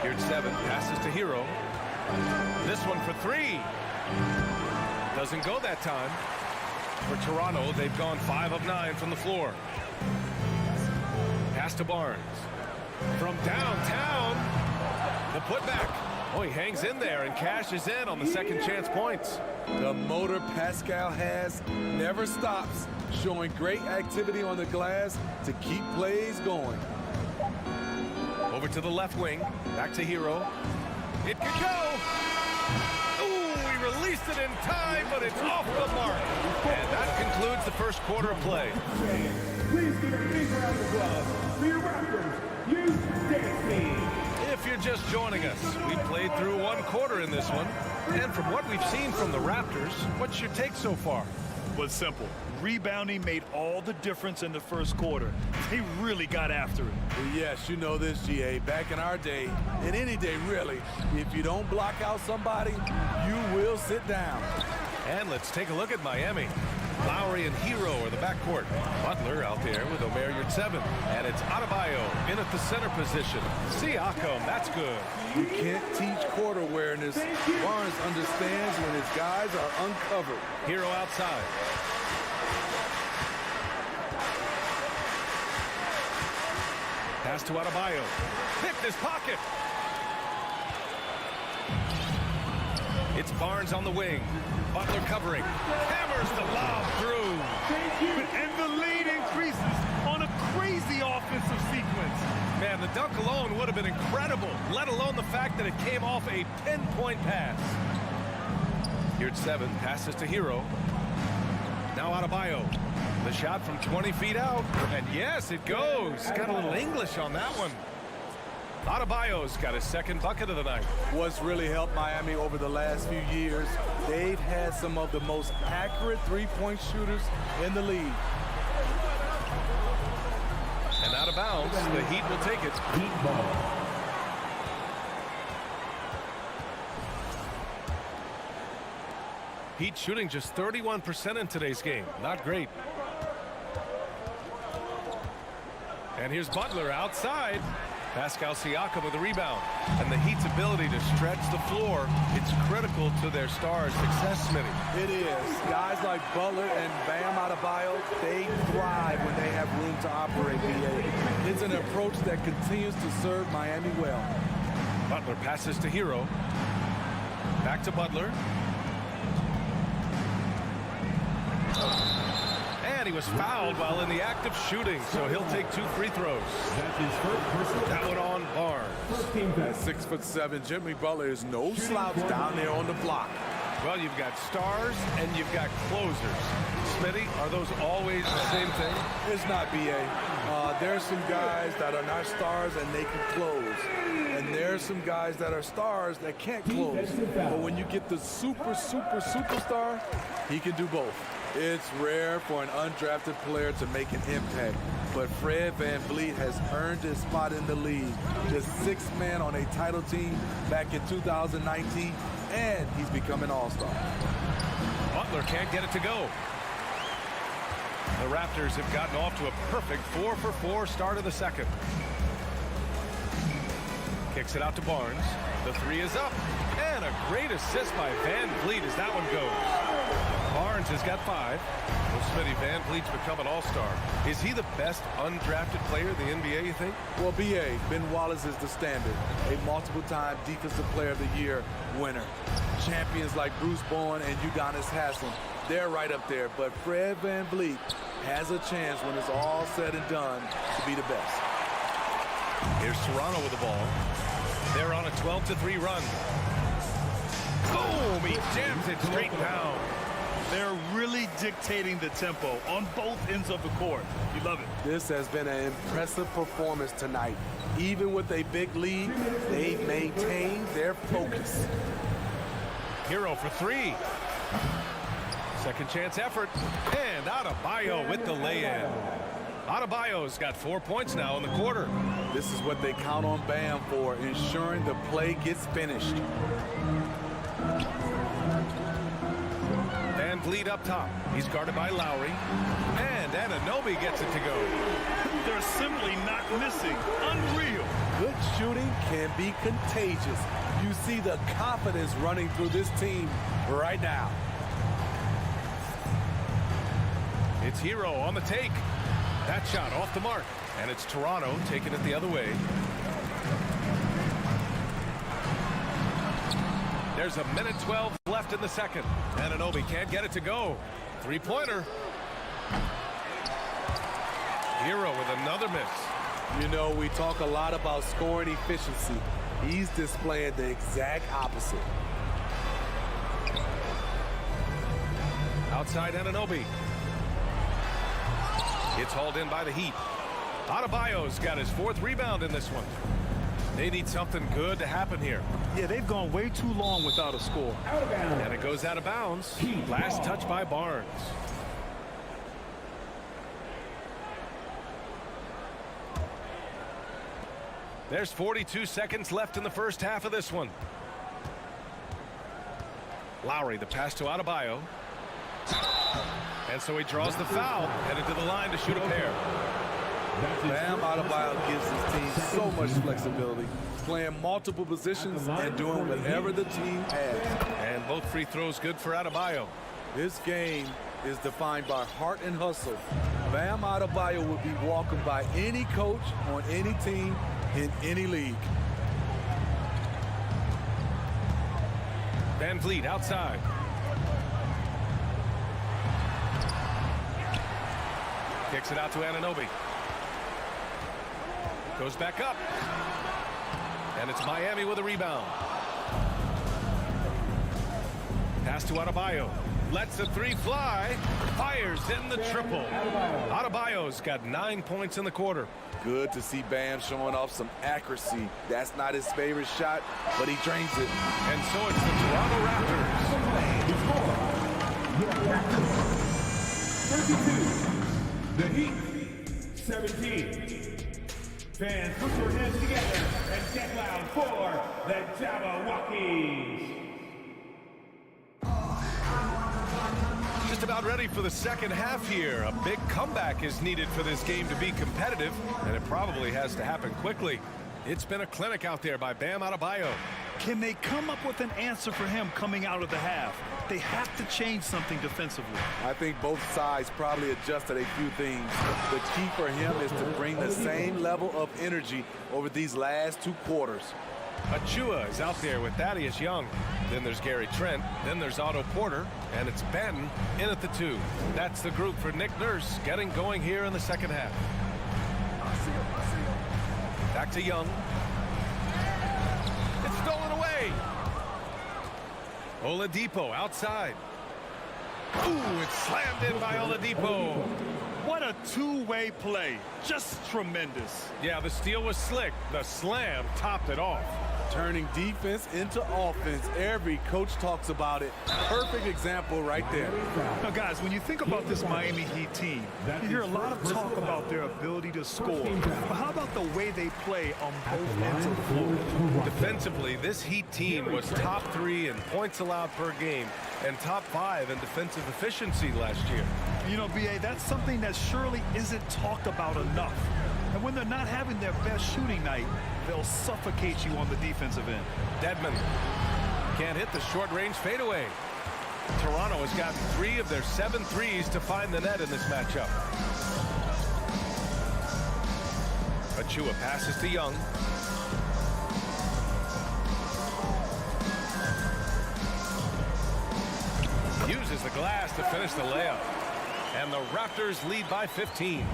Here's 7. Passes to Hero. This one for 3. Doesn't go that time. For Toronto, they've gone 5 of 9 from the floor. Pass to Barnes. From downtown, the putback. Oh, he hangs in there and cashes in on the second chance points. The motor Pascal has never stops, showing great activity on the glass to keep plays going. Over to the left wing. Back to Hero. It could go. Ooh, he released it in time, but it's off the mark. And that concludes the first quarter of play. Please give a big round of applause for your Raptors. You dance me. If you're just joining us, we played through one quarter in this one. And from what we've seen from the Raptors, what's your take so far? Was simple. Rebounding made all the difference in the first quarter. They really got after it. Well, yes, you know this, GA. Back in our day, and any day really, if you don't block out somebody, you will sit down. And let's take a look at Miami. Lowry and Hero are the backcourt. Butler out there with Omer Yurtseven. And it's Adebayo in at the center position. Siakam, that's good. You can't teach court awareness. Barnes understands when his guys are uncovered. Hero outside. Pass to Adebayo. Picked his pocket. It's Barnes on the wing. Butler covering. Hammers the lob through. And the lead increases on a crazy offensive sequence. Man, the dunk alone would have been incredible, let alone the fact that it came off a pinpoint pass. Here's 7. Passes to Hero. Now Adebayo. The shot from 20 feet out. And yes, it goes. Got a little English on that one. Adebayo's got his second bucket of the night. What's really helped Miami over the last few years, they've had some of the most accurate three-point shooters in the league. And out of bounds, the Heat will take it. Heat ball. Heat shooting just 31% in today's game. Not great. And here's Butler outside. Pascal Siakam with the rebound. And the Heat's ability to stretch the floor, it's critical to their stars' success, Smitty. It is. Guys like Butler and Bam Adebayo, they thrive when they have room to operate, BA. It's an approach that continues to serve Miami well. Butler passes to Hero. Back to Butler. And he was fouled while in the act of shooting, so he'll take 2 free throws. That's his first personal. That one on Barnes. First team At 6'7", Jimmy Butler is no slouch down there on the block. Well, you've got stars and you've got closers. Smitty, are those always the same thing? It's not, BA. There's some guys that are not stars and they can close. And there's some guys that are stars that can't close. But when you get the superstar, he can do both. It's rare for an undrafted player to make an impact, but Fred VanVleet has earned his spot in the league. Just 6th man on a title team back in 2019, and he's become an all-star. Butler can't get it to go. The Raptors have gotten off to a perfect 4-for-4 start of the second. Kicks it out to Barnes. The 3 is up. And a great assist by VanVleet as that one goes. Barnes has got 5. Well, Smitty, VanVleet's become an all-star. Is he the best undrafted player in the NBA, you think? Well, BA, Ben Wallace is the standard. A multiple-time Defensive Player of the Year winner. Champions like Bruce Bowen and Udonis Haslem, they're right up there. But Fred VanVleet has a chance when it's all said and done to be the best. Here's Toronto with the ball. They're on a 12-3 run. Boom! He jams it straight down. They're really dictating the tempo on both ends of the court. You love it. This has been an impressive performance tonight. Even with a big lead, they've maintained their focus. Hero for 3. Second chance effort. And Adebayo with the lay-in. Adebayo's got 4 points now in the quarter. This is what they count on Bam for, ensuring the play gets finished. Van Vliet up top. He's guarded by Lowry. And Anunoby gets it to go. They're simply not missing. Unreal. Good shooting can be contagious. You see the confidence running through this team right now. It's Hero on the take. That shot off the mark. And it's Toronto taking it the other way. There's a minute 12 left in the second. Anunoby can't get it to go. Three-pointer. Hero with another miss. You know, we talk a lot about scoring efficiency. He's displaying the exact opposite. Outside Anunoby. It's hauled in by the Heat. Adebayo's got his 4th rebound in this one. They need something good to happen here. Yeah, they've gone way too long without a score. And it goes out of bounds. Last touch by Barnes. There's 42 seconds left in the first half of this one. Lowry, the pass to Adebayo. And so he draws the foul, headed to the line to shoot a pair. Bam Adebayo gives his team so much flexibility, playing multiple positions and doing whatever the team has. And both free throws good for Adebayo. This game is defined by heart and hustle. Bam Adebayo would be welcomed by any coach on any team in any league. Van Vliet outside. Kicks it out to Anunoby. Goes back up. And it's Miami with a rebound. Pass to Adebayo. Lets the three fly. Fires in the triple. Adebayo's got 9 points in the quarter. Good to see Bam showing off some accuracy. That's not his favorite shot, but he drains it. And so it's the Toronto Raptors. 32. The Heat. 17. Fans, put your hands together and get loud for the Jabberwockies. Just about ready for the second half here. A big comeback is needed for this game to be competitive, and it probably has to happen quickly. It's been a clinic out there by Bam Adebayo. Can they come up with an answer for him coming out of the half? They have to change something defensively. I think both sides probably adjusted a few things. The key for him is to bring the same level of energy over these last 2 quarters. Achua is out there with Thaddeus Young. Then there's Gary Trent. Then there's Otto Porter. And it's Benton in at the 2. That's the group for Nick Nurse getting going here in the second half. Back to Young. It's stolen away. Oladipo outside. Ooh, it's slammed in by Oladipo. What a two-way play. Just tremendous. Yeah, the steal was slick. The slam topped it off. Turning defense into offense. Every coach talks about it. Perfect example right there. Now, guys, when you think about this Miami Heat team, you hear a lot of talk about their ability to score. But how about the way they play on both ends of the floor? Defensively, this Heat team was top 3 in points allowed per game and top 5 in defensive efficiency last year. You know, B.A., that's something that surely isn't talked about enough. And when they're not having their best shooting night, they'll suffocate you on the defensive end. Dedmon can't hit the short-range fadeaway. Toronto has gotten 3 of their 7 threes to find the net in this matchup. Achua passes to Young. Uses the glass to finish the layup. And the Raptors lead by 15.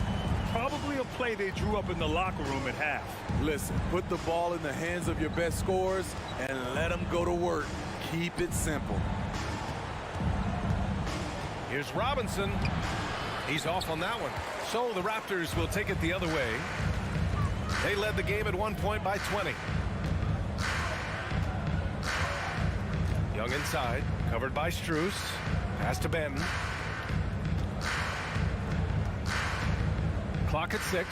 Probably a play they drew up in the locker room at half. Listen, put the ball in the hands of your best scorers and let them go to work. Keep it simple. Here's Robinson. He's off on that one. So the Raptors will take it the other way. They led the game at 1 point by 20. Young inside, covered by Strus. Pass to Benton. Clock at 6.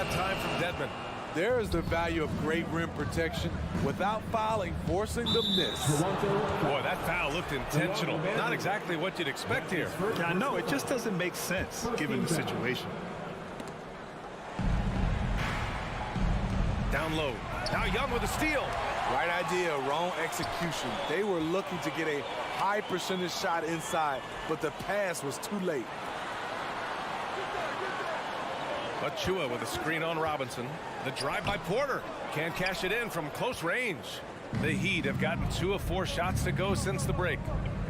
that time from Dedmon. There is the value of great rim protection without fouling, forcing the miss. Boy, that foul looked intentional. Not exactly what you'd expect here. Yeah, I know. It just doesn't make sense given the situation. Down low. Now Young with a steal. Right idea, wrong execution. They were looking to get a high percentage shot inside, but the pass was too late. Achua with a screen on Robinson. The drive by Porter. Can't cash it in from close range. The Heat have gotten 2 of 4 shots to go since the break.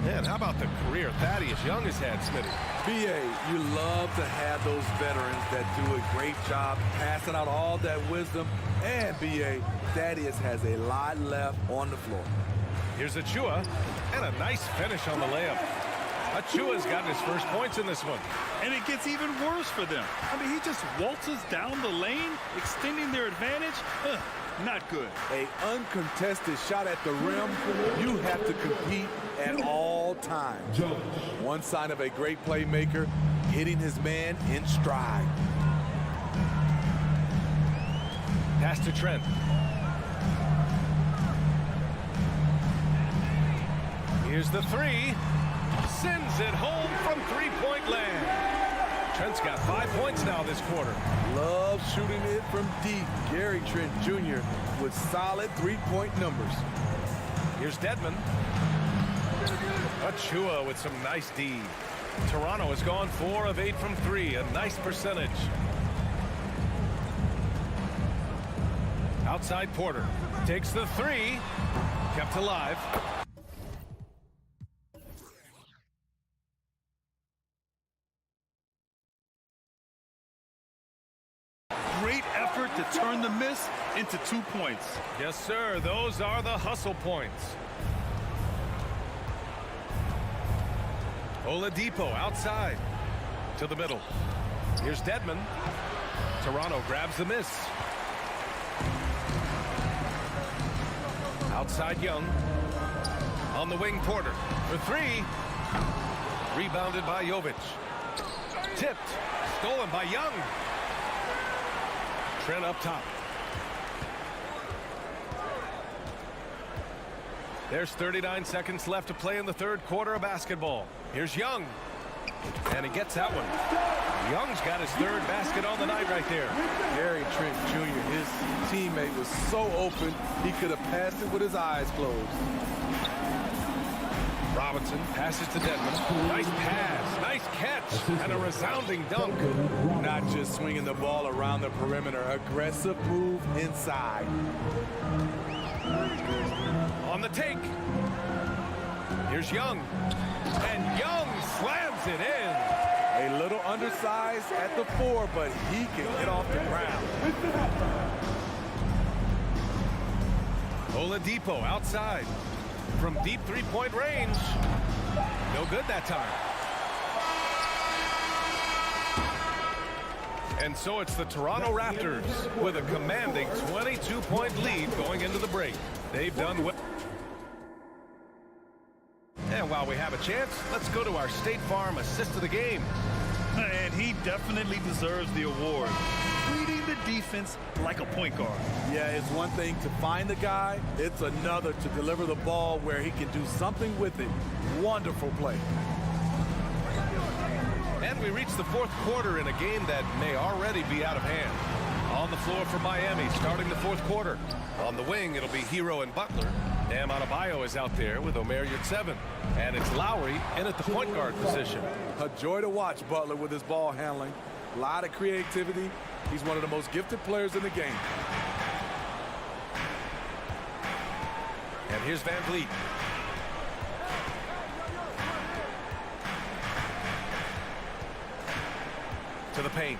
Man, how about the career Thaddeus Young has had, Smitty? BA, you love to have those veterans that do a great job passing out all that wisdom. And BA, Thaddeus has a lot left on the floor. Here's Achua, and a nice finish on the layup. Achua's gotten his first points in this one. And it gets even worse for them. I mean, he just waltzes down the lane, extending their advantage. Not good. A uncontested shot at the rim, you have to compete at all times. One sign of a great playmaker, hitting his man in stride. Pass to Trent. Here's the 3. Sends it home from three-point land. Trent's got 5 points now this quarter. Love shooting it from deep. Gary Trent Jr. with solid three-point numbers. Here's Dedmon. Achua with some nice D. Toronto has gone 4 of 8 from 3. A nice percentage. Outside Porter. Takes the 3. Kept alive. Great effort to turn the miss into 2 points. Yes, sir. Those are the hustle points. Oladipo outside to the middle. Here's Dedmon. Toronto grabs the miss. Outside Young. On the wing, Porter for 3. Rebounded by Jovic. Tipped. Stolen by Young. Trent up top. There's 39 seconds left to play in the third quarter of basketball. Here's Young. And he gets that one. Young's got his 3rd basket on the night right there. Gary Trent Jr., his teammate, was so open, he could have passed it with his eyes closed. Robinson passes to Dedmon. Nice pass, nice catch, and a resounding dunk. Not just swinging the ball around the perimeter, aggressive move inside. On the take. Here's Young. And Young slams it in. A little undersized at the 4, but he can get off the ground. Oladipo outside. From deep three-point range. No good that time. And so it's the Toronto Raptors with a commanding 22-point lead going into the break. They've done well. And while we have a chance, let's go to our State Farm assist of the game. And he definitely deserves the award. Reading the defense like a point guard. Yeah, it's one thing to find the guy. It's another to deliver the ball where he can do something with it. Wonderful play. And we reach the 4th quarter in a game that may already be out of hand. On the floor for Miami, starting the 4th quarter. On the wing, it'll be Hero and Butler. Bam Adebayo is out there with Omer Yurtseven. And it's Lowry in at the point guard position. A joy to watch Butler with his ball handling. A lot of creativity. He's one of the most gifted players in the game. And here's Van Vliet. To the paint.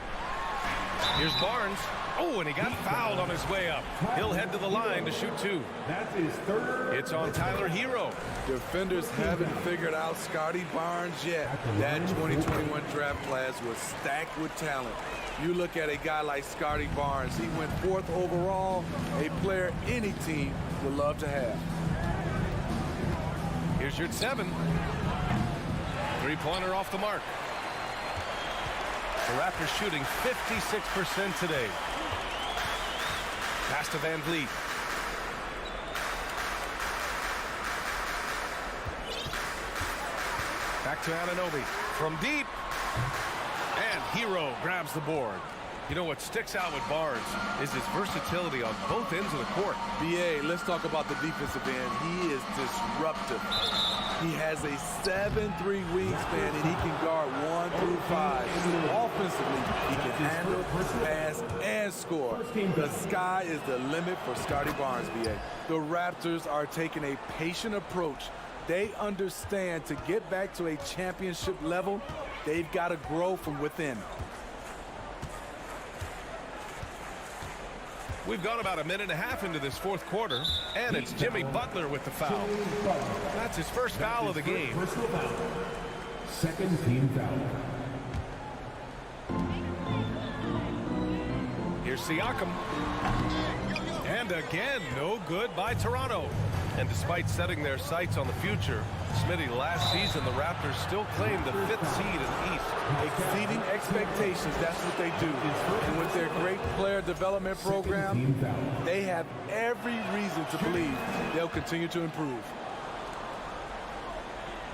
Here's Barnes. Oh, and he got fouled on his way up. He'll head to the line to shoot 2. That's his 3rd. It's on Tyler Hero. Defenders haven't figured out Scotty Barnes yet. That 2021 draft class was stacked with talent. You look at a guy like Scotty Barnes. He went 4th overall, a player any team would love to have. Here's your 7. Three-pointer off the mark. Raptors shooting 56% today. Pass to Van Vliet. Back to Anunoby from deep. And Hero grabs the board. You know what sticks out with Barnes is his versatility on both ends of the court. BA, let's talk about the defensive end. He is disruptive. He has a 7'3" wingspan, and he can guard 1 through 5. Offensively, he can handle, pass, and score. The sky is the limit for Scotty Barnes, BA. The Raptors are taking a patient approach. They understand to get back to a championship level, they've got to grow from within. We've gone about a minute and a half into this fourth quarter, and it's Jimmy Butler with the foul. That's his first foul of the game. Personal foul. Second team foul. Here's Siakam. And again, no good by Toronto. And despite setting their sights on the future, Smitty, last season the Raptors still claimed the 5th seed in the East. Exceeding expectations, that's what they do. And with their great player development program, they have every reason to believe they'll continue to improve.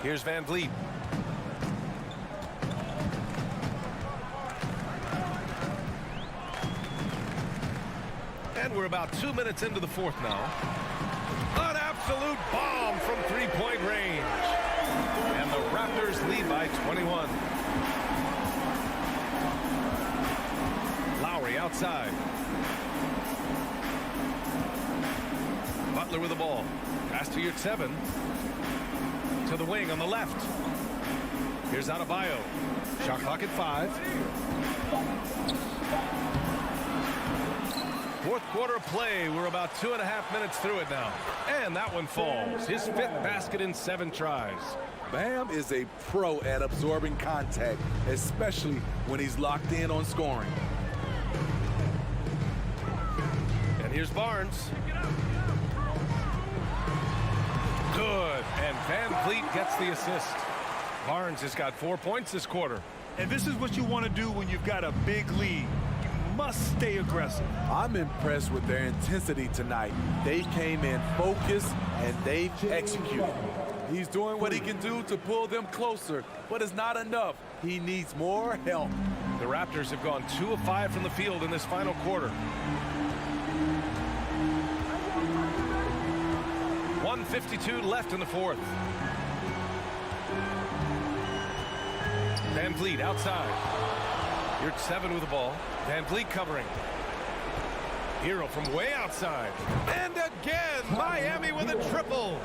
Here's Van Vliet. And we're about 2 minutes into the fourth now. An absolute bomb from three-point range. And the Raptors lead by 21. Lowry outside. Butler with the ball. Pass to Yurtseven. To the wing on the left. Here's Adebayo. Shot clock at 5. Fourth quarter of play. We're about 2.5 minutes through it now. And that one falls. His 5th basket in 7 tries. Bam is a pro at absorbing contact, especially when he's locked in on scoring. And here's Barnes. Good. And Van Vliet gets the assist. Barnes has got 4 points this quarter. And this is what you want to do when you've got a big lead. Must stay aggressive. I'm impressed with their intensity tonight. They came in focused and they've executed. He's doing what he can do to pull them closer, but it's not enough. He needs more help. The Raptors have gone 2 of 5 from the field in this final quarter. 1:52 left in the fourth. Van Vliet outside. Yurtseven with the ball. Van Vliet covering. Hero from way outside. And again, Miami with a triple.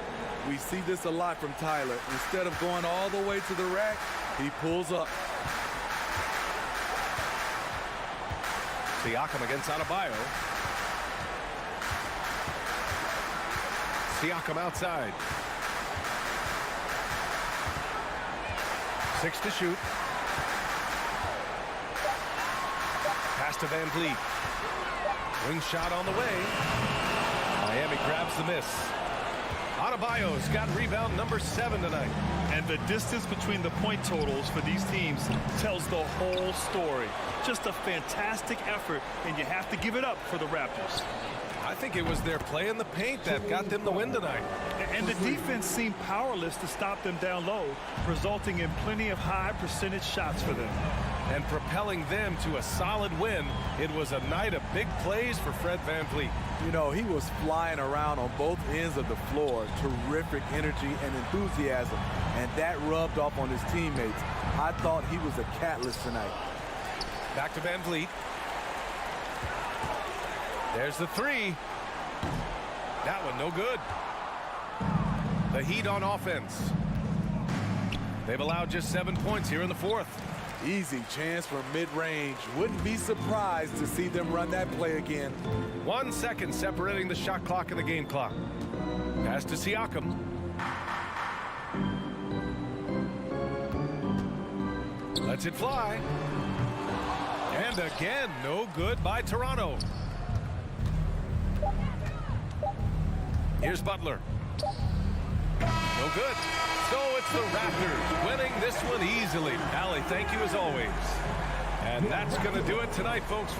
We see this a lot from Tyler. Instead of going all the way to the rack, he pulls up. Siakam against Adebayo. Siakam outside. 6 to shoot. Pass to Van Vliet. Wing shot on the way. Miami grabs the miss. Adebayo's got rebound number 7 tonight. And the distance between the point totals for these teams tells the whole story. Just a fantastic effort, and you have to give it up for the Raptors. I think it was their play in the paint that got them the win tonight. And the defense seemed powerless to stop them down low, resulting in plenty of high percentage shots for them. And propelling them to a solid win. It was a night of big plays for Fred Van Vliet. You know, he was flying around on both ends of the floor. Terrific energy and enthusiasm. And that rubbed off on his teammates. I thought he was a catalyst tonight. Back to Van Vliet. There's the 3. That one no good. The Heat on offense. They've allowed just 7 points here in the fourth. Easy chance for mid-range. Wouldn't be surprised to see them run that play again. 1 second separating the shot clock and the game clock. Pass to Siakam. Lets it fly. And again, no good by Toronto. Here's Butler. No good. So it's the Raptors winning this one easily. Allie, thank you as always. And And that's going to do it tonight, folks.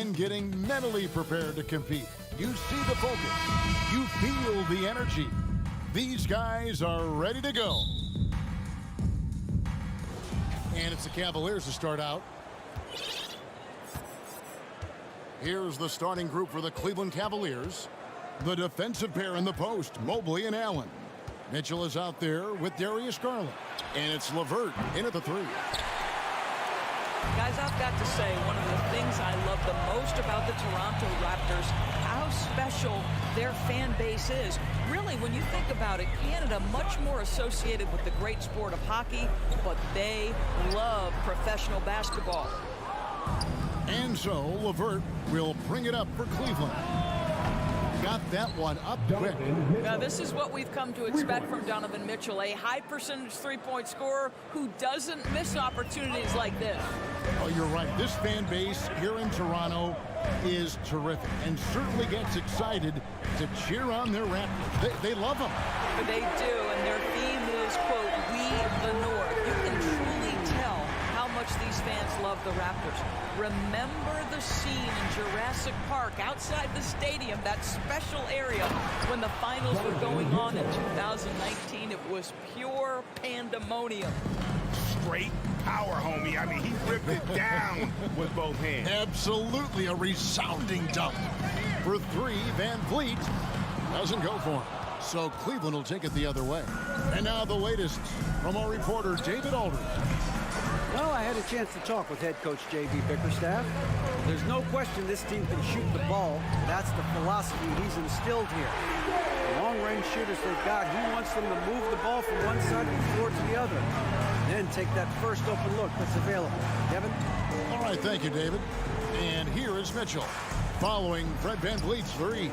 and getting mentally prepared to compete. You see the focus. You feel the energy. These guys are ready to go. And it's the Cavaliers to start out. Here's the starting group for the Cleveland Cavaliers. The defensive pair in the post, Mobley and Allen. Mitchell is out there with Darius Garland. And it's LeVert in at the 3. Guys, I've got to say, one of the things I love the most about the Toronto Raptors, how special their fan base is. Really, when you think about it, Canada much more associated with the great sport of hockey, but they love professional basketball. And so, LeVert will bring it up for Cleveland. Got that one up quick. Now, this is what we've come to expect from Donovan Mitchell, a high-percentage three-point scorer who doesn't miss opportunities like this. Oh, you're right. This fan base here in Toronto is terrific and certainly gets excited to cheer on their Raptors. They love them. They do, and their theme is, quote, "We the North." You can truly tell how much these fans love the Raptors. Remember the scene in Jurassic Park outside the stadium, that special area when the finals were going on in 2019. It was pure pandemonium. Straight power, homie. I mean, he ripped it down with both hands. Absolutely a resounding dunk. For 3, Van Vliet doesn't go for him. So Cleveland will take it the other way. And now the latest from our reporter, David Aldridge. Well, I had a chance to talk with head coach J.B. Bickerstaff. There's no question this team can shoot the ball. That's the philosophy he's instilled here. The long-range shooters they've got, he wants them to move the ball from one side of the floor to the other. Then take that first open look that's available. Kevin? All right, thank you, David. And here is Mitchell, following Fred VanVleet's 3.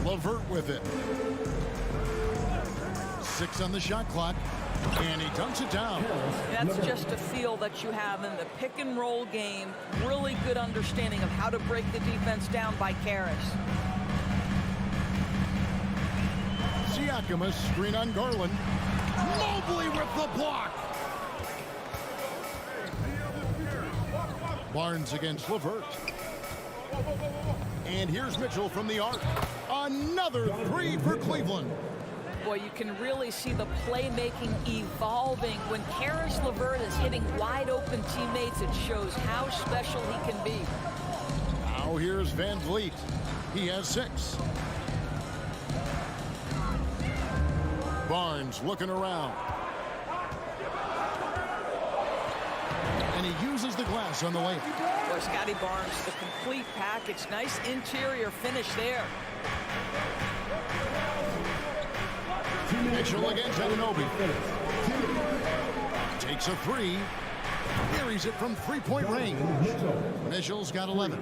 LeVert with it. 6 on the shot clock, and he dunks it down. That's just a feel that you have in the pick-and-roll game. Really good understanding of how to break the defense down by Karras. Siakam, a screen on Garland. Mobley with the block. Barnes against LeVert. And here's Mitchell from the arc. Another 3 for Cleveland. Boy, you can really see the playmaking evolving. When Caris LeVert is hitting wide-open teammates, it shows how special he can be. Now here's Van Vliet. He has 6. Barnes looking around. And he uses the glass on the layup. Boy, Scotty Barnes, the complete package. Nice interior finish there. Mitchell against Anunoby. Takes a 3. Carries it from 3-point range. Mitchell's got 11.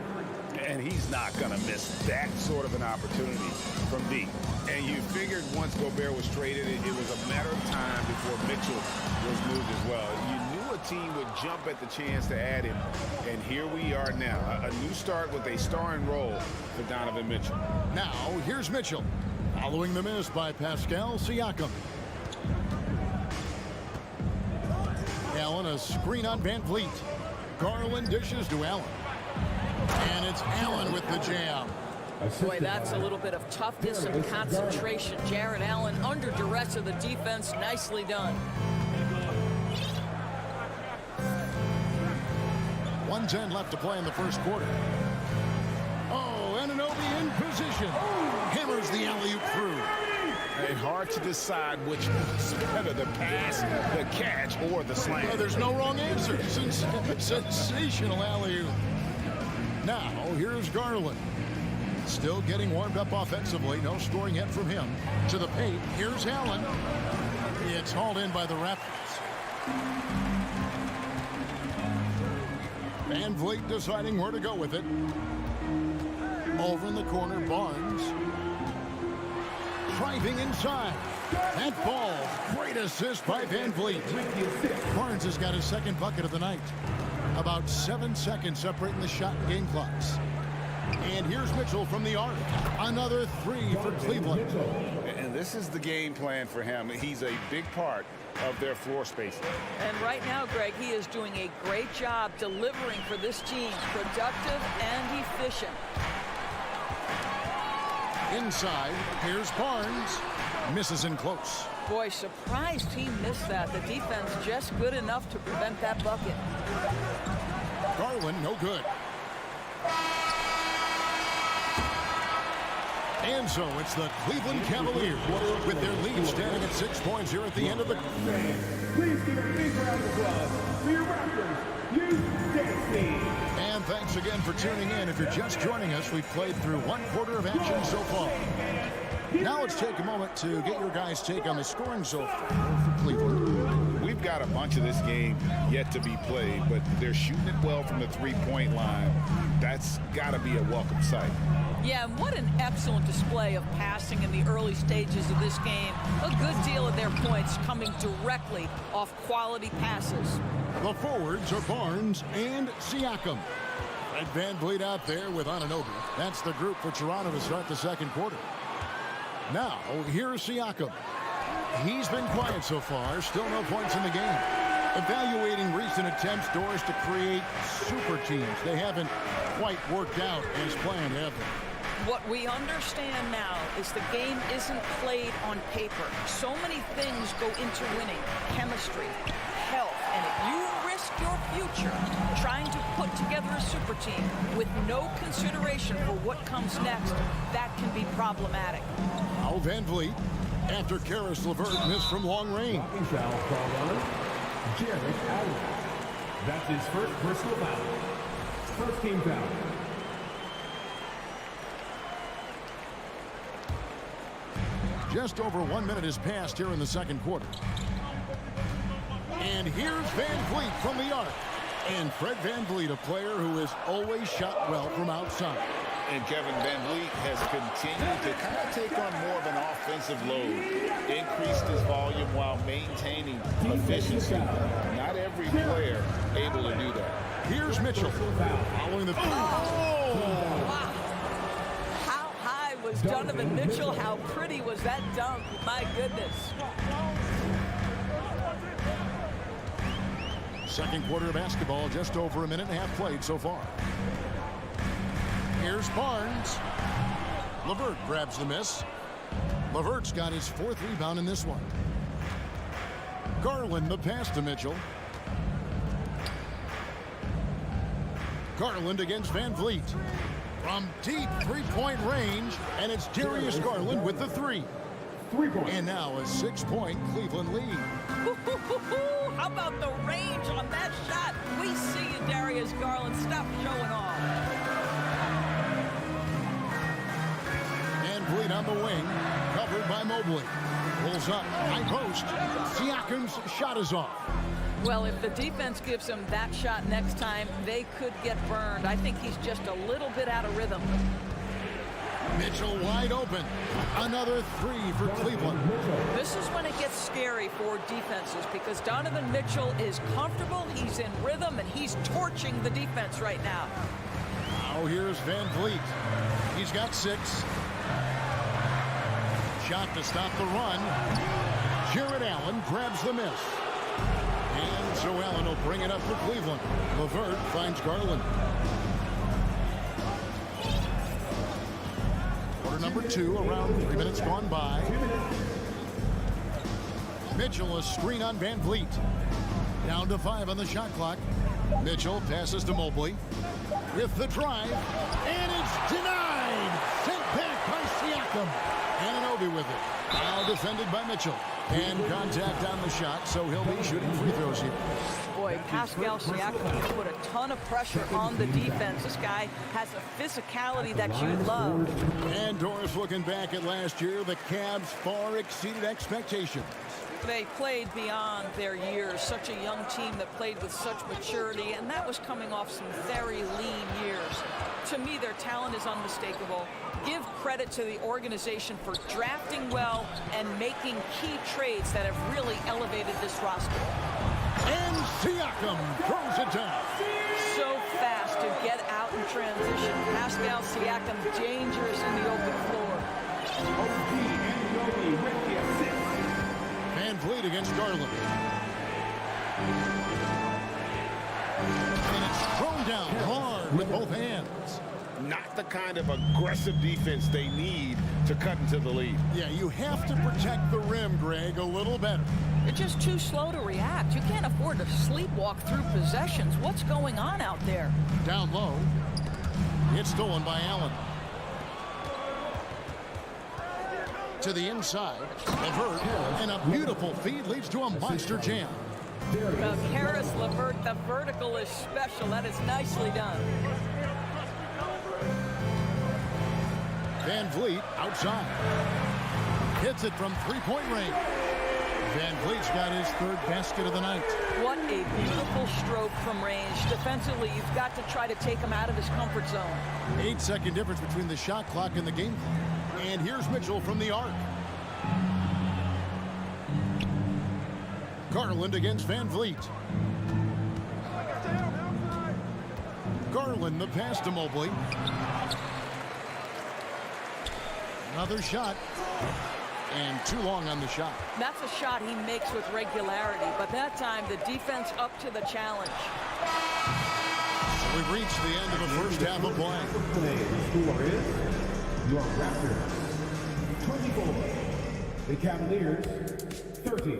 And he's not going to miss that sort of an opportunity from deep. And you figured once Gobert was traded, it was a matter of time before Mitchell was moved as well. You knew a team would jump at the chance to add him. And here we are now. A new start with a starring role for Donovan Mitchell. Now, here's Mitchell. Following the miss by Pascal Siakam. Allen, a screen on Van Vliet. Garland dishes to Allen. And it's Allen with the jam. Boy, that's a little bit of toughness and concentration. Jarrett Allen under duress of the defense. Nicely done. 1:10 left to play in the first quarter. Oh, Anunoby in position. Hammers the alley-oop through. And hard to decide which was better, the pass, the catch, or the slam. Well, there's no wrong answer. Sensational alley-oop. Now, here's Garland. Still getting warmed up offensively. No scoring yet from him. To the paint. Here's Allen. It's hauled in by the Raptors. Van Vliet deciding where to go with it. Over in the corner, Barnes. Driving inside. That ball. Great assist by Van Vliet. Barnes has got his second bucket of the night. About 7 seconds separating the shot and game clocks. And here's Mitchell from the arc. Another 3 for Cleveland. And this is the game plan for him. He's a big part of their floor spacing. And right now, Greg, he is doing a great job delivering for this team, productive and efficient. Inside, here's Barnes. Misses in close. Boy, surprised he missed that. The defense just good enough to prevent that bucket. Garland, no good. And so it's the Cleveland Cavaliers with their lead standing at 6 points here at the end of the... Please give a big round of applause for your Raptors, you Dynasty. And thanks again for tuning in. If you're just joining us, we've played through 1/4 of action so far. Now let's take a moment to get your guys' take on the scoring so far for Cleveland. We've got a bunch of this game yet to be played, but they're shooting it well from the three-point line. That's got to be a welcome sight. Yeah, and what an excellent display of passing in the early stages of this game. A good deal of their points coming directly off quality passes. The forwards are Barnes and Siakam. Fred VanVleet out there with Anunoby. That's the group for Toronto to start the second quarter. Now, here's Siakam. He's been quiet so far. Still no points in the game. Evaluating recent attempts, Doris, to create super teams. They haven't quite worked out as planned, have they? What we understand now is the game isn't played on paper. So many things go into winning. Chemistry, health, and if you risk your future trying to put together a super team with no consideration for what comes next, that can be problematic. Now VanVleet, after Karis LeVert missed from long range. Foul called on Jarrett Allen. That's his first personal foul. First team foul. Just over 1 minute has passed here in the second quarter. And here's VanVleet from the arc. And Fred VanVleet, a player who has always shot well from outside. And Kevin VanVleet has continued to kind of take on more of an offensive load, increased his volume while maintaining efficiency. Not every player able to do that. Here's Mitchell following the three. Wow. How high was Donovan Mitchell? How pretty was that dunk? My goodness. Second quarter of basketball, just over a minute and a half played so far. Here's Barnes. LeVert grabs the miss. LeVert's got his fourth rebound in this one. Garland the pass to Mitchell. Garland against VanVleet. From deep three-point range, and it's Darius Garland with the three. And now a 6-point Cleveland lead. How about the range on that shot? We see you, Darius Garland. Stop showing off. VanVleet on the wing, covered by Mobley. Pulls up, high post. Siakam's shot is off. Well, if the defense gives him that shot next time, they could get burned. I think he's just a little bit out of rhythm. Mitchell wide open. Another three for Cleveland. This is when it gets scary for defenses because Donovan Mitchell is comfortable, he's in rhythm, and he's torching the defense right now. Now here's VanVleet. He's got 6. Shot to stop the run. Jarrett Allen grabs the miss. And so Allen will bring it up for Cleveland. LeVert finds Garland. Quarter number 2, around 3 minutes gone by. Mitchell, a screen on VanVleet. Down to 5 on the shot clock. Mitchell passes to Mobley with the drive, and it's denied. Sent back by Siakam. Anunoby with it. Now defended by Mitchell. And contact on the shot, so he'll be shooting free throws here. Boy, Pascal Siakam put a ton of pressure on the defense. This guy has a physicality that you love. And Doris, looking back at last year, the Cavs far exceeded expectations. They played beyond their years. Such a young team that played with such maturity, and that was coming off some very lean years. To me, their talent is unmistakable. Give credit to the organization for drafting well and making key trades that have really elevated this roster. And Siakam throws it down. So fast to get out in transition. Pascal Siakam dangerous in the open floor. BumbleBee with the assist. Van Vliet against Garland. And it's thrown down hard with both hands. Not the kind of aggressive defense they need to cut into the lead. Yeah, you have to protect the rim, Greg, a little better. You're just too slow to react. You can't afford to sleepwalk through possessions. What's going on out there? Down low. It's stolen by Allen. To the inside. LeVert. And a beautiful feed leads to a monster jam. Harris LeVert, the vertical is special. That is nicely done. Van Vliet outside. Hits it from three-point range. Van Vliet's got his third basket of the night. What a beautiful stroke from range. Defensively, you've got to try to take him out of his comfort zone. 8-second difference between the shot clock and the game clock. And here's Mitchell from the arc. Garland against Van Vliet. Garland, the pass to Mobley. Another shot. And too long on the shot. That's a shot he makes with regularity, but that time the defense up to the challenge. We've reached the end of the first half of play. The score is your Raptors 24, the Cavaliers 30.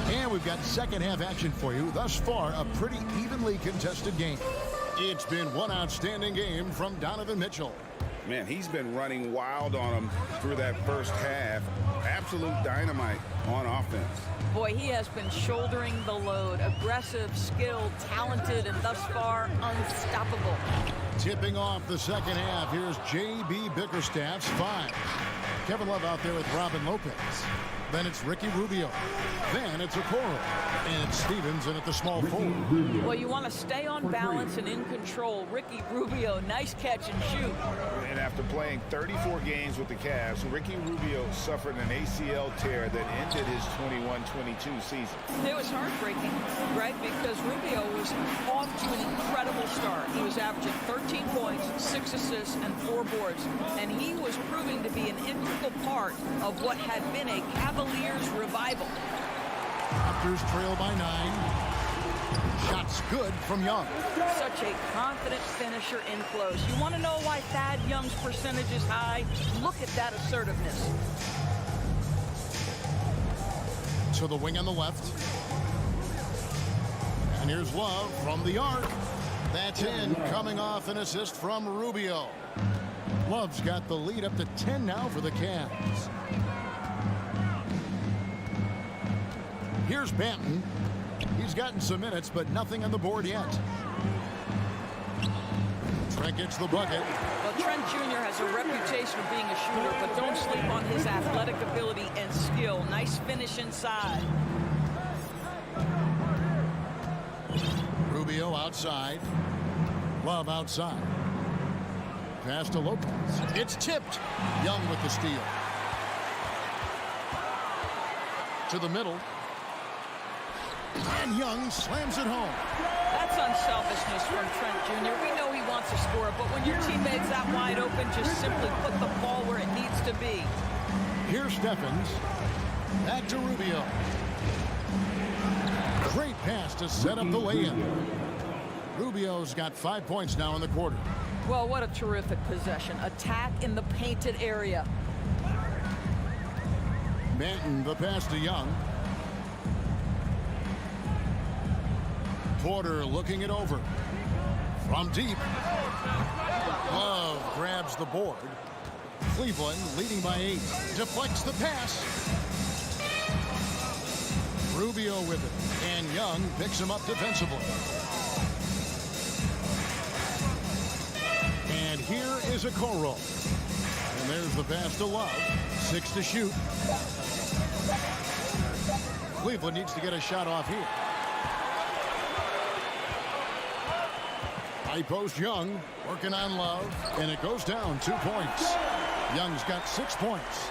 And we've got second half action for you. Thus far, a pretty evenly contested game. It's been one outstanding game from Donovan Mitchell. Man, he's been running wild on them through that first half. Absolute dynamite on offense. Boy, he has been shouldering the load. Aggressive, skilled, talented, and thus far, unstoppable. Tipping off the second half, here's J.B. Bickerstaff's 5. Kevin Love out there with Robin Lopez. Then it's Ricky Rubio. Then it's Okoro. And it's Stevens in at the small forward. Well, you want to stay on balance and in control. Ricky Rubio, nice catch and shoot. And after playing 34 games with the Cavs, Ricky Rubio suffered an ACL tear that ended his 21-22 season. It was heartbreaking, right? Because Rubio was off to an incredible start. He was averaging 13 points, 6 assists, and 4 boards. And he was proving to be an integral part of what had been a Cavaliers revival. Raptors trail by 9. Shots good from Young. Such a confident finisher in close. You want to know why Thad Young's percentage is high? Look at that assertiveness. To the wing on the left. And here's Love from the arc. That's in, coming off an assist from Rubio. Love's got the lead up to 10 now for the Cavs. Here's Banton. He's gotten some minutes, but nothing on the board yet. Trent gets the bucket. Well, Trent Jr. has a reputation of being a shooter, but don't sleep on his athletic ability and skill. Nice finish inside. Rubio outside. Love outside. Pass to Lopez. It's tipped. Young with the steal. To the middle. And Young slams it home. That's unselfishness from Trent Jr. We know he wants to score, but when your teammate's that wide open, just simply put the ball where it needs to be. Here's Stephens. Back to Rubio. Great pass to set up the lay-in. Rubio's got 5 points now in the quarter. Well, what a terrific possession. Attack in the painted area. Banton, the pass to Young. Porter looking it over. From deep. Love grabs the board. Cleveland leading by 8. Deflects the pass. Rubio with it. And Young picks him up defensively. And here is Okoro. And there's the pass to Love. 6 to shoot. Cleveland needs to get a shot off here. High post Young, working on Love, and it goes down 2 points. Young's got 6 points.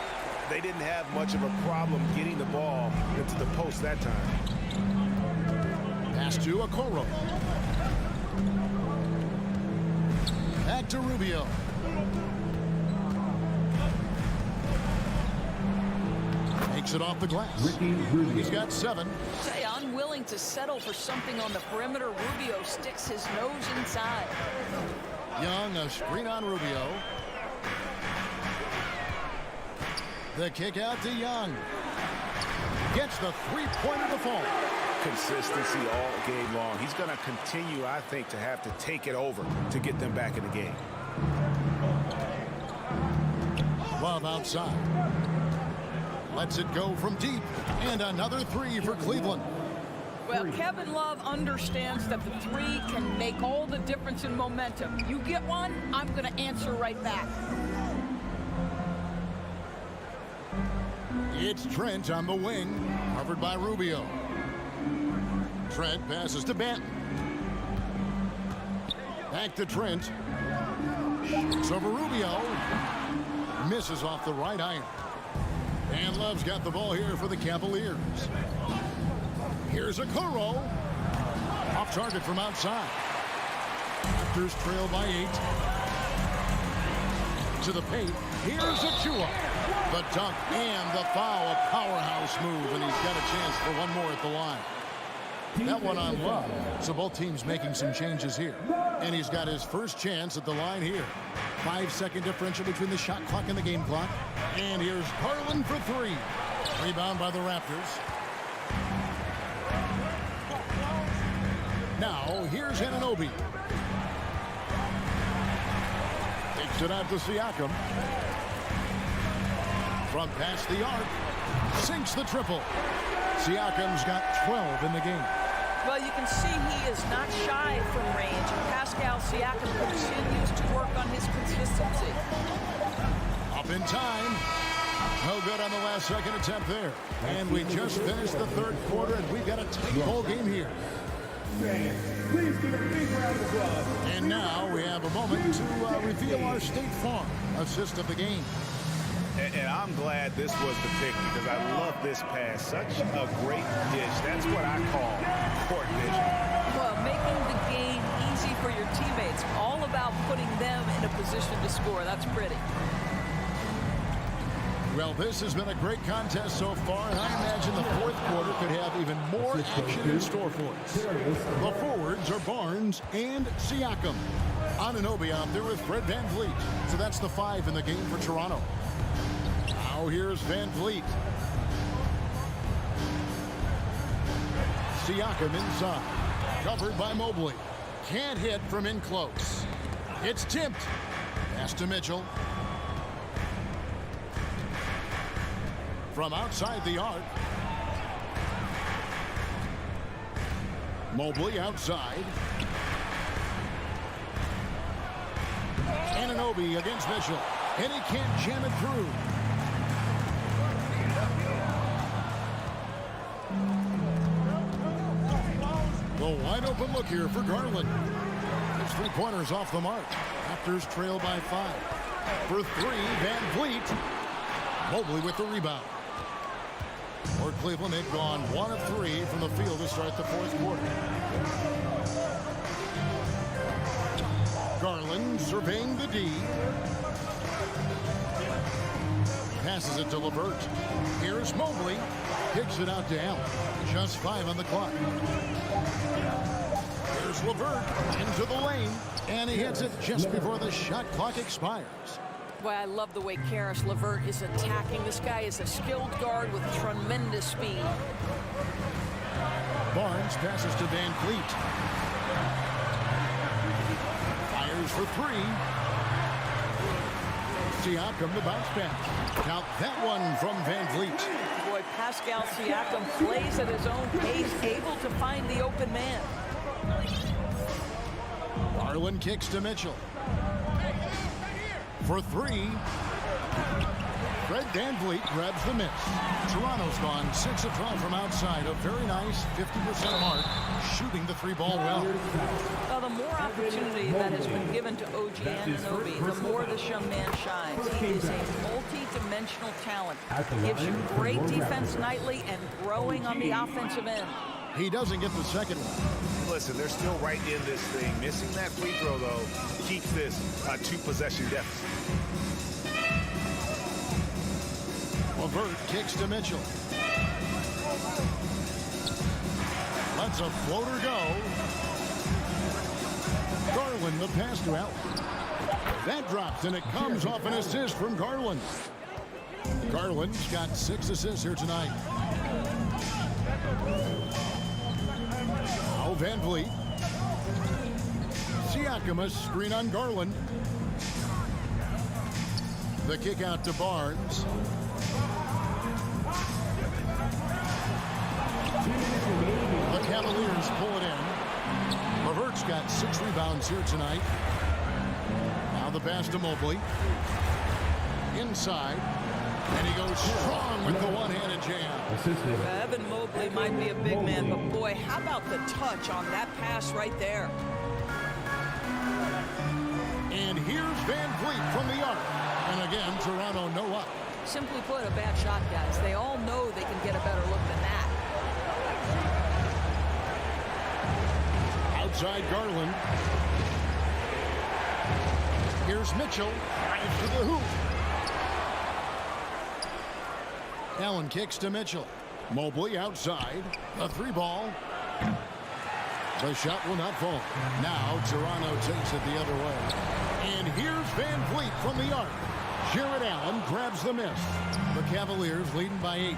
They didn't have much of a problem getting the ball into the post that time. Pass Pass to Okoro. Back to Rubio. Takes it off the glass. He's got 7. Say, unwilling to settle for something on the perimeter. Rubio sticks his nose inside. Young, a screen on Rubio. The kick out to Young. Gets the three-pointer to fall. Consistency all game long. He's going to continue, I think, to have to take it over to get them back in the game. Love outside. Lets it go from deep. And another 3 for Cleveland. Well, Kevin Love understands that the 3 can make all the difference in momentum. You get one, I'm going to answer right back. It's Trent on the wing, covered by Rubio. Trent passes to Benton. Back to Trent. Shoots over Rubio. Misses off the right iron. And Love's got the ball here for the Cavaliers. Here's Okoro. Off target from outside. Raptors trail by 8. To the paint. Here's Achua. The dunk and the foul. A powerhouse move, and he's got a chance for one more at the line. That one on Love. So both teams making some changes here. And he's got his first chance at the line here. 5-second differential between the shot clock and the game clock. And here's Garland for 3. Rebound by the Raptors. Now, here's Anunoby. Takes it out to Siakam. From past the arc. Sinks the triple. Siakam's got 12 in the game. Well, you can see he is not shy from range. And Pascal Siakam continues to work on his consistency. Up in time. No good on the last second attempt there. And we just finished the third quarter, and we've got a tight ball game here. Please give a big round of applause. And now we have a moment to reveal our State Farm assist of the game. And I'm glad this was the pick because I love this pass. Such a great dish. That's what I call court vision. Well, making the game easy for your teammates. All about putting them in a position to score. That's pretty. Well, this has been a great contest so far, and I imagine the fourth quarter could have even more action in store for us. The forwards are Barnes and Siakam. Anunoby out there with Fred VanVleet. So that's the 5 in the game for Toronto. Now here's VanVleet. Siakam inside. Covered by Mobley. Can't hit from in close. It's tipped. Pass to Mitchell. From outside the arc. Mobley outside. Anunoby against Mitchell. And he can't jam it through. The wide open look here for Garland. His 3-pointers off the mark. Raptors trail by 5. For 3, VanVleet. Mobley with the rebound. For Cleveland, they've gone 1 of 3 from the field to start the fourth quarter. Garland surveying the D. Passes it to LeVert. Here's Mobley. Kicks it out to Allen. Just 5 on the clock. Here's LeVert into the lane. And he hits it just before the shot clock expires. Well, I love the way Karis LeVert is attacking. This guy is a skilled guard with tremendous speed. Barnes passes to VanVleet. Fires for 3. Siakam the bounce back. Count that one from VanVleet. Boy, Pascal Siakam plays at his own pace, able to find the open man. Garland kicks to Mitchell. For 3. Fred VanVleet grabs the miss. Toronto's gone 6 of 12 from outside. A very nice 50% mark. Shooting the 3 ball well. Well, the more opportunity that has been given to OG Anunoby, the more this young man shines. He is a multi-dimensional talent. Gives you great defense nightly and growing on the offensive end. He doesn't get the second one. Listen, they're still right in this thing. Missing that free throw, though, keeps this a 2-possession deficit. LeVert kicks to Mitchell. Lets a floater go. Garland, the pass to Allen. That drops, and it comes off an assist from Garland. Garland's got 6 assists here tonight. Now Van Vliet. Siakam, a screen on Garland. The kick out to Barnes. The Cavaliers pull it in. LeVert's got 6 rebounds here tonight. Now the pass to Mobley. Inside. And he goes strong with the one-handed jam. Evan Mobley might be a big man, but boy, how about the touch on that pass right there? And here's Van Vliet from the arc. And again, Toronto no up. Simply put, a bad shot, guys. They all know they can get a better look than that. Outside Garland. Here's Mitchell. Drives to the hoop. Allen kicks to Mitchell. Mobley outside. The 3-ball. The shot will not fall. Now Toronto takes it the other way. And here's Van Vliet from the arc. Jared Allen grabs the miss. The Cavaliers leading by 8.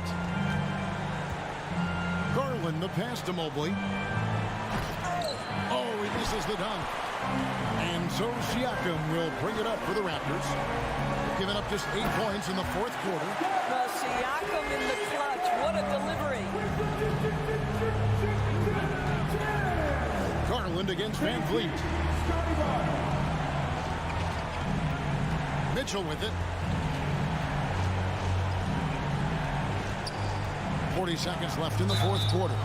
Garland, the pass to Mobley. Oh, he misses the dunk. And so Siakam will bring it up for the Raptors. Giving up just 8 points in the 4th quarter. Siakam in the clutch. What a delivery. Garland against Van Vliet. Mitchell with it. 40 seconds left in the 4th quarter.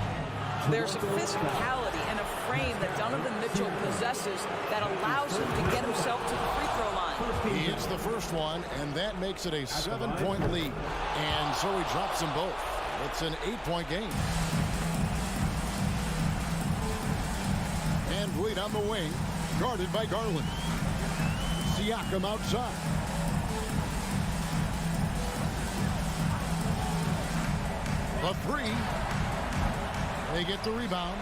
There's a physicality and a frame that Donovan Mitchell possesses that allows him to get himself to the free throw line. He hits the first one, and that makes it a 7-point lead. And so he drops them both. It's an 8-point game. Van Vliet on the wing, guarded by Garland. Siakam outside. The 3. They get the rebound.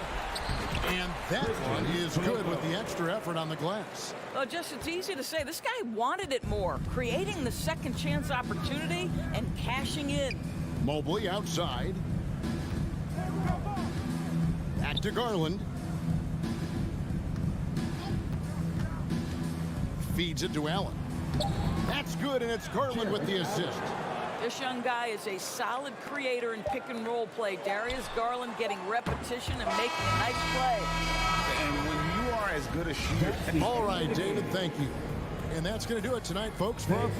And that one is good with the extra effort on the glass. Well, just it's easy to say. This guy wanted it more. Creating the second chance opportunity and cashing in. Mobley outside. Back to Garland. Feeds it to Allen. That's good, and it's Garland with the assist. This young guy is a solid creator in pick-and-roll play. Darius Garland getting repetition and making a nice play. And when you are as good a shooter... All right, David, thank you. And that's going to do it tonight, folks, for